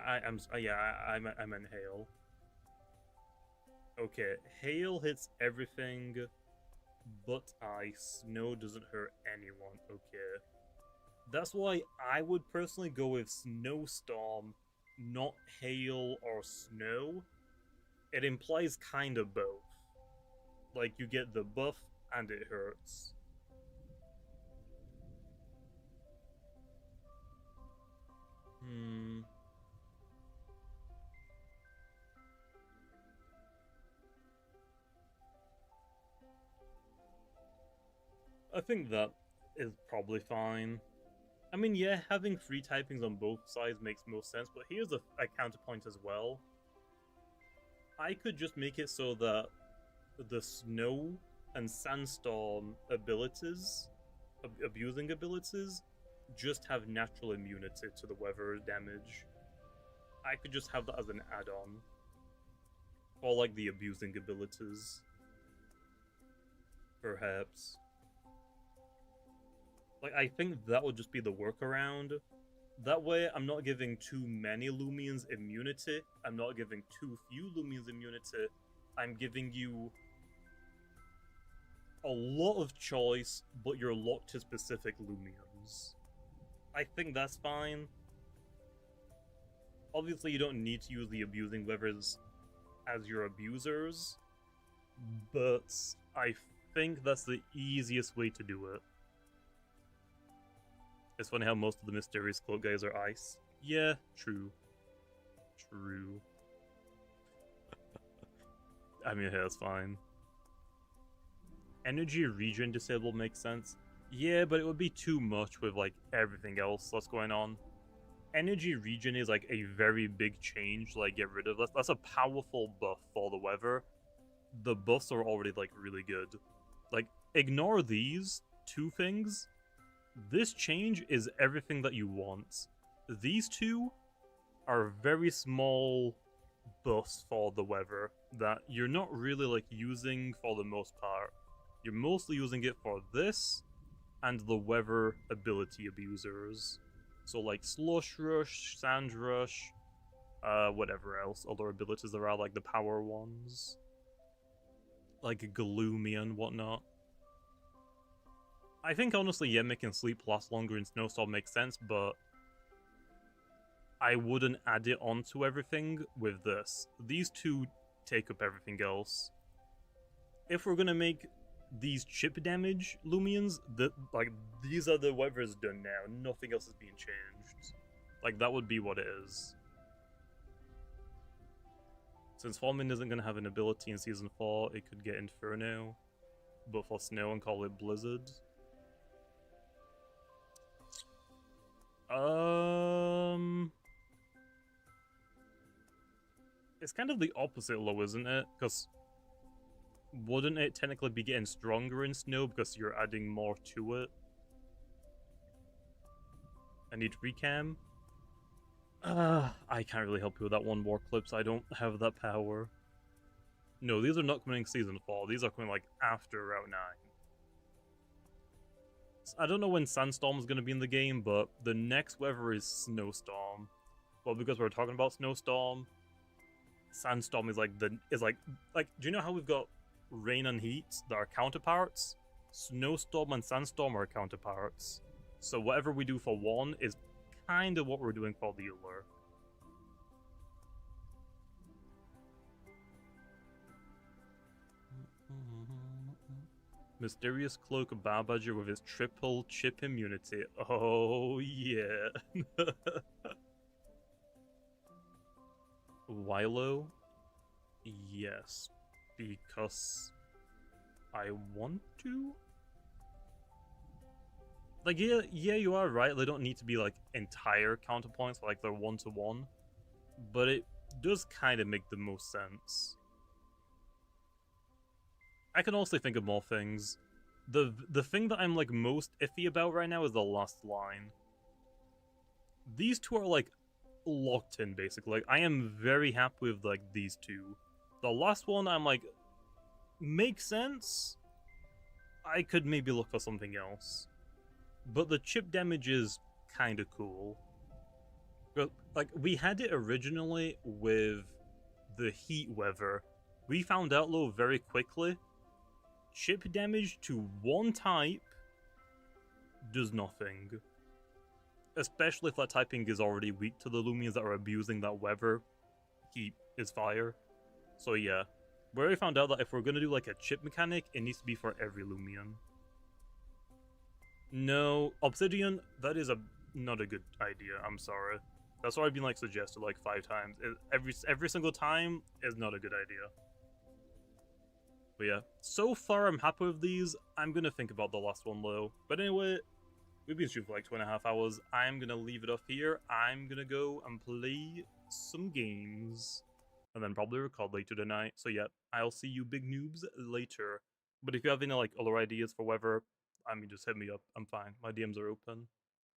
Speaker 1: I meant hail. Okay, hail hits everything but ice. Snow doesn't hurt anyone. Okay. That's why I would personally go with Snowstorm, not hail or snow. It implies kind of both. Like, you get the buff and it hurts. I think that is probably fine. I mean, yeah, having three typings on both sides makes most sense, but here's a counterpoint as well. I could just make it so that the snow and sandstorm abilities, abusing abilities, just have natural immunity to the weather damage. I could just have that as an add-on. Or like the abusing abilities. Perhaps. Like, I think that would just be the workaround. That way, I'm not giving too many Loomians immunity. I'm not giving too few Loomians immunity. I'm giving you a lot of choice, but you're locked to specific Loomians. I think that's fine. Obviously, you don't need to use the abusing weathers as your abusers, but I think that's the easiest way to do it. It's funny how most of the mysterious cloak guys are ice. Yeah, true. True. I mean, hey, that's fine. Energy regen disable makes sense. Yeah, but it would be too much with, like, everything else that's going on. Energy regen is, like, a very big change to, like, get rid of. That's a powerful buff for the weather. The buffs are already, like, really good. Like, ignore these two things. This change is everything that you want. These two are very small buffs for the weather that you're not really, like, using for the most part. You're mostly using it for this and the weather ability abusers. So, like, Slush Rush, Sand Rush, whatever else, other abilities there are, like the power ones. Like Gloomy and whatnot. I think, honestly, yeah, making Sleep last longer in Snowstorm makes sense, but I wouldn't add it onto everything with this. These two take up everything else. If we're gonna make these chip damage Loomians, these are the weathers done now. Nothing else is being changed. Like, that would be what it is. Since Fallman isn't gonna have an ability in Season 4, it could get Inferno, but for Snow and call it Blizzard. It's kind of the opposite low, isn't it? Because wouldn't it technically be getting stronger in Snow because you're adding more to it? I need recam. I can't really help you with that one more clips. I don't have that power. No, these are not coming in Season 4. These are coming, like, after Route 9. I don't know when Sandstorm is going to be in the game, but the next weather is Snowstorm. Well, because we're talking about Snowstorm, Sandstorm is like do you know how we've got rain and heat that are counterparts? Snowstorm and sandstorm are counterparts. So whatever we do for one is kind of what we're doing for the other. Mysterious Cloak Barbadger with its triple chip immunity. Oh yeah. Wilo? Yes. Because I want to? Like, yeah, you are right. They don't need to be, like, entire counterpoints, like they're one-to-one. But it does kind of make the most sense. I can also think of more things. The thing that I'm, like, most iffy about right now is the last line. These two are, like, locked in, basically. Like, I am very happy with, like, these two. The last one, I'm like, makes sense. I could maybe look for something else. But the chip damage is kind of cool. But, like, we had it originally with the heat weather. We found out, though, very quickly, chip damage to one type does nothing. Especially if that typing is already weak to the Loomians that are abusing that weather. Heat is fire. So yeah, we already found out that if we're going to do like a chip mechanic, it needs to be for every Loomian. No, Obsidian, that is not a good idea, I'm sorry. That's what I've been like suggested like 5 times. Every single time is not a good idea. But yeah, so far I'm happy with these. I'm going to think about the last one though. But anyway, we've been shooting for like 2.5 hours. I'm going to leave it off here. I'm going to go and play some games. And then probably record later tonight. So yeah, I'll see you big noobs later. But if you have any like other ideas for whether, I mean, just hit me up. I'm fine. My DMs are open.